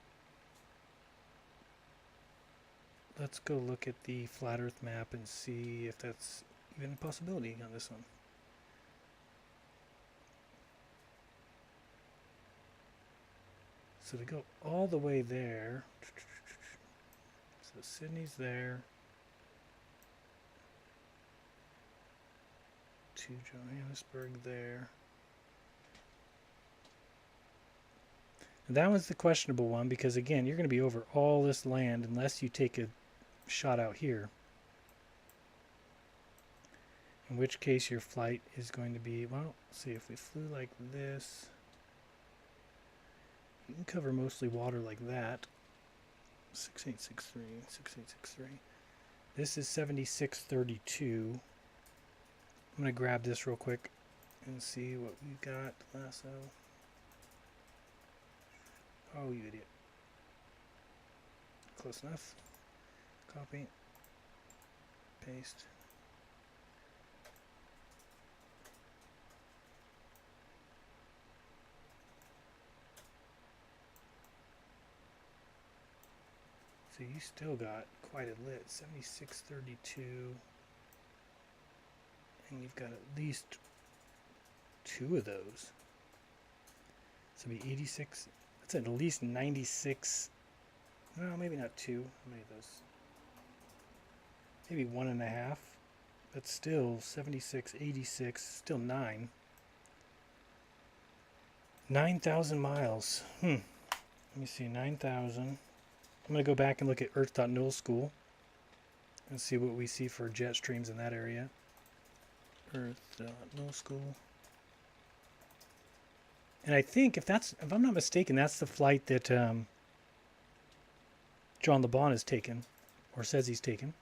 let's go look at the flat Earth map and see if that's even a possibility on this one. So we go all the way there. So Sydney's there. To Johannesburg there. And that one's the questionable one because, again, you're going to be over all this land unless you take a shot out here. In which case your flight is going to be, well, let's see, if we flew like this, you can cover mostly water like that. 6863, 6863. This is 7632. I'm going to grab this real quick and see what we've got. Lasso. Oh, you idiot. Close enough. Copy. Paste. So you still got quite a lit. 7632. And you've got at least 2 of those. So it'd be 86. That's at least 96. Well, maybe not 2. How many of those? Maybe 1.5. But still 76, 86, still 9. 9,000 miles. Let me see, 9,000. I'm going to go back and look at Earth.nullschool and see what we see for jet streams in that area. Earth.nullschool. And I think if I'm not mistaken, that's the flight that John LeBon has taken, or says he's taken,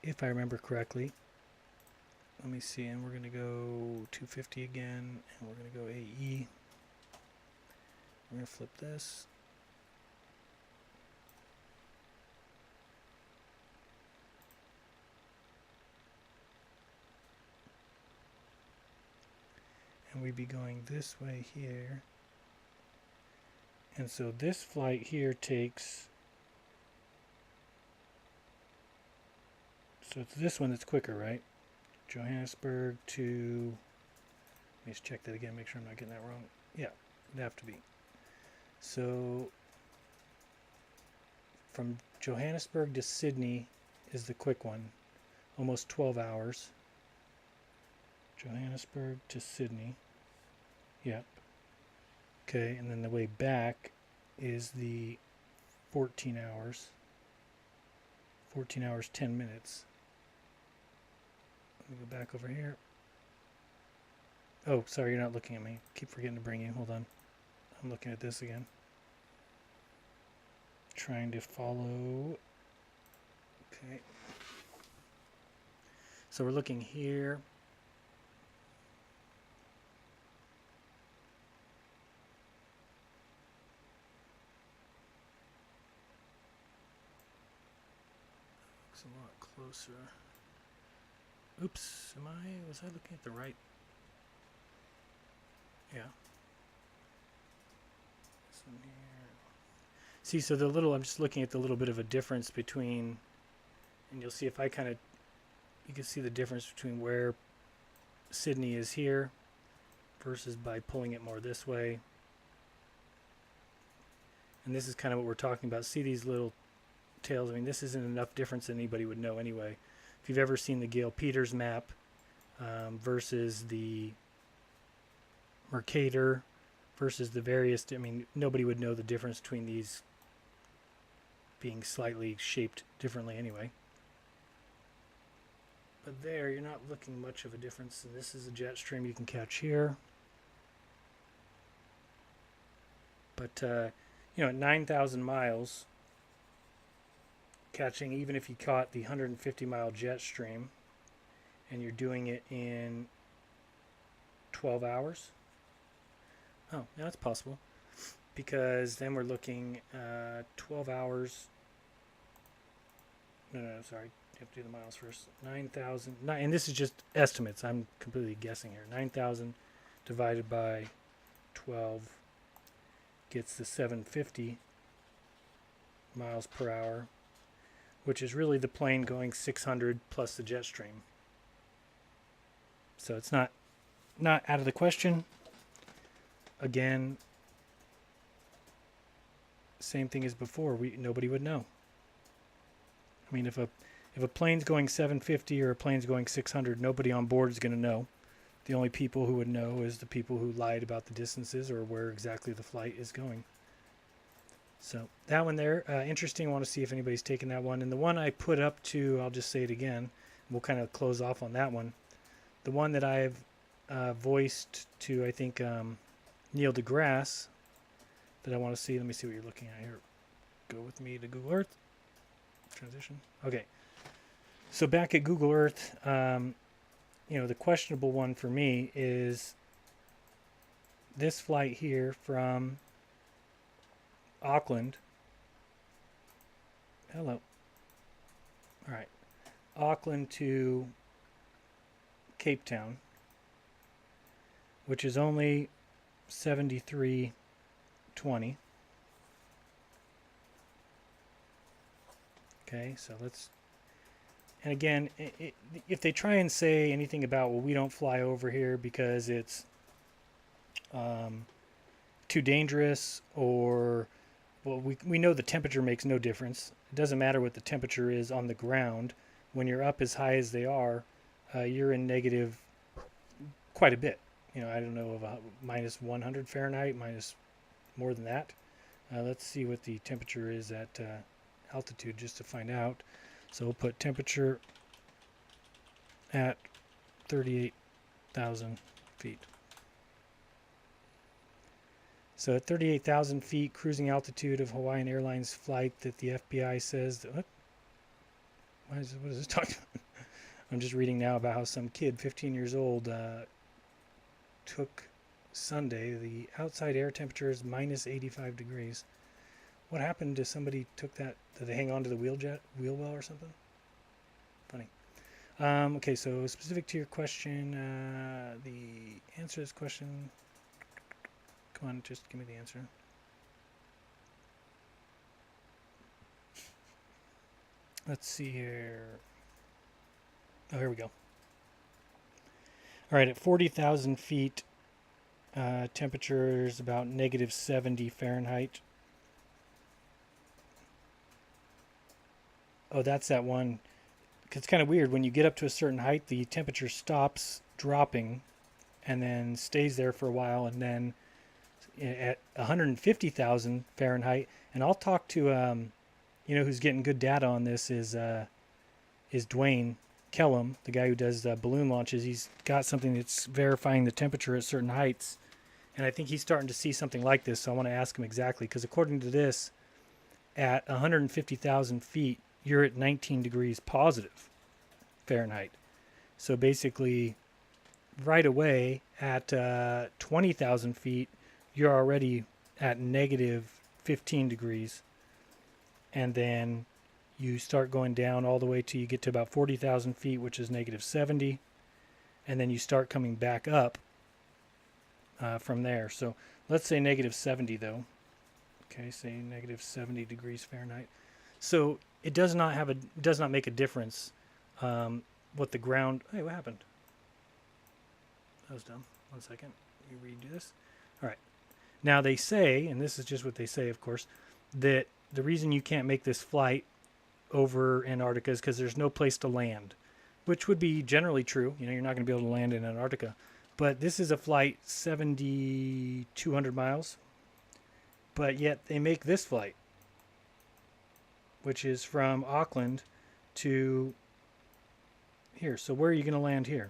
if I remember correctly. Let me see, and we're going to go 250 again, and we're going to go AE. We're going to flip this. And we'd be going this way here. And so this flight here takes, so it's this one that's quicker, right? Johannesburg to, let me just check that again, make sure I'm not getting that wrong. Yeah, it'd have to be. So from Johannesburg to Sydney is the quick one, almost 12 hours. Johannesburg to Sydney. Yep. Okay, and then the way back is the 14 hours. 14 hours, 10 minutes. Let me go back over here. Oh, sorry, you're not looking at me. Keep forgetting to bring you. Hold on. I'm looking at this again. Trying to follow. Okay. So we're looking here. Looks a lot closer. Oops, was I looking at the right? Yeah. This one here. See, so I'm just looking at the little bit of a difference between, and you'll see if I kind of, you can see the difference between where Sydney is here versus by pulling it more this way. And this is kind of what we're talking about. See these little tails? I mean, this isn't enough difference that anybody would know anyway. If you've ever seen the Gale Peters map versus the Mercator versus the various, I mean, nobody would know the difference between these being slightly shaped differently anyway. But there, you're not looking much of a difference. And this is a jet stream you can catch here. But at 9,000 miles, catching, even if you caught the 150-mile jet stream, and you're doing it in 12 hours. Oh, yeah, that's possible. Because then we're looking 12 hours. No, sorry. You have to do the miles first. 9,000. And this is just estimates. I'm completely guessing here. 9,000 divided by 12 gets the 750 miles per hour, which is really the plane going 600 plus the jet stream. So it's not out of the question. Again, same thing as before. Nobody would know. I mean, if a plane's going 750 or a plane's going 600, nobody on board is going to know. The only people who would know is the people who lied about the distances or where exactly the flight is going. So that one there, interesting. I want to see if anybody's taken that one. And the one I put up to, I'll just say it again. We'll kind of close off on that one. The one that I've voiced to, I think, Neil deGrasse, that I want to see. Let me see what you're looking at here. Go with me to Google Earth. Transition. Okay. So back at Google Earth, the questionable one for me is this flight here from Auckland. Hello. All right. Auckland to Cape Town, which is only 73.20. Okay, so let's, and again, if they try and say anything about, well, we don't fly over here because it's too dangerous, or, well, we know the temperature makes no difference. It doesn't matter what the temperature is on the ground. When you're up as high as they are, you're in negative quite a bit. I don't know, of minus 100 Fahrenheit, minus more than that. Let's see what the temperature is at altitude just to find out. So we'll put temperature at 38,000 feet. So at 38,000 feet, cruising altitude of Hawaiian Airlines flight that the FBI says, what is this talking about? I'm just reading now about how some kid, 15 years old, took Sunday. The outside air temperature is minus 85 degrees. What happened to somebody took that? Did they hang on to the wheel well or something? Funny. Okay, so specific to your question, the answer to this question, come on, just give me the answer. Let's see here. Oh, here we go. All right, at 40,000 feet, temperature is about negative 70 Fahrenheit. Oh, that's that one. It's kind of weird. When you get up to a certain height, the temperature stops dropping and then stays there for a while. And then at 150,000 Fahrenheit, and I'll talk to, who's getting good data on this is Dwayne Kellum, the guy who does balloon launches. He's got something that's verifying the temperature at certain heights. And I think he's starting to see something like this. So I want to ask him exactly, because according to this, at 150,000 feet, you're at 19 degrees positive Fahrenheit. So basically, right away at 20,000 feet, you're already at negative 15 degrees. And then you start going down all the way till you get to about 40,000 feet, which is negative 70. And then you start coming back up from there. So let's say negative 70 though. Okay, say negative 70 degrees Fahrenheit. So it does not make a difference what the ground. Hey, what happened? That was dumb. 1 second. You redo this. All right. Now they say, and this is just what they say, of course, that the reason you can't make this flight over Antarctica is because there's no place to land, which would be generally true. You're not going to be able to land in Antarctica. But this is a flight 7,200 miles. But yet they make this flight, which is from Auckland to here. So where are you going to land here?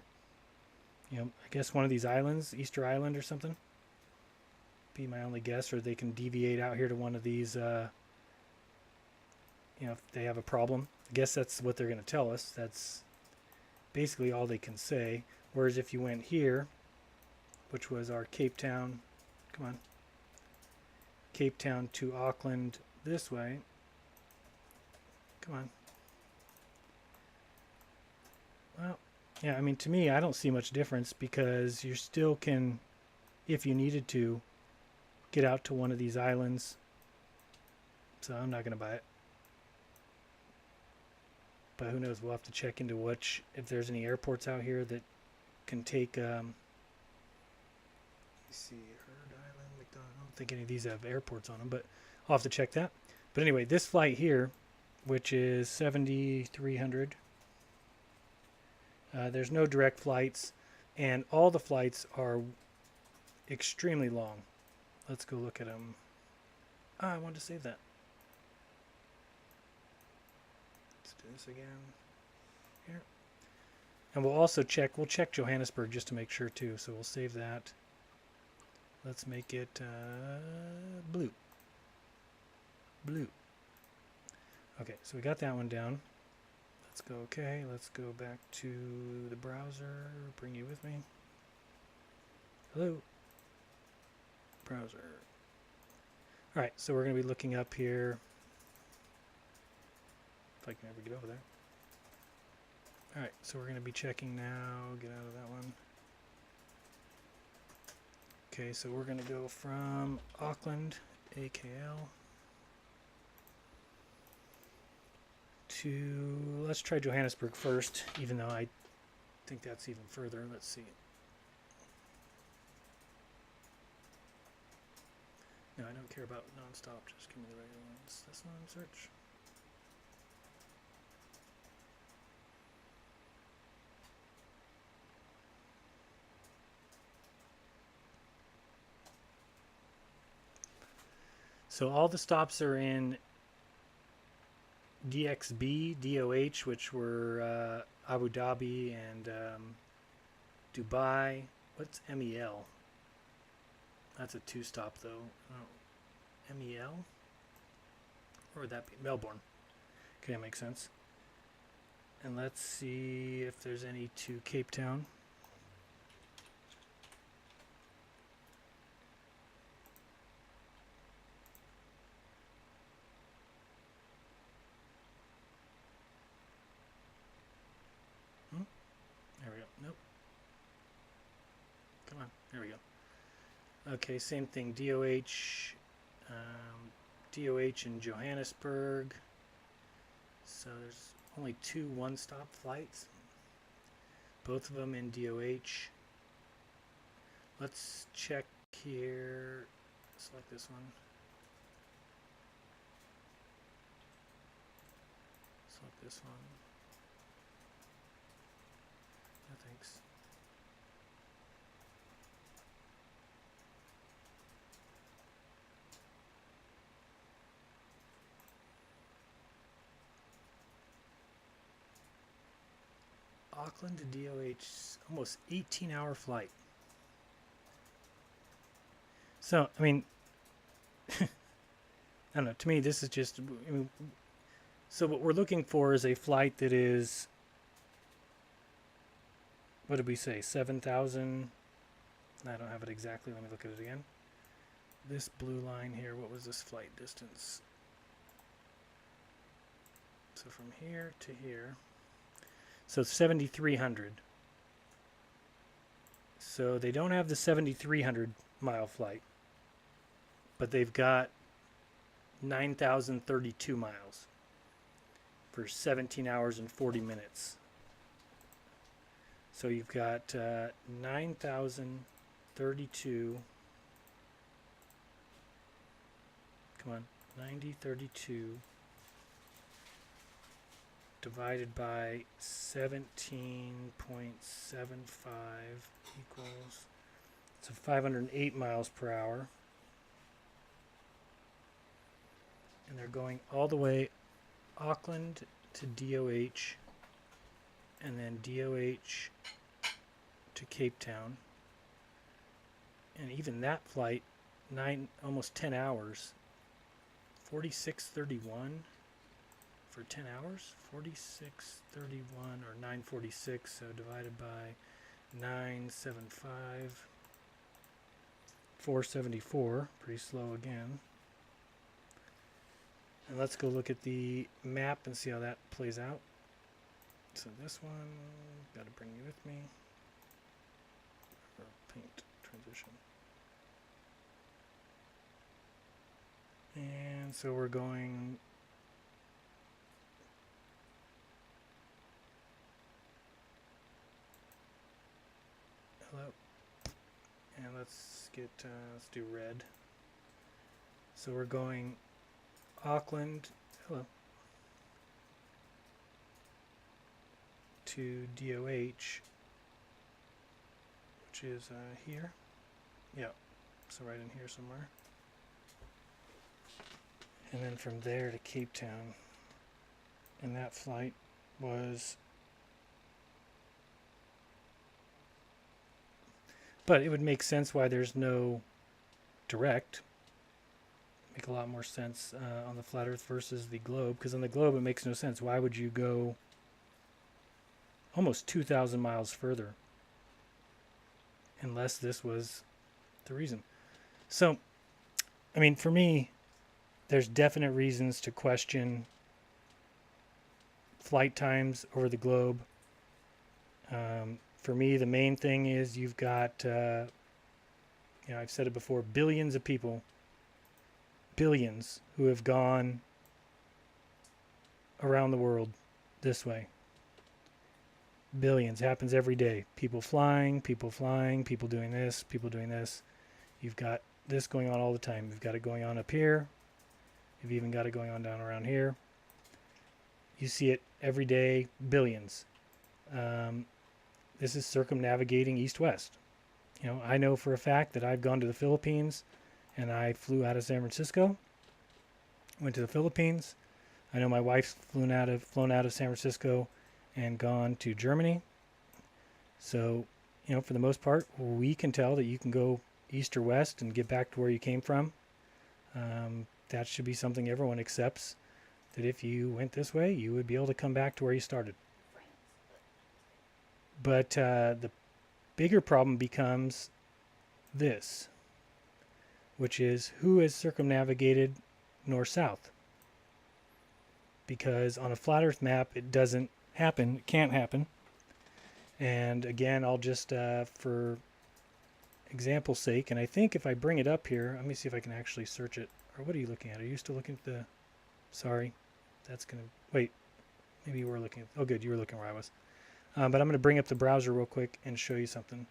I guess one of these islands, Easter Island or something. be my only guess, or they can deviate out here to one of these, if they have a problem. I guess that's what they're going to tell us. That's basically all they can say. Whereas if you went here, which was our Cape Town, come on, Cape Town to Auckland this way, come on. Well, yeah, I mean, to me, I don't see much difference because you still can, if you needed to, get out to one of these islands. So I'm not going to buy it. But who knows? We'll have to check into if there's any airports out here that can take. Let me see, Heard Island, McDonald. I don't think any of these have airports on them, but I'll have to check that. But anyway, this flight here, which is 7,300. There's no direct flights, and all the flights are extremely long. Let's go look at them. I wanted to save that. Let's do this again. Here. And we'll also check Johannesburg just to make sure too. So we'll save that. Let's make it blue. Blue. Okay, so we got that one down. Let's go okay. Let's go back to the browser. Bring you with me. Hello. Browser. Alright, so we're going to be looking up here. If I can ever get over there. Alright, so we're going to be checking now. Get out of that one. Okay, so we're going to go from Auckland, AKL, to, let's try Johannesburg first, even though I think that's even further. Let's see. No, I don't care about non-stop. Just give me the regular ones. That's not in search. So all the stops are in DXB, DOH, which were Abu Dhabi and Dubai. What's MEL? That's a two-stop, though. Oh. MEL? Or would that be Melbourne? Okay, that makes sense. And let's see if there's any to Cape Town. There we go. Nope. Come on. There we go. Okay, same thing. DOH in Johannesburg. So there's only two one-stop flights. Both of them in DOH. Let's check here. Select this one. Select this one. No thanks. Auckland to DOH, almost 18-hour flight. So, I mean, I don't know. To me, this is just. I mean, so what we're looking for is a flight that is. What did we say? 7,000. I don't have it exactly. Let me look at it again. This blue line here. What was this flight distance? So from here to here. So 7,300. So they don't have the 7,300 mile flight, but they've got 9,032 miles for 17 hours and 40 minutes. So you've got 9,032. Come on, 9032. Divided by 17.75 equals, so 508 miles per hour. And they're going all the way Auckland to DOH, and then DOH to Cape Town. And even that flight, almost 10 hours. 46.31 for 10 hours. 46.31 or 9:46. So divided by 975. 474. Pretty slow again. And let's go look at the map and see how that plays out. So this one, got to bring you with me. Or paint transition. And so we're going hello. And let's do red. So we're going Auckland, hello, to DOH, which is here. Yeah, so right in here somewhere. And then from there to Cape Town. And that flight was, but it would make sense why there's no direct. Make a lot more sense on the flat Earth versus the globe, because on the globe it makes no sense. Why would you go almost 2,000 miles further unless this was the reason? So, I mean, for me, there's definite reasons to question flight times over the globe. For me, the main thing is you've got, I've said it before, billions of people, billions who have gone around the world this way. Billions. Happens every day. People flying, people doing this, people doing this. You've got this going on all the time. You've got it going on up here. You've even got it going on down around here. You see it every day, billions. This is circumnavigating east-west. I know for a fact that I've gone to the Philippines and I flew out of San Francisco, went to the Philippines. I know my wife's flown out of San Francisco and gone to Germany. So, for the most part, we can tell that you can go east or west and get back to where you came from. That should be something everyone accepts, that if you went this way, you would be able to come back to where you started. But the bigger problem becomes this, which is who has circumnavigated north-south? Because on a flat Earth map, it doesn't happen. It can't happen. And again, I'll just, for example's sake, and I think if I bring it up here, let me see if I can actually search it. Or what are you looking at? Are you still looking at the... Sorry. That's going to... Wait. Maybe you were looking at... Oh, good. You were looking where I was. But I'm going to bring up the browser real quick and show you something.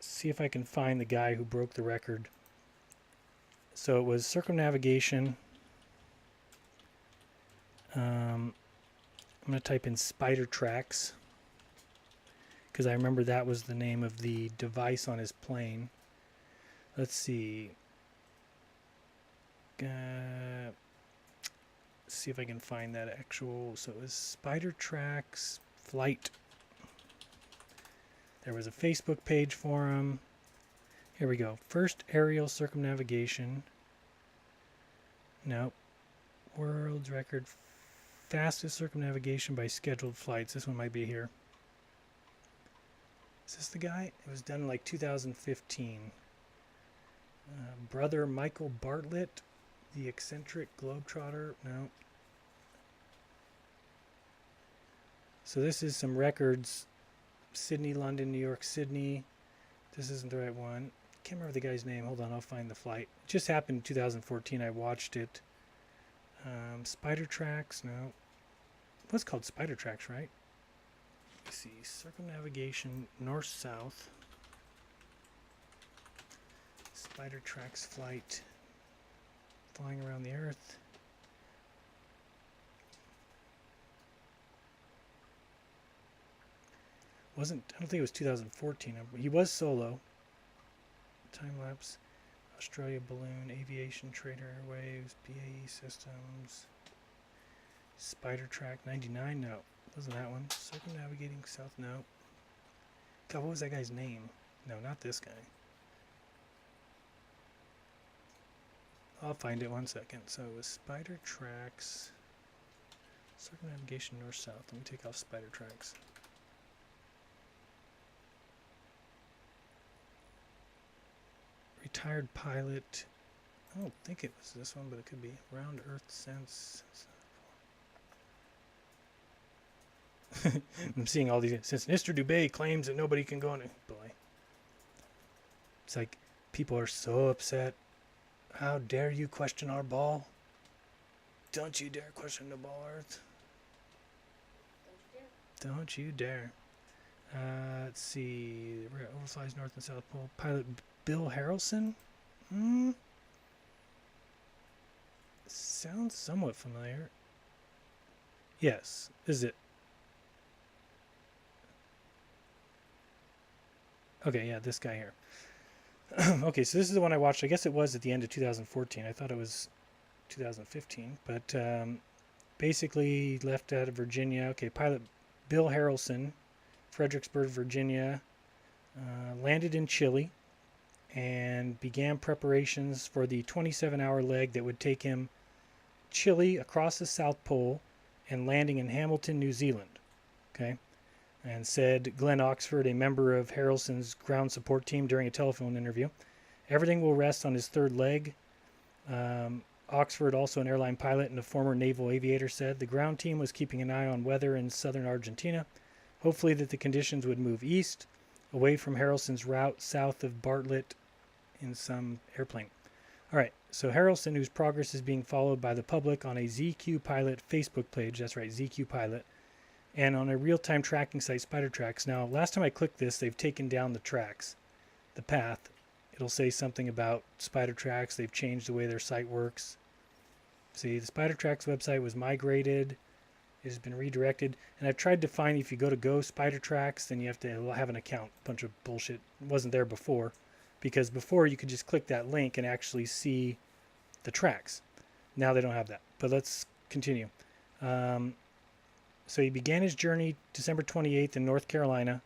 See if I can find the guy who broke the record. So it was circumnavigation. I'm going to type in spider tracks, because I remember that was the name of the device on his plane. Let's see. See if I can find that actual. So it was spider tracks flight. There was a Facebook page for him. Here we go. First aerial circumnavigation. Nope. World's record fastest circumnavigation by scheduled flights. This one might be here. Is this the guy? It was done in like 2015. Brother Michael Bartlett, the eccentric globetrotter. No. So this is some records. Sydney, London, New York, Sydney. This isn't the right one. Can't remember the guy's name. Hold on, I'll find the flight. It just happened in 2014. I watched it. Spider tracks. No. It was called spider tracks, right? Let's see. Circumnavigation north-south. Spider tracks flight. Flying around the Earth. I don't think it was 2014. He was solo. Time lapse. Australia Balloon, Aviation, Trader Airwaves, BAE Systems, Spider Track 99. No, wasn't that one. Circumnavigating South. No. God, what was that guy's name? No, not this guy. I'll find it 1 second. So it was spider tracks, circumnavigation north-south. Let me take off spider tracks. Retired pilot. I don't think it was this one, but it could be. Round Earth Sense. I'm seeing all these. Since Mr. Dubé claims that nobody can go on it. Boy. It's like people are so upset. How dare you question our ball? Don't you dare question the ball, Earth. Don't you dare. Let's see. Overflies North and South Pole. Pilot Bill Harrelson? Sounds somewhat familiar. Yes. Is it? Okay, yeah, this guy here. Okay, so this is the one I watched. I guess it was at the end of 2014. I thought it was 2015. But basically left out of Virginia. Okay, pilot Bill Harrelson, Fredericksburg, Virginia, landed in Chile and began preparations for the 27-hour leg that would take him Chile across the South Pole and landing in Hamilton, New Zealand. Okay. And said Glenn Oxford, a member of Harrelson's ground support team, during a telephone interview. Everything will rest on his third leg. Oxford, also an airline pilot and a former naval aviator, said the ground team was keeping an eye on weather in southern Argentina, hopefully that the conditions would move east, away from Harrelson's route south of Bartlett in some airplane. All right, so Harrelson, whose progress is being followed by the public on a ZQ Pilot Facebook page, that's right, ZQ Pilot, and on a real-time tracking site, Spider Tracks. Now, last time I clicked this, they've taken down the tracks, the path. It'll say something about Spider Tracks. They've changed the way their site works. See, the Spider Tracks website was migrated. It has been redirected. And I've tried to find, if you go Spider Tracks, then you have to have an account. Bunch of bullshit. It wasn't there before. Because before you could just click that link and actually see the tracks. Now they don't have that. But let's continue. So he began his journey December 28th in North Carolina,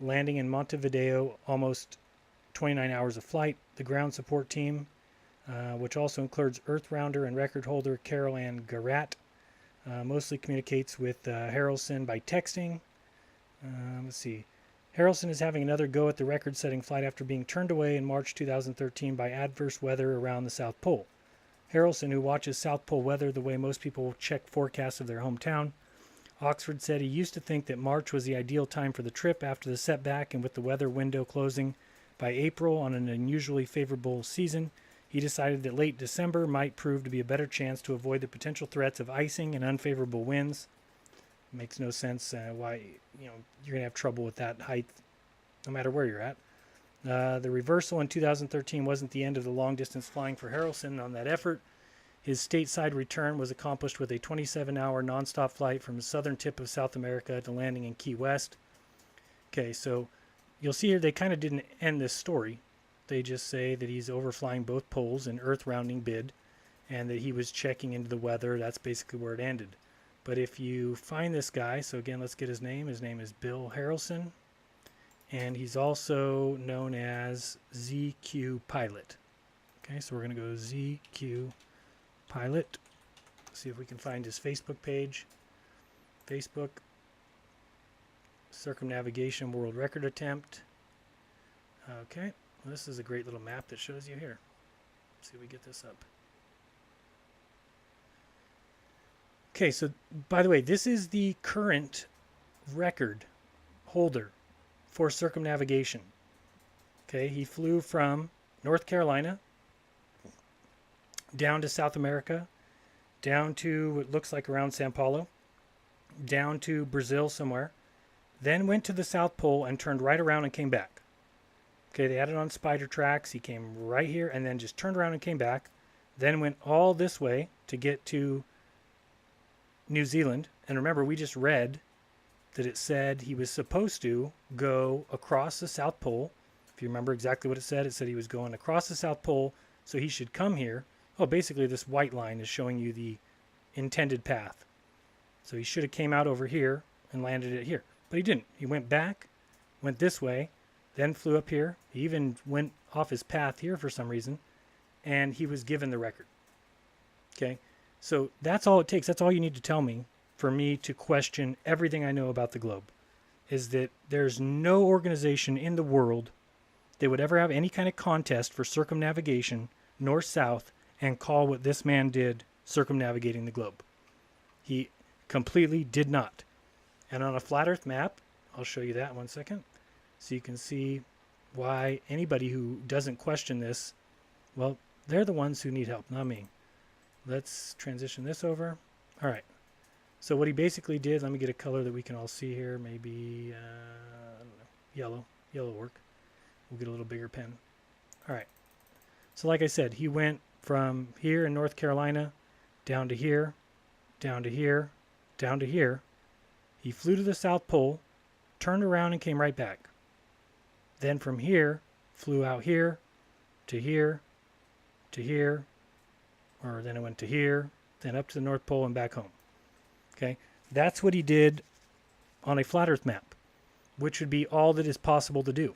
landing in Montevideo, almost 29 hours of flight. The ground support team, which also includes Earth Rounder and record holder Carol Ann Garat, mostly communicates with Harrelson by texting. Let's see. Harrelson is having another go at the record-setting flight after being turned away in March 2013 by adverse weather around the South Pole. Harrelson, who watches South Pole weather the way most people check forecasts of their hometown, Oxford said he used to think that March was the ideal time for the trip after the setback, and with the weather window closing by April on an unusually favorable season, he decided that late December might prove to be a better chance to avoid the potential threats of icing and unfavorable winds. It makes no sense why you're going to have trouble with that height no matter where you're at. The reversal in 2013 wasn't the end of the long-distance flying for Harrelson on that effort. His stateside return was accomplished with a 27-hour nonstop flight from the southern tip of South America to landing in Key West. Okay, so you'll see here they kind of didn't end this story. They just say that he's overflying both poles in earth-rounding bid and that he was checking into the weather. That's basically where it ended. But if you find this guy, so again, let's get his name. His name is Bill Harrelson, and he's also known as ZQ Pilot. Okay, so we're going to go ZQ Pilot. See if we can find his Facebook page. Facebook. Circumnavigation world record attempt. Okay, well, this is a great little map that shows you here. Let's see if we get this up. Okay, so by the way, this is the current record holder for circumnavigation. Okay, he flew from North Carolina down to South America, down to what looks like around Sao Paulo, down to Brazil somewhere, then went to the South Pole and turned right around and came back. Okay, they had it on Spider Tracks. He came right here and then just turned around and came back, then went all this way to get to New Zealand. And remember, we just read that it said he was supposed to go across the South Pole. If you remember exactly what it said he was going across the South Pole, so he should come here. Oh, basically this white line is showing you the intended path. So he should have came out over here and landed it here. But he didn't. He went back, went this way, then flew up here. He even went off his path here for some reason, and he was given the record. Okay, so that's all it takes. That's all you need to tell me for me to question everything I know about the globe, is that there's no organization in the world that would ever have any kind of contest for circumnavigation north-south and call what this man did circumnavigating the globe. He completely did not. And on a flat earth map, I'll show you that in 1 second, so you can see why anybody who doesn't question this, well, they're the ones who need help, not me. Let's transition this over. All right. So what he basically did, let me get a color that we can all see here, maybe, I don't know, yellow. Yellow will work. We'll get a little bigger pen. All right. So like I said, he went from here in North Carolina down to here, down to here, down to here. He flew to the South Pole, turned around and came right back. Then from here, flew out here, to here, to here, or then it went to here, then up to the North Pole and back home. Okay, that's what he did on a flat earth map, which would be all that is possible to do,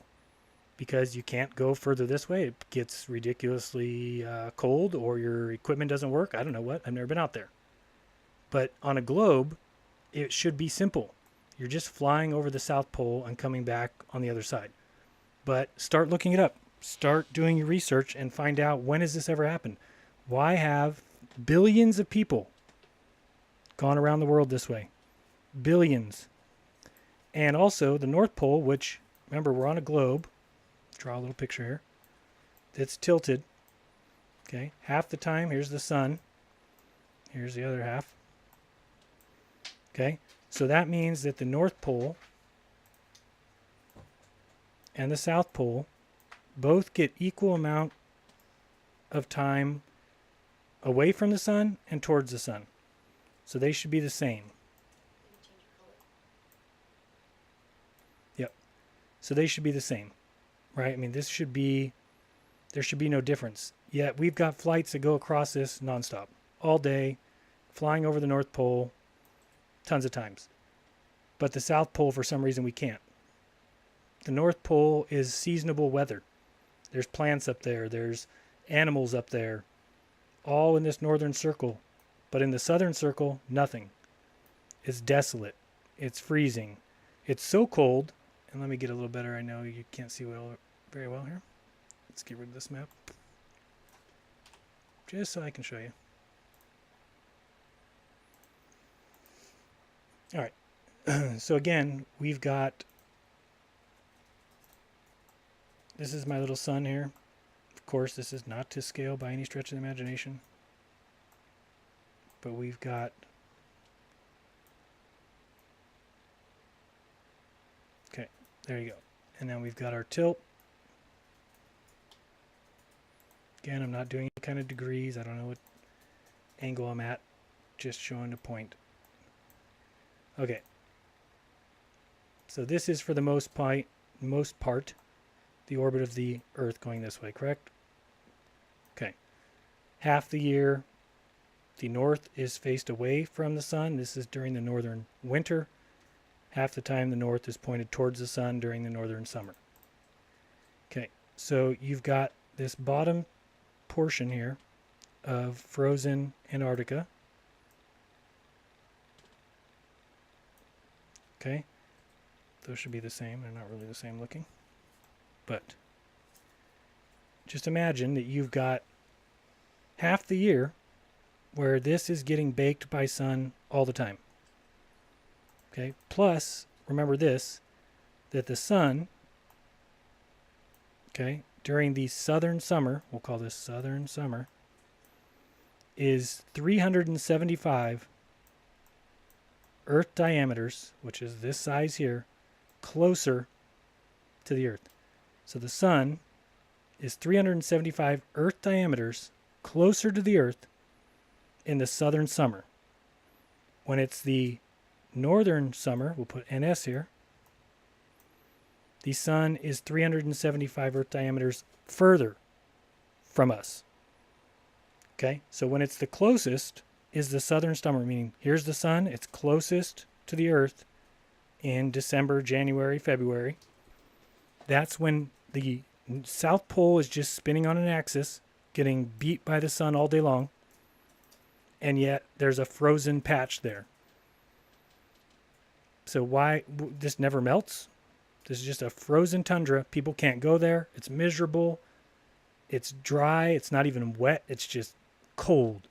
because you can't go further this way. It gets ridiculously cold, or your equipment doesn't work. I don't know what. I've never been out there. But on a globe, it should be simple. You're just flying over the South Pole and coming back on the other side. But start looking it up. Start doing your research and find out, when has this ever happened? Why have billions of people gone around the world this way? Billions. And also the North Pole, which, remember, we're on a globe. Draw a little picture here. It's tilted. Okay, half the time, here's the sun. Here's the other half. Okay, so that means that the North Pole and the South Pole both get equal amount of time away from the sun and towards the sun. So they should be the same. Yep. So they should be the same, right? I mean, there should be no difference. Yet we've got flights that go across this nonstop, all day, flying over the North Pole, tons of times. But the South Pole, for some reason, we can't. The North Pole is seasonable weather. There's plants up there. There's animals up there, all in this northern circle. But in the southern circle, nothing. It's desolate. It's freezing. It's so cold. And let me get a little better. I know you can't see very well here. Let's get rid of this map, just so I can show you. All right. So again, we've got, this is my little sun here. Of course, this is not to scale by any stretch of the imagination. But we've got, okay, there you go. And then we've got our tilt. Again, I'm not doing any kind of degrees. I don't know what angle I'm at. Just showing the point. Okay. So this is, for the most part, the orbit of the Earth going this way, correct? Okay. Half the year, the north is faced away from the sun. This is during the northern winter. Half the time the north is pointed towards the sun during the northern summer. Okay, so you've got this bottom portion here of frozen Antarctica. Okay, those should be the same. They're not really the same looking. But just imagine that you've got half the year where this is getting baked by sun all the time. Okay, plus, remember this, that the sun, okay, during the southern summer, we'll call this southern summer, is 375 Earth diameters, which is this size here, closer to the Earth. So the sun is 375 Earth diameters closer to the Earth in the southern summer. When it's the northern summer, we'll put NS here, the sun is 375 Earth diameters further from us. Okay, so when it's the closest is the southern summer, meaning here's the sun, it's closest to the Earth in December, January, February. That's when the South Pole is just spinning on an axis getting beat by the sun all day long, and yet there's a frozen patch there. So why this never melts? This is just a frozen tundra. People can't go there. It's miserable. It's dry. It's not even wet. It's just cold.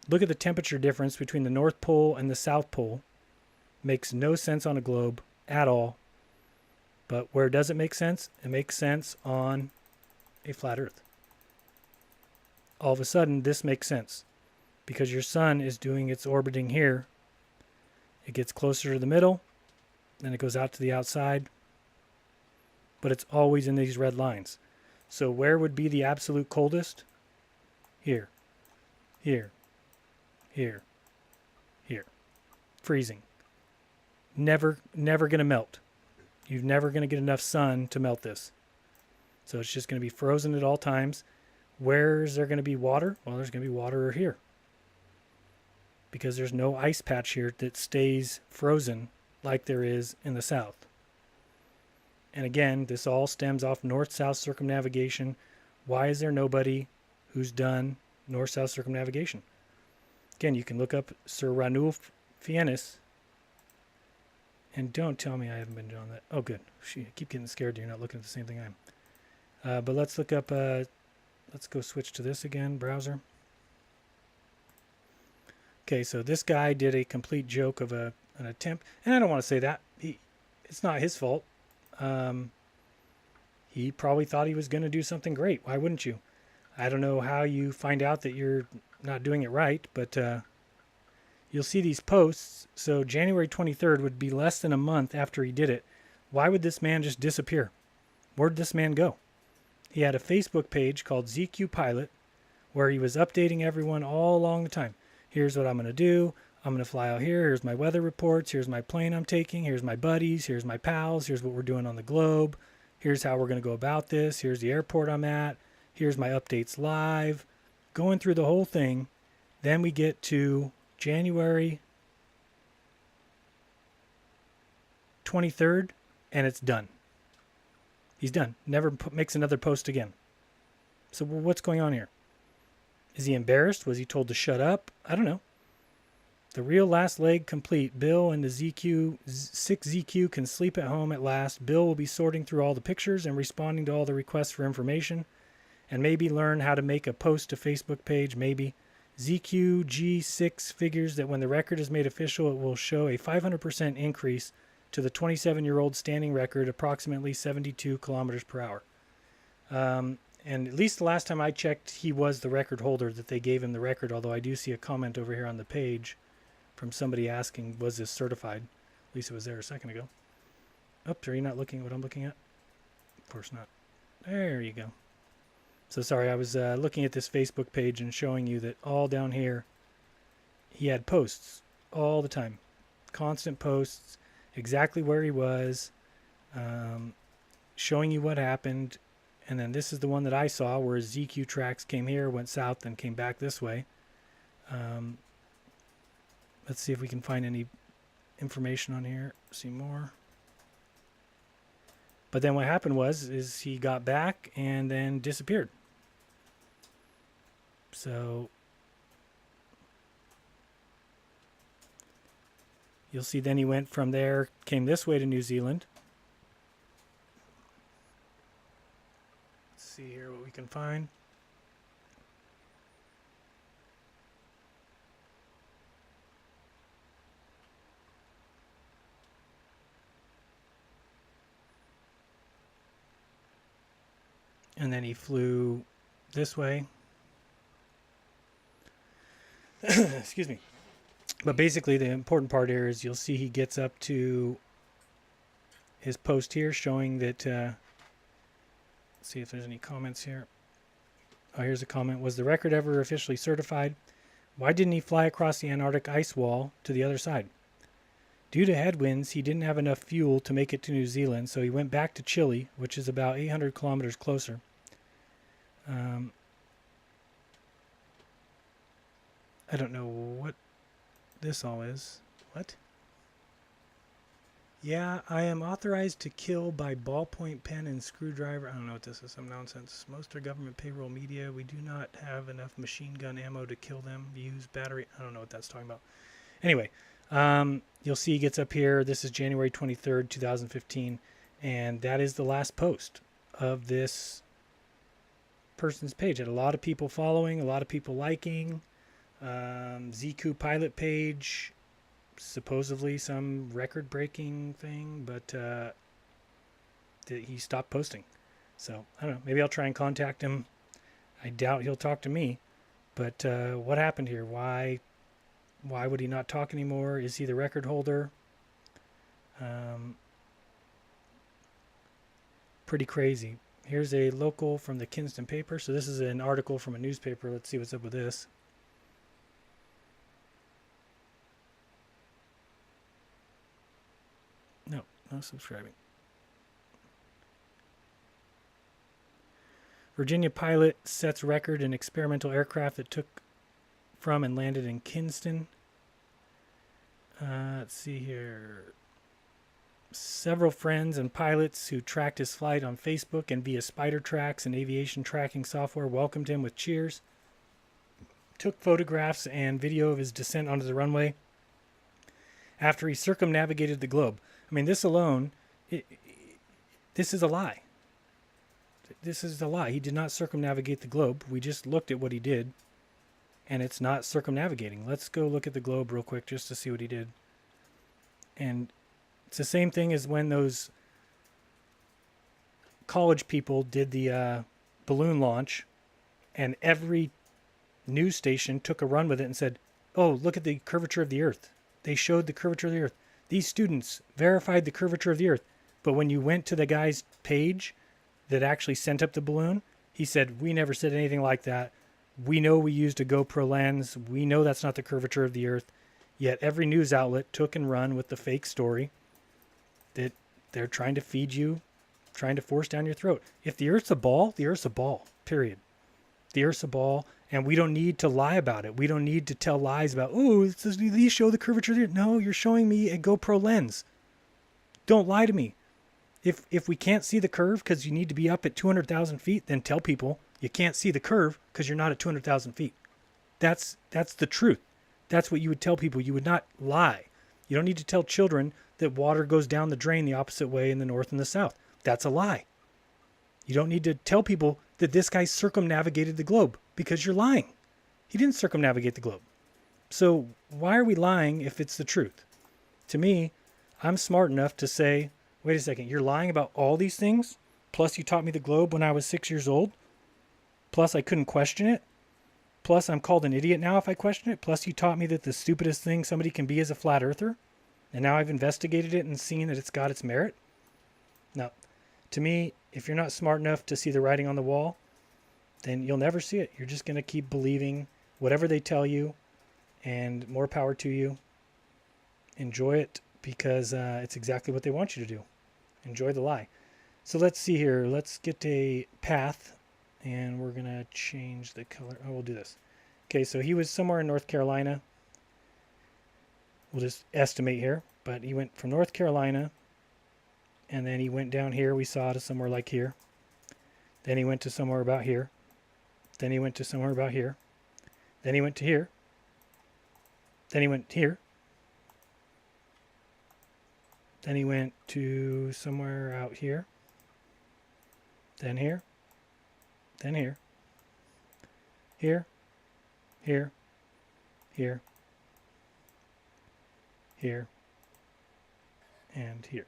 Look at the temperature difference between the North Pole and the South Pole. Makes no sense on a globe at all. But where does it make sense? It makes sense on a flat Earth. All of a sudden, this makes sense because your sun is doing its orbiting here. It gets closer to the middle, then it goes out to the outside, but it's always in these red lines. So where would be the absolute coldest? Here, here, here, here. Freezing. Never going to melt. You're never going to get enough sun to melt this. So it's just going to be frozen at all times. Where is there going to be water? Well, there's going to be water here. Because there's no ice patch here that stays frozen like there is in the south. And again, this all stems off north-south circumnavigation. Why is there nobody who's done north-south circumnavigation? Again, you can look up Sir Ranulph Fiennes. And don't tell me I haven't been doing that. Oh, good. I keep getting scared that you're not looking at the same thing I am. But let's look up... let's go switch to this again, browser. Okay, so this guy did a complete joke of an attempt. And I don't want to say that. It's not his fault. He probably thought he was going to do something great. Why wouldn't you? I don't know how you find out that you're not doing it right, but you'll see these posts. So January 23rd would be less than a month after he did it. Why would this man just disappear? Where'd this man go? He had a Facebook page called ZQ Pilot where he was updating everyone all along the time. Here's what I'm going to do. I'm going to fly out here. Here's my weather reports. Here's my plane I'm taking. Here's my buddies. Here's my pals. Here's what we're doing on the globe. Here's how we're going to go about this. Here's the airport I'm at. Here's my updates live. Going through the whole thing. Then we get to January 23rd, and it's done. He's done. Never makes another post again. So what's going on here? Is he embarrassed? Was he told to shut up? I don't know. The real last leg complete. Bill and the 6ZQ can sleep at home at last. Bill will be sorting through all the pictures and responding to all the requests for information. And maybe learn how to make a post to Facebook page. Maybe. ZQG6 figures that when the record is made official, it will show a 500% increase to the 27-year-old standing record, approximately 72 kilometers per hour. And at least the last time I checked, he was the record holder, that they gave him the record, although I do see a comment over here on the page from somebody asking, was this certified? At least it was there a second ago. Oops, are you not looking at what I'm looking at? Of course not. There you go. So sorry, I was looking at this Facebook page and showing you that all down here, he had posts all the time. Constant posts, exactly where he was, showing you what happened. And then this is the one that I saw where ZQ tracks came here, went south, and came back this way. Let's see if we can find any information on here. See more. But then what happened is he got back and then disappeared. So you'll see then he went from there, came this way to New Zealand. See here what we can find. And then he flew this way. Excuse me. But basically the important part here is you'll see he gets up to his post here showing that let's see if there's any comments here. Oh, here's a comment. Was the record ever officially certified? Why didn't he fly across the Antarctic ice wall to the other side? Due to headwinds, he didn't have enough fuel to make it to New Zealand, so he went back to Chile, which is about 800 kilometers closer. I don't know what this all is. What? Yeah, I am authorized to kill by ballpoint pen and screwdriver. I don't know what this is, some nonsense. Most are government payroll media. We do not have enough machine gun ammo to kill them. Use battery. I don't know what that's talking about. Anyway, you'll see he gets up here. This is January 23rd, 2015. And that is the last post of this person's page. Had a lot of people following, a lot of people liking. ZQ pilot page, supposedly some record-breaking thing, but he stopped posting. So I don't know. Maybe I'll try and contact him. I doubt he'll talk to me. But what happened here? Why would he not talk anymore? Is he the record holder? Pretty crazy. Here's a local from the Kinston paper. So this is an article from a newspaper. Let's see what's up with this. No subscribing. Virginia pilot sets record in experimental aircraft that took from and landed in Kinston. Let's see here. Several friends and pilots who tracked his flight on Facebook and via spider tracks and aviation tracking software welcomed him with cheers. Took photographs and video of his descent onto the runway after he circumnavigated the globe. I mean, this alone, this is a lie. This is a lie. He did not circumnavigate the globe. We just looked at what he did, and it's not circumnavigating. Let's go look at the globe real quick just to see what he did. And it's the same thing as when those college people did the balloon launch, and every news station took a run with it and said, oh, look at the curvature of the Earth. They showed the curvature of the Earth. These students verified the curvature of the Earth. But when you went to the guy's page that actually sent up the balloon, he said, we never said anything like that. We know we used a GoPro lens. We know that's not the curvature of the Earth. Yet every news outlet took and run with the fake story that they're trying to feed you, trying to force down your throat. If the Earth's a ball, the Earth's a ball, period. The Earth's a ball, and we don't need to lie about it. We don't need to tell lies about, oh, these show the curvature of the Earth. No, you're showing me a GoPro lens. Don't lie to me. If we can't see the curve because you need to be up at 200,000 feet, then tell people you can't see the curve because you're not at 200,000 feet. That's the truth. That's what you would tell people. You would not lie. You don't need to tell children that water goes down the drain the opposite way in the north and the south. That's a lie. You don't need to tell people that this guy circumnavigated the globe because you're lying. He didn't circumnavigate the globe. So why are we lying if it's the truth? To me, I'm smart enough to say, wait a second, you're lying about all these things? Plus you taught me the globe when I was 6 years old? Plus I couldn't question it? Plus I'm called an idiot now if I question it? Plus you taught me that the stupidest thing somebody can be is a flat earther? And now I've investigated it and seen that it's got its merit? No. To me, if you're not smart enough to see the writing on the wall, then you'll never see it. You're just going to keep believing whatever they tell you, and more power to you. Enjoy it because it's exactly what they want you to do. Enjoy the lie. So let's see here. Let's get a path, and we're going to change the color. Oh, we'll do this. Okay, so he was somewhere in North Carolina. We'll just estimate here, but he went from North Carolina, and then he went down here. We saw to somewhere like here. Then he went to somewhere about here. Then he went to somewhere about here. Then he went to here. Then he went here. Then he went to somewhere out here. Then here. Then here. Here. Here. Here. Here. And here.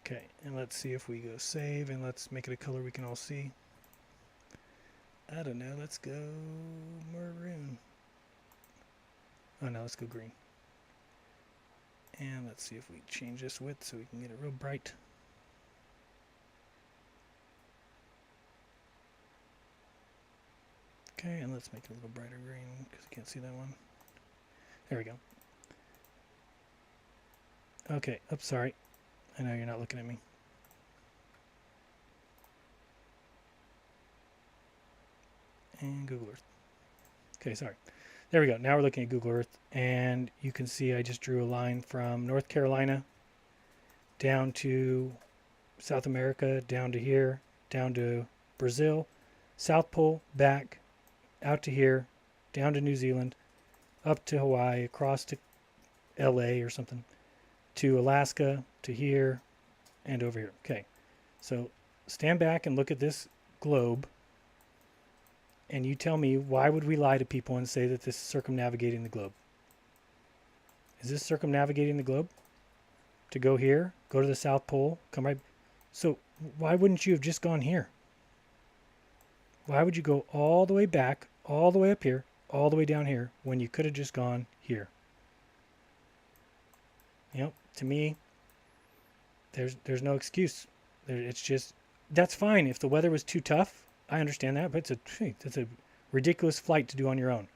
Okay, and let's see if we go save, and let's make it a color we can all see. I don't know, let's go maroon. Oh no, let's go green. And let's see if we change this width so we can get it real bright. Okay, and let's make it a little brighter green because I can't see that one. There we go. Okay, oops, sorry. I know you're not looking at me. And Google Earth. Okay, sorry. There we go. Now we're looking at Google Earth, and you can see I just drew a line from North Carolina down to South America, down to here, down to Brazil, South Pole, back, out to here, down to New Zealand, up to Hawaii, across to LA or something, to Alaska, to here, and over here. Okay, so stand back and look at this globe, and you tell me, why would we lie to people and say that this is circumnavigating the globe? Is this circumnavigating the globe? To go here, go to the South Pole, come right. So why wouldn't you have just gone here? Why would you go all the way back, all the way up here, all the way down here, when you could have just gone here? You know, to me, there's no excuse. It's just, that's fine if the weather was too tough. I understand that, but it's a ridiculous flight to do on your own.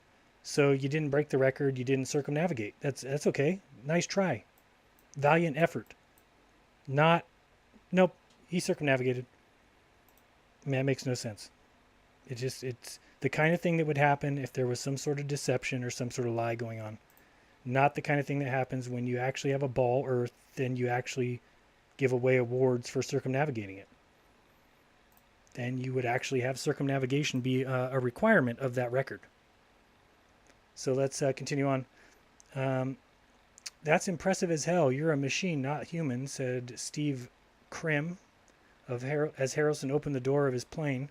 So you didn't break the record, you didn't circumnavigate. That's okay. Nice try. Valiant effort. Not, nope, he circumnavigated. I mean, that makes no sense. It's the kind of thing that would happen if there was some sort of deception or some sort of lie going on. Not the kind of thing that happens when you actually have a ball Earth and you actually give away awards for circumnavigating it. Then you would actually have circumnavigation be a requirement of that record. So let's continue on. That's impressive as hell. You're a machine, not human, said Steve Krim as Harrelson opened the door of his plane.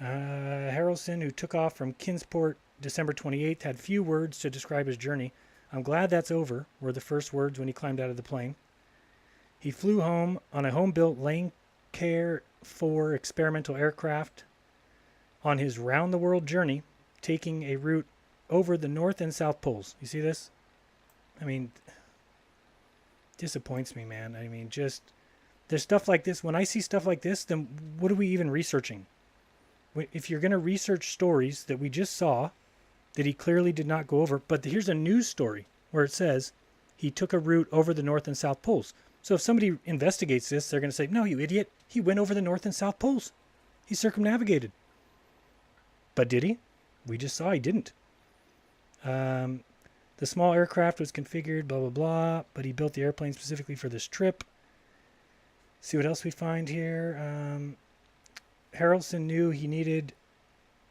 Harrelson, who took off from Kinsport December 28th, had few words to describe his journey. I'm glad that's over, were the first words when he climbed out of the plane. He flew home on a home-built Lancair 4 experimental aircraft on his round-the-world journey, taking a route over the North and South Poles. You see this? I mean, disappoints me, man. I mean, just, there's stuff like this. When I see stuff like this, then what are we even researching? If you're going to research stories that we just saw, that he clearly did not go over, but here's a news story where it says he took a route over the North and South Poles. So if somebody investigates this, they're going to say, no, you idiot. He went over the North and South Poles. He circumnavigated. But did he? We just saw he didn't. The small aircraft was configured, blah, blah, blah, but he built the airplane specifically for this trip. See what else we find here. Harrelson knew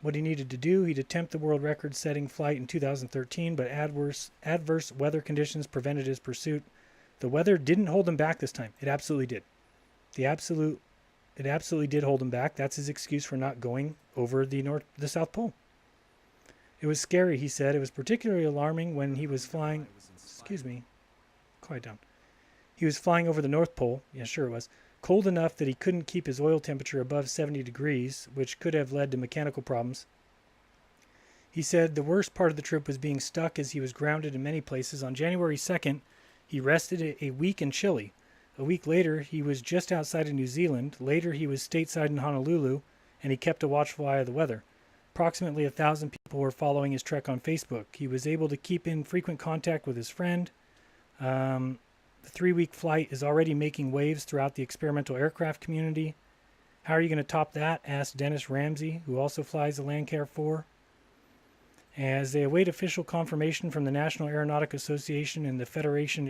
what he needed to do. He'd attempt the world record-setting flight in 2013, but adverse weather conditions prevented his pursuit. The weather didn't hold him back this time. It absolutely did. It absolutely did hold him back. That's his excuse for not going over the South Pole. It was scary, he said. It was particularly alarming when he was flying. Excuse me. Quiet down. He was flying over the North Pole. Yeah, sure it was. Cold enough that he couldn't keep his oil temperature above 70 degrees, which could have led to mechanical problems. He said the worst part of the trip was being stuck as he was grounded in many places. On January 2nd, he rested a week in Chile. A week later, he was just outside of New Zealand. Later, he was stateside in Honolulu, and he kept a watchful eye of the weather. Approximately 1,000 people were following his trek on Facebook. He was able to keep in frequent contact with his friend. The 3-week flight is already making waves throughout the experimental aircraft community. How are you going to top that? Asked Dennis Ramsey, who also flies the Lancair 4. As they await official confirmation from the National Aeronautic Association and the Fédération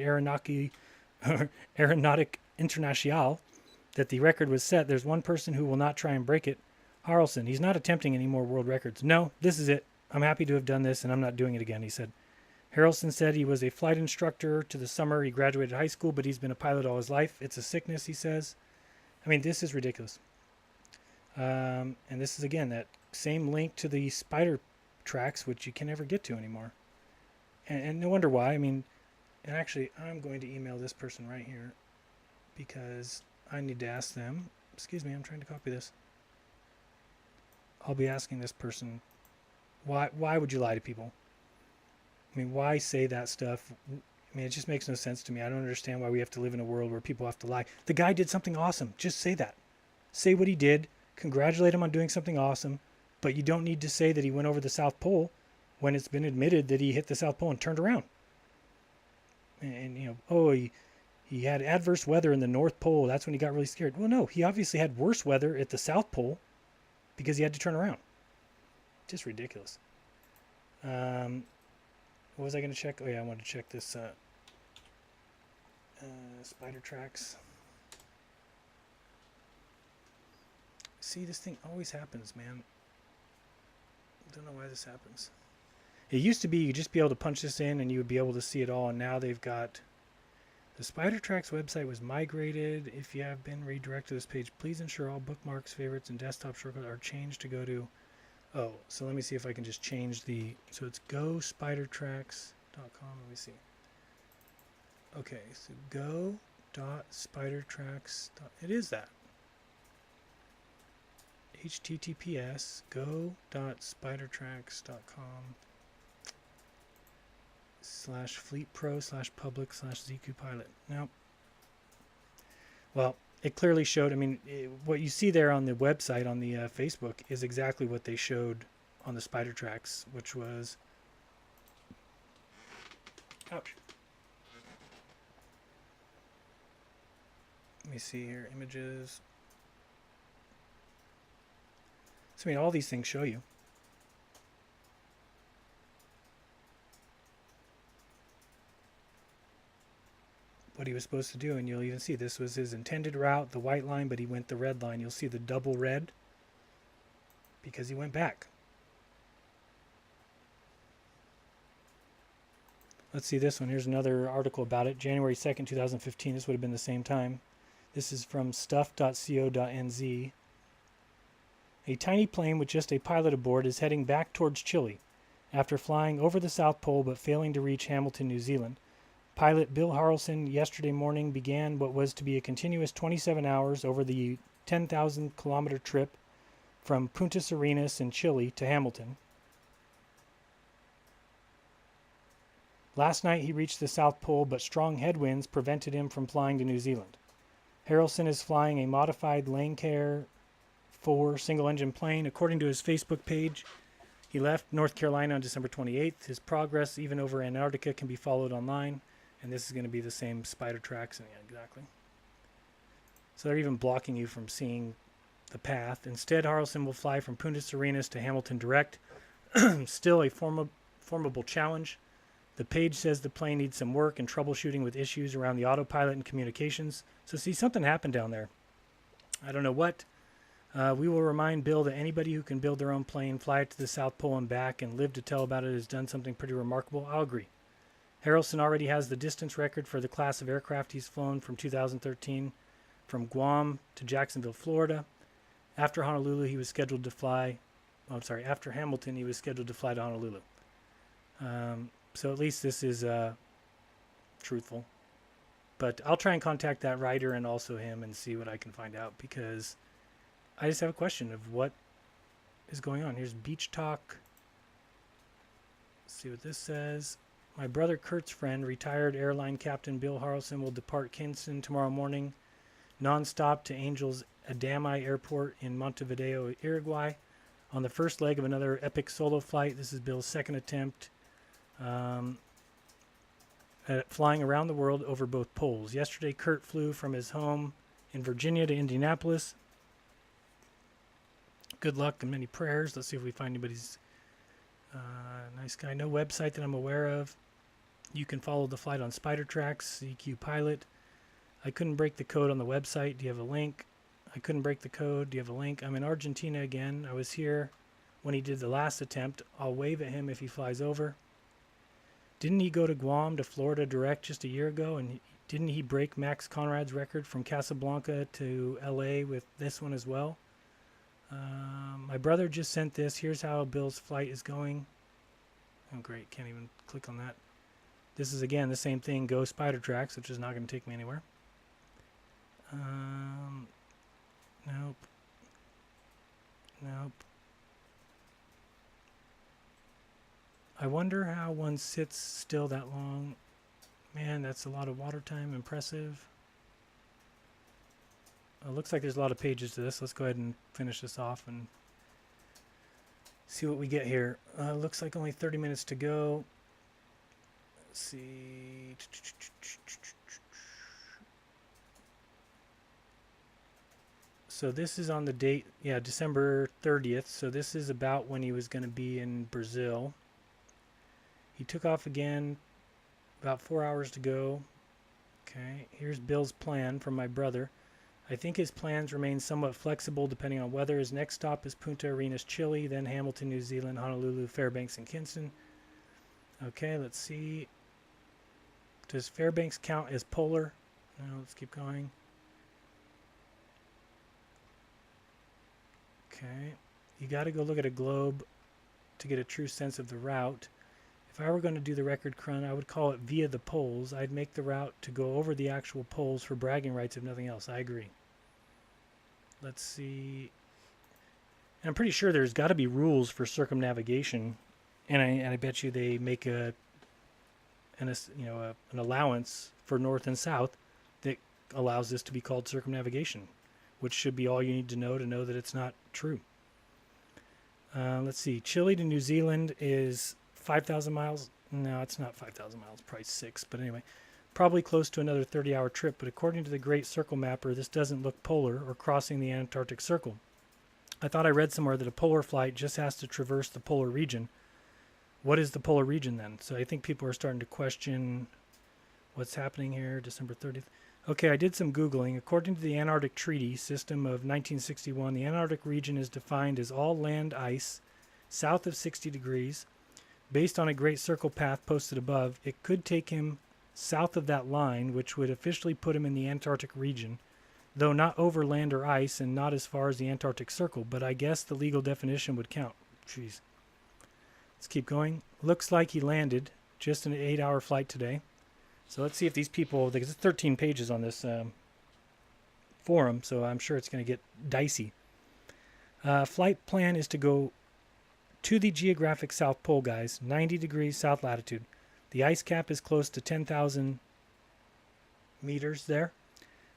Aéronautique Internationale that the record was set, there's one person who will not try and break it. Harrelson, he's not attempting any more world records. No, this is it. I'm happy to have done this, and I'm not doing it again, he said. Harrelson said he was a flight instructor to the summer. He graduated high school, but he's been a pilot all his life. It's a sickness, he says. I mean, this is ridiculous. And this is, again, that same link to the spider tracks, which you can never get to anymore. And no wonder why. I mean, and actually, I'm going to email this person right here because I need to ask them. Excuse me, I'm trying to copy this. I'll be asking this person, why would you lie to people? I mean, why say that stuff? I mean, it just makes no sense to me. I don't understand why we have to live in a world where people have to lie. The guy did something awesome. Just say that. Say what he did. Congratulate him on doing something awesome. But you don't need to say that he went over the South Pole when it's been admitted that he hit the South Pole and turned around. And you know, oh, he had adverse weather in the North Pole. That's when he got really scared. Well, no, he obviously had worse weather at the South Pole because he had to turn around. Just ridiculous. What was I going to check? Oh yeah, I wanted to check this spider tracks. See, this thing always happens, man. Don't know why this happens. It used to be you just be able to punch this in and you would be able to see it all, and now they've got the Spider Tracks website was migrated. If you have been redirected to this page, please ensure all bookmarks, favorites, and desktop shortcuts are changed to go to. Oh, so let me see if I can just change the. So it's gospidertracks.com. Let me see. Okay, so go.spidertracks. It is that. https go.spidertracks.com/fleetpro/public/ZQPilot. Now, well, it clearly showed. I mean, what you see there on the website, on the Facebook, is exactly what they showed on the Spider Tracks, which was. Ouch. Let me see here. Images. So, I mean, all these things show you. What he was supposed to do, and you'll even see this was his intended route, the white line, but he went the red line. You'll see the double red because he went back. Let's see this one. Here's another article about it. January 2nd, 2015. This would have been the same time. This is from stuff.co.nz. A tiny plane with just a pilot aboard is heading back towards Chile after flying over the South Pole but failing to reach Hamilton, New Zealand. Pilot Bill Harrelson yesterday morning began what was to be a continuous 27 hours over the 10,000-kilometer trip from Punta Arenas in Chile to Hamilton. Last night he reached the South Pole, but strong headwinds prevented him from flying to New Zealand. Harrelson is flying a modified Lancair 4 single-engine plane. According to his Facebook page, he left North Carolina on December 28th. His progress, even over Antarctica, can be followed online. And this is going to be the same Spider Tracks. Yeah, exactly. So they're even blocking you from seeing the path. Instead, Harrelson will fly from Punta Arenas to Hamilton direct. Still a formidable challenge. The page says the plane needs some work and troubleshooting with issues around the autopilot and communications. So see, something happened down there. I don't know what. We will remind Bill that anybody who can build their own plane, fly it to the South Pole and back, and live to tell about it has done something pretty remarkable. I'll agree. Harrelson already has the distance record for the class of aircraft he's flown from 2013 from Guam to Jacksonville, Florida. After Honolulu, he was scheduled to fly. After Hamilton, he was scheduled to fly to Honolulu. So at least this is truthful. But I'll try and contact that writer and also him and see what I can find out, because I just have a question of what is going on. Here's Beach Talk. Let's see what this says. My brother Kurt's friend, retired airline captain Bill Harrelson, will depart Kingston tomorrow morning, non-stop to Angels Adami Airport in Montevideo, Uruguay, on the first leg of another epic solo flight. This is Bill's second attempt at flying around the world over both poles. Yesterday, Kurt flew from his home in Virginia to Indianapolis. Good luck and many prayers. Let's see if we find anybody's nice guy. No website that I'm aware of. You can follow the flight on Spider Tracks, ZQ Pilot. I couldn't break the code on the website. Do you have a link? I couldn't break the code. Do you have a link? I'm in Argentina again. I was here when he did the last attempt. I'll wave at him if he flies over. Didn't he go to Guam to Florida direct just a year ago? And didn't he break Max Conrad's record from Casablanca to LA with this one as well? My brother just sent this. Here's how Bill's flight is going. Oh, great. Can't even click on that. This is, again, the same thing. Go Spider Tracks, which is not going to take me anywhere. Nope. Nope. I wonder how one sits still that long. Man, that's a lot of water time. Impressive. It looks like there's a lot of pages to this. Let's go ahead and finish this off and see what we get here. Looks like only 30 minutes to go. Let's see. So this is on the date, yeah, December 30th. So this is about when he was going to be in Brazil. He took off again, about 4 hours to go. Okay, here's Bill's plan from my brother. I think his plans remain somewhat flexible depending on weather. His next stop is Punta Arenas, Chile, then Hamilton, New Zealand, Honolulu, Fairbanks, and Kingston. Okay, let's see. Does Fairbanks count as polar? No, let's keep going. Okay, you got to go look at a globe to get a true sense of the route. If I were going to do the record run, I would call it via the poles. I'd make the route to go over the actual poles for bragging rights, if nothing else. I agree. Let's see. And I'm pretty sure there's got to be rules for circumnavigation, and I bet you they make an allowance for north and south that allows this to be called circumnavigation, which should be all you need to know that it's not true. Let's see. Chile to New Zealand is 5,000 miles. No, it's not 5,000 miles. Probably 6. But anyway, probably close to another 30-hour trip. But according to the Great Circle Mapper, this doesn't look polar or crossing the Antarctic Circle. I thought I read somewhere that a polar flight just has to traverse the polar region. What is the polar region then? So I think people are starting to question what's happening here. December 30th. Okay, I did some Googling. According to the Antarctic Treaty System of 1961, the Antarctic region is defined as all land ice south of 60 degrees. Based on a Great Circle path posted above, it could take him south of that line, which would officially put him in the Antarctic region, though not over land or ice and not as far as the Antarctic Circle, but I guess the legal definition would count. Jeez. Let's keep going. Looks like he landed. Just an 8-hour flight today. So let's see if these people, because it's 13 pages on this forum, so I'm sure it's going to get dicey. Flight plan is to go to the geographic South Pole, guys, 90 degrees south latitude. The ice cap is close to 10,000 meters there.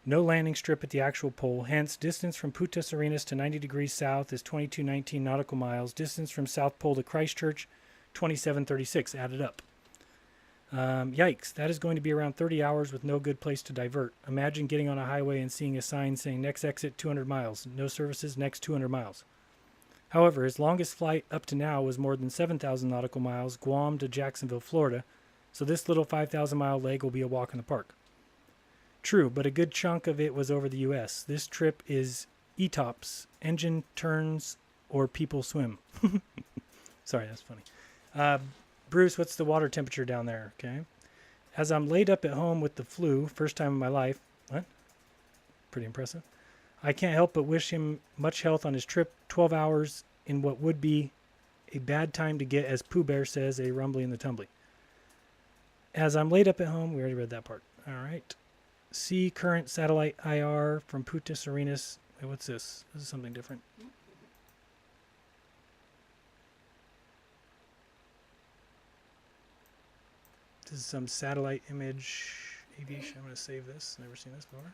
No landing strip at the actual pole, hence distance from Punta Arenas to 90 degrees south is 2219 nautical miles. Distance from South Pole to Christchurch, 2736, added up. Yikes, that is going to be around 30 hours with no good place to divert. Imagine getting on a highway and seeing a sign saying next exit 200 miles, no services next 200 miles. However, his longest flight up to now was more than 7,000 nautical miles, Guam to Jacksonville, Florida, so this little 5,000 mile leg will be a walk in the park. True, but a good chunk of it was over the U.S. This trip is ETOPS, engine turns or people swim. Sorry, that's funny. Bruce, what's the water temperature down there? Okay. As I'm laid up at home with the flu, first time in my life. What? Pretty impressive. I can't help but wish him much health on his trip. 12 hours in what would be a bad time to get, as Pooh Bear says, a rumbly in the tumbly. As I'm laid up at home, we already read that part. All right. See current satellite IR from Punta Arenas. Wait, what's this? This is something different. This is some satellite image aviation. I'm going to save this. Never seen this before.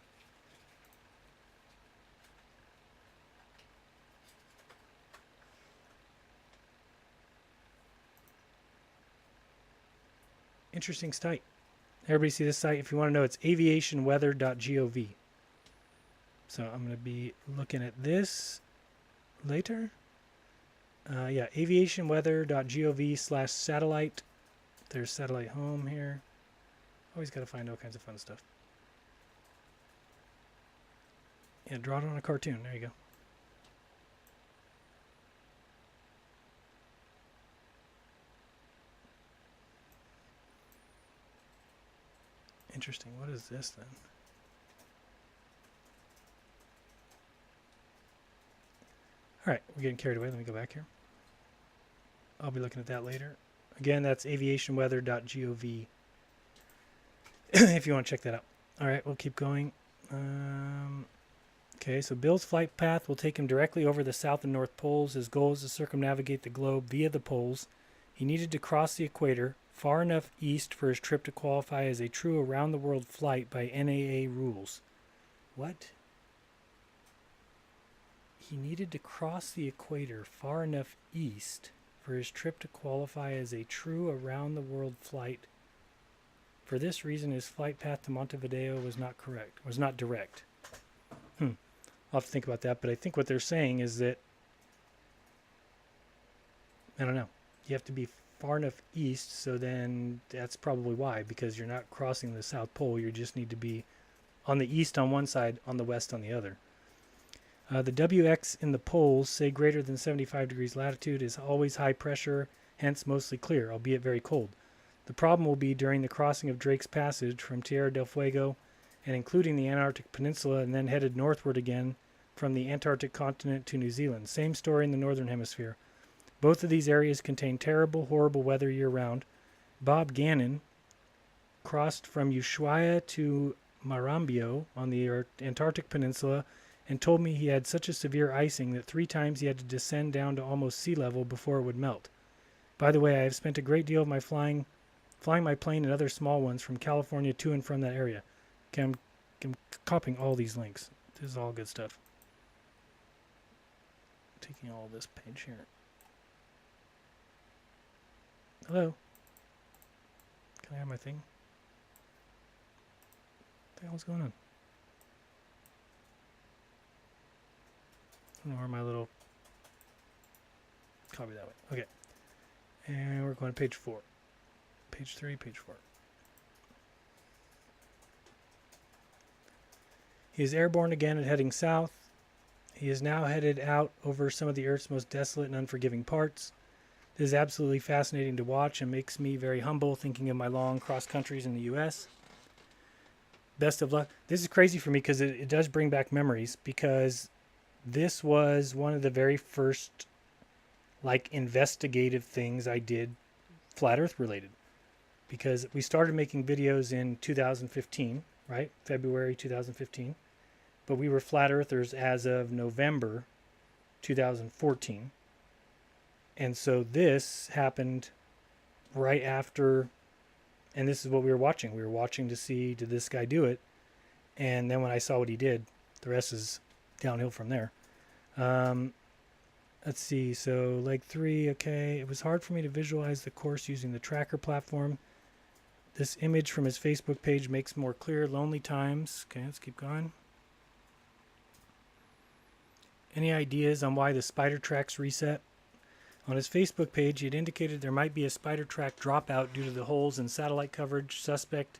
Interesting site. Everybody see this site? If you want to know, it's aviationweather.gov. So I'm going to be looking at this later. Yeah, aviationweather.gov/satellite. There's satellite home here. Always got to find all kinds of fun stuff. Yeah, draw it on a cartoon. There you go. Interesting. What is this then? All right, we're getting carried away. Let me go back here. I'll be looking at that later. Again, that's aviationweather.gov if you want to check that out. All right, we'll keep going. Okay, so Bill's flight path will take him directly over the South and North Poles. His goal is to circumnavigate the globe via the poles. He needed to cross the equator far enough east for his trip to qualify as a true around-the-world flight by NAA rules. What? He needed to cross the equator far enough east for his trip to qualify as a true around-the-world flight. For this reason, his flight path to Montevideo was not direct. I'll have to think about that, but I think what they're saying is that, I don't know, you have to be far enough east, so then that's probably why, because you're not crossing the South Pole. You just need to be on the east on one side, on the west on the other. The WX in the poles say greater than 75 degrees latitude is always high pressure, hence mostly clear, albeit very cold. The problem will be during the crossing of Drake's Passage from Tierra del Fuego and including the Antarctic Peninsula, and then headed northward again from the Antarctic continent to New Zealand. Same story in the northern hemisphere. Both of these areas contain terrible, horrible weather year-round. Bob Gannon crossed from Ushuaia to Marambio on the Antarctic Peninsula and told me he had such a severe icing that 3 times he had to descend down to almost sea level before it would melt. By the way, I have spent a great deal of my flying my plane and other small ones from California to and from that area. Okay, I'm copying all these links. This is all good stuff. Taking all this page here. Hello? Can I have my thing? What the hell's going on? I don't know where my little... Copy that way. Okay. And we're going to page 4. Page 3, page 4. He is airborne again and heading south. He is now headed out over some of the Earth's most desolate and unforgiving parts. This is absolutely fascinating to watch and makes me very humble thinking of my long cross countries in the U.S. Best of luck. This is crazy for me because it does bring back memories, because this was one of the very first like investigative things I did flat Earth related, because we started making videos in 2015, right? February 2015. But we were flat earthers as of November 2014. And so this happened right after, and this is what we were watching. We were watching to see, did this guy do it? And then when I saw what he did, the rest is downhill from there. Let's see, so leg 3, okay. It was hard for me to visualize the course using the tracker platform. This image from his Facebook page makes more clear. Lonely times. Okay, let's keep going. Any ideas on why the spider tracks reset? On his Facebook page, he had indicated there might be a spider track dropout due to the holes in satellite coverage. Suspect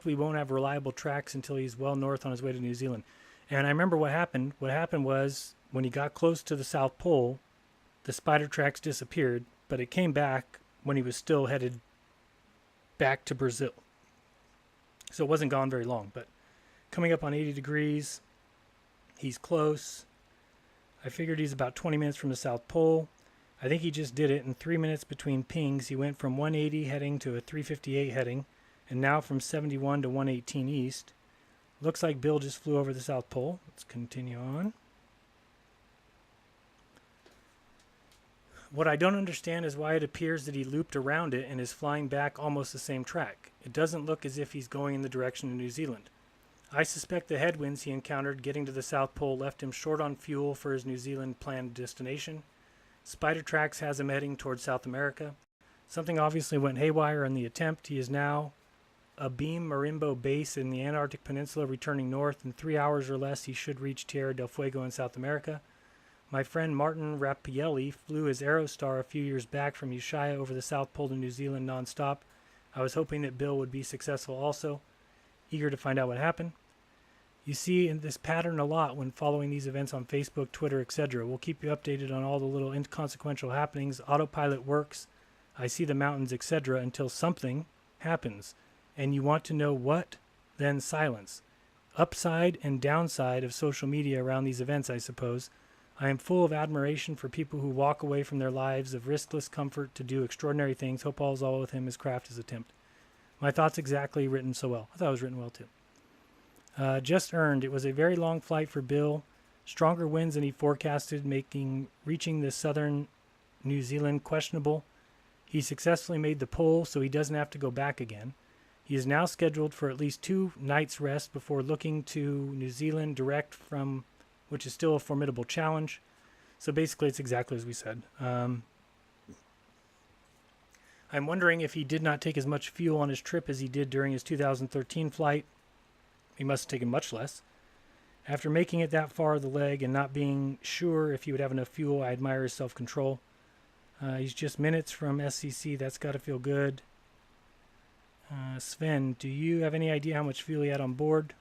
we won't have reliable tracks until he's well north on his way to New Zealand. And I remember what happened. What happened was when he got close to the South Pole, the spider tracks disappeared, but it came back when he was still headed back to Brazil. So it wasn't gone very long, but coming up on 80 degrees, he's close. I figured he's about 20 minutes from the South Pole. I think he just did it in 3 minutes between pings. He went from 180 heading to a 358 heading, and now from 71 to 118 east. Looks like Bill just flew over the South Pole. Let's continue on. What I don't understand is why it appears that he looped around it and is flying back almost the same track. It doesn't look as if he's going in the direction of New Zealand. I suspect the headwinds he encountered getting to the South Pole left him short on fuel for his New Zealand planned destination. Spider Tracks has him heading towards South America. Something obviously went haywire in the attempt. He is now abeam Marimbo base in the Antarctic Peninsula, returning north. In 3 hours or less, he should reach Tierra del Fuego in South America. My friend Martin Rappielli flew his Aerostar a few years back from Ushuaia over the South Pole to New Zealand non-stop. I was hoping that Bill would be successful also. Eager to find out what happened. You see in this pattern a lot when following these events on Facebook, Twitter, etc. We'll keep you updated on all the little inconsequential happenings. Autopilot works. I see the mountains, etc. until something happens. And you want to know what? Then silence. Upside and downside of social media around these events, I suppose. I am full of admiration for people who walk away from their lives of riskless comfort to do extraordinary things. Hope all is well with him, his craft, his attempt. My thoughts exactly written so well. I thought it was written well too. Just earned. It was a very long flight for Bill. Stronger winds than he forecasted, making reaching the southern New Zealand questionable. He successfully made the pole, so he doesn't have to go back again. He is now scheduled for at least 2 nights rest before looking to New Zealand direct from, which is still a formidable challenge. So basically it's exactly as we said. I'm wondering if he did not take as much fuel on his trip as he did during his 2013 flight. He must have taken much less. After making it that far of the leg and not being sure if he would have enough fuel, I admire his self-control. He's just minutes from SCC. That's got to feel good. Sven, do you have any idea how much fuel he had on board?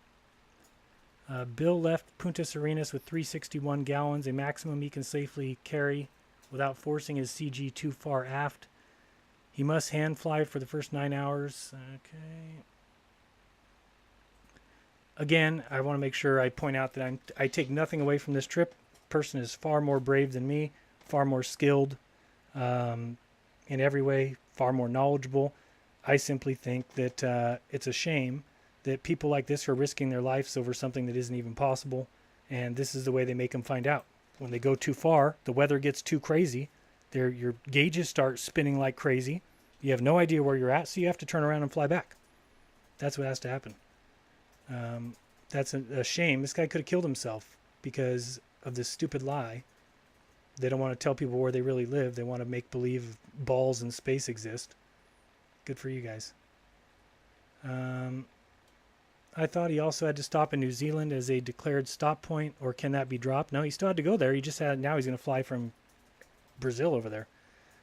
Bill left Punta Serenas with 361 gallons, a maximum he can safely carry without forcing his CG too far aft. He must hand fly for the first 9 hours. Okay. Again, I want to make sure I point out that I take nothing away from this trip. Person is far more brave than me, far more skilled in every way, far more knowledgeable. I simply think that it's a shame that people like this are risking their lives over something that isn't even possible, and this is the way they make them find out. When they go too far, the weather gets too crazy, your gauges start spinning like crazy. You have no idea where you're at, so you have to turn around and fly back. That's what has to happen. That's a shame. This guy could have killed himself because of this stupid lie. They don't want to tell people where they really live. They want to make believe balls in space exist. Good for you guys. I thought he also had to stop in New Zealand as a declared stop point, or can that be dropped? No, he still had to go there. He just had, now he's going to fly from Brazil over there.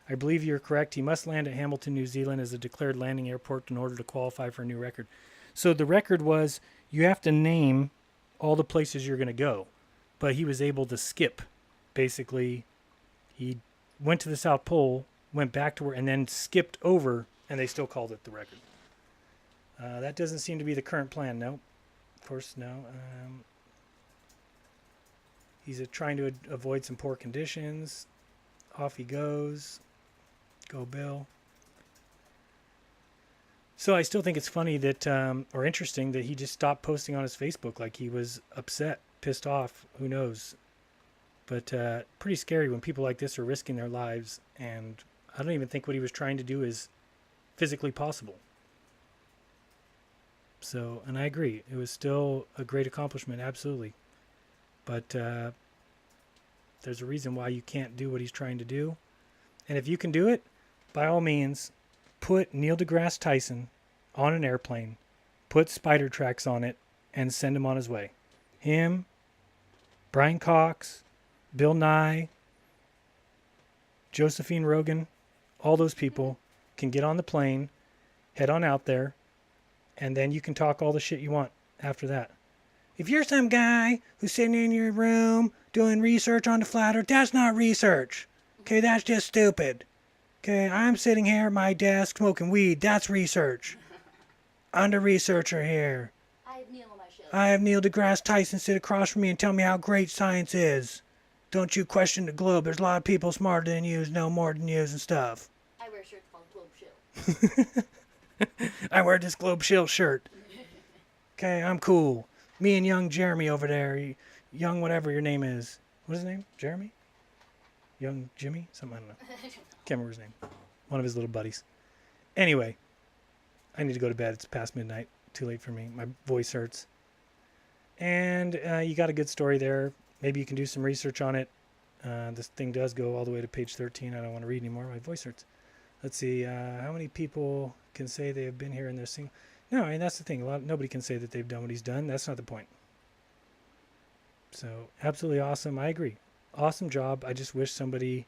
I believe you're correct. He must land at Hamilton, New Zealand as a declared landing airport in order to qualify for a new record. So the record was you have to name all the places you're going to go. But he was able to skip. Basically, he went to the South Pole, went back to where, and then skipped over, and they still called it the record. That doesn't seem to be the current plan, no. Of course, no. He's trying to avoid some poor conditions. Off he goes. Go Bill. So I still think it's funny that, or interesting, that he just stopped posting on his Facebook like he was upset, pissed off, who knows. But pretty scary when people like this are risking their lives, and I don't even think what he was trying to do is physically possible. So, and I agree, it was still a great accomplishment, absolutely. But there's a reason why you can't do what he's trying to do. And if you can do it, by all means, put Neil deGrasse Tyson on an airplane, put spider tracks on it, and send him on his way. Him, Brian Cox, Bill Nye, Josephine Rogan, all those people can get on the plane, head on out there, and then you can talk all the shit you want after that. If you're some guy who's sitting in your room doing research on the flat earth, that's not research. Okay, that's just stupid. Okay, I'm sitting here at my desk smoking weed. That's research. I'm the researcher here. I have Neil on my show. I have Neil deGrasse Tyson sit across from me and tell me how great science is. Don't you question the globe. There's a lot of people smarter than you, know more than you and stuff. I wear a shirt called Globe Shield. I wear this Globe Shield shirt. Okay, I'm cool. Me and young Jeremy over there. Young whatever your name is. What's his name? Jeremy? Young Jimmy? Something, I don't know. Can't remember his name. One of his little buddies. Anyway, I need to go to bed. It's past midnight. Too late for me. My voice hurts. And you got a good story there. Maybe you can do some research on it. This thing does go all the way to page 13. I don't want to read anymore. My voice hurts. Let's see. How many people can say they have been here in their single... No, I mean, that's the thing. Nobody can say that they've done what he's done. That's not the point. So, absolutely awesome. I agree. Awesome job. I just wish somebody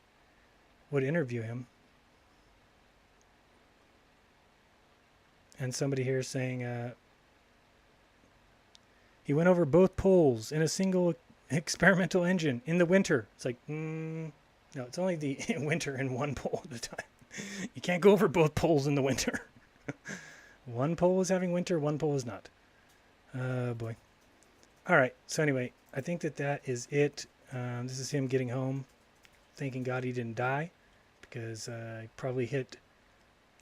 would interview him. And somebody here is saying he went over both poles in a single experimental engine in the winter. It's like, no, it's only the winter in one pole at a time. You can't go over both poles in the winter. One pole is having winter, one pole is not. Oh, boy. All right. So anyway, I think that is it. This is him getting home, thanking God he didn't die, because he probably hit...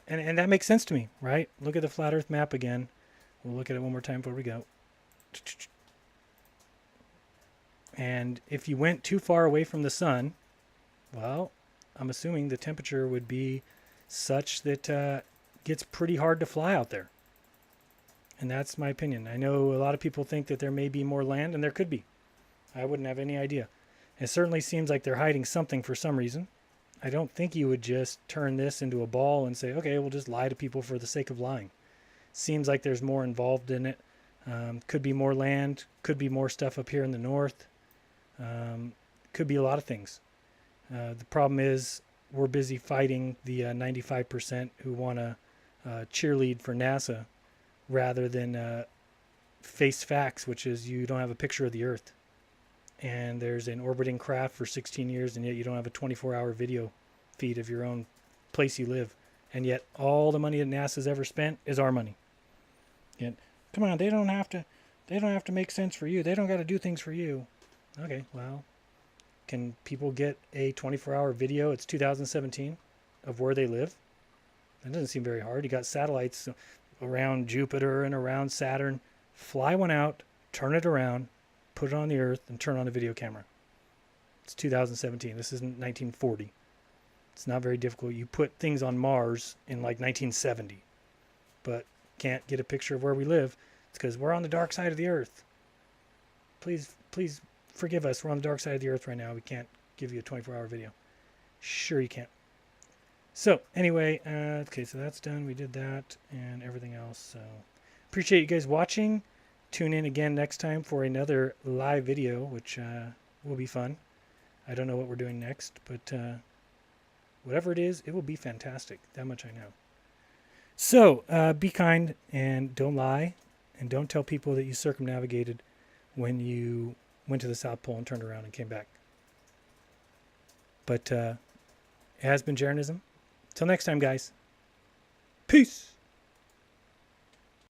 And that makes sense to me, right? Look at the flat earth map again. We'll look at it one more time before we go. And if you went too far away from the sun, well, I'm assuming the temperature would be such that gets pretty hard to fly out there. And that's my opinion. I know a lot of people think that there may be more land, and there could be. I wouldn't have any idea. It certainly seems like they're hiding something for some reason. I don't think you would just turn this into a ball and say, okay, we'll just lie to people for the sake of lying. Seems like there's more involved in it. Could be more land. Could be more stuff up here in the north. Could be a lot of things. The problem is we're busy fighting the 95% who want to cheerlead for NASA rather than face facts, which is you don't have a picture of the Earth. And there's an orbiting craft for 16 years, and yet you don't have a 24-hour video feed of your own place you live. And yet all the money that NASA's ever spent is our money. And come on, they don't have to make sense for you. They don't got to do things for you. Okay, well, can people get a 24-hour video? It's 2017 of where they live. That doesn't seem very hard. You got satellites around Jupiter and around Saturn. Fly one out, turn it around, put it on the Earth, and turn on a video camera. It's 2017. This isn't 1940. It's not very difficult. You put things on Mars in like 1970, but can't get a picture of where we live. It's because we're on the dark side of the Earth. Please forgive us. We're on the dark side of the Earth right now. We can't give you a 24-hour video. Sure you can. So anyway, okay, so that's done. We did that and everything else. So appreciate you guys watching. Tune in again next time for another live video, which will be fun. I don't know what we're doing next, but whatever it is, it will be fantastic. That much I know. So be kind and don't lie, and don't tell people that you circumnavigated when you went to the South Pole and turned around and came back. But it has been jeranism. Till next time, guys. Peace.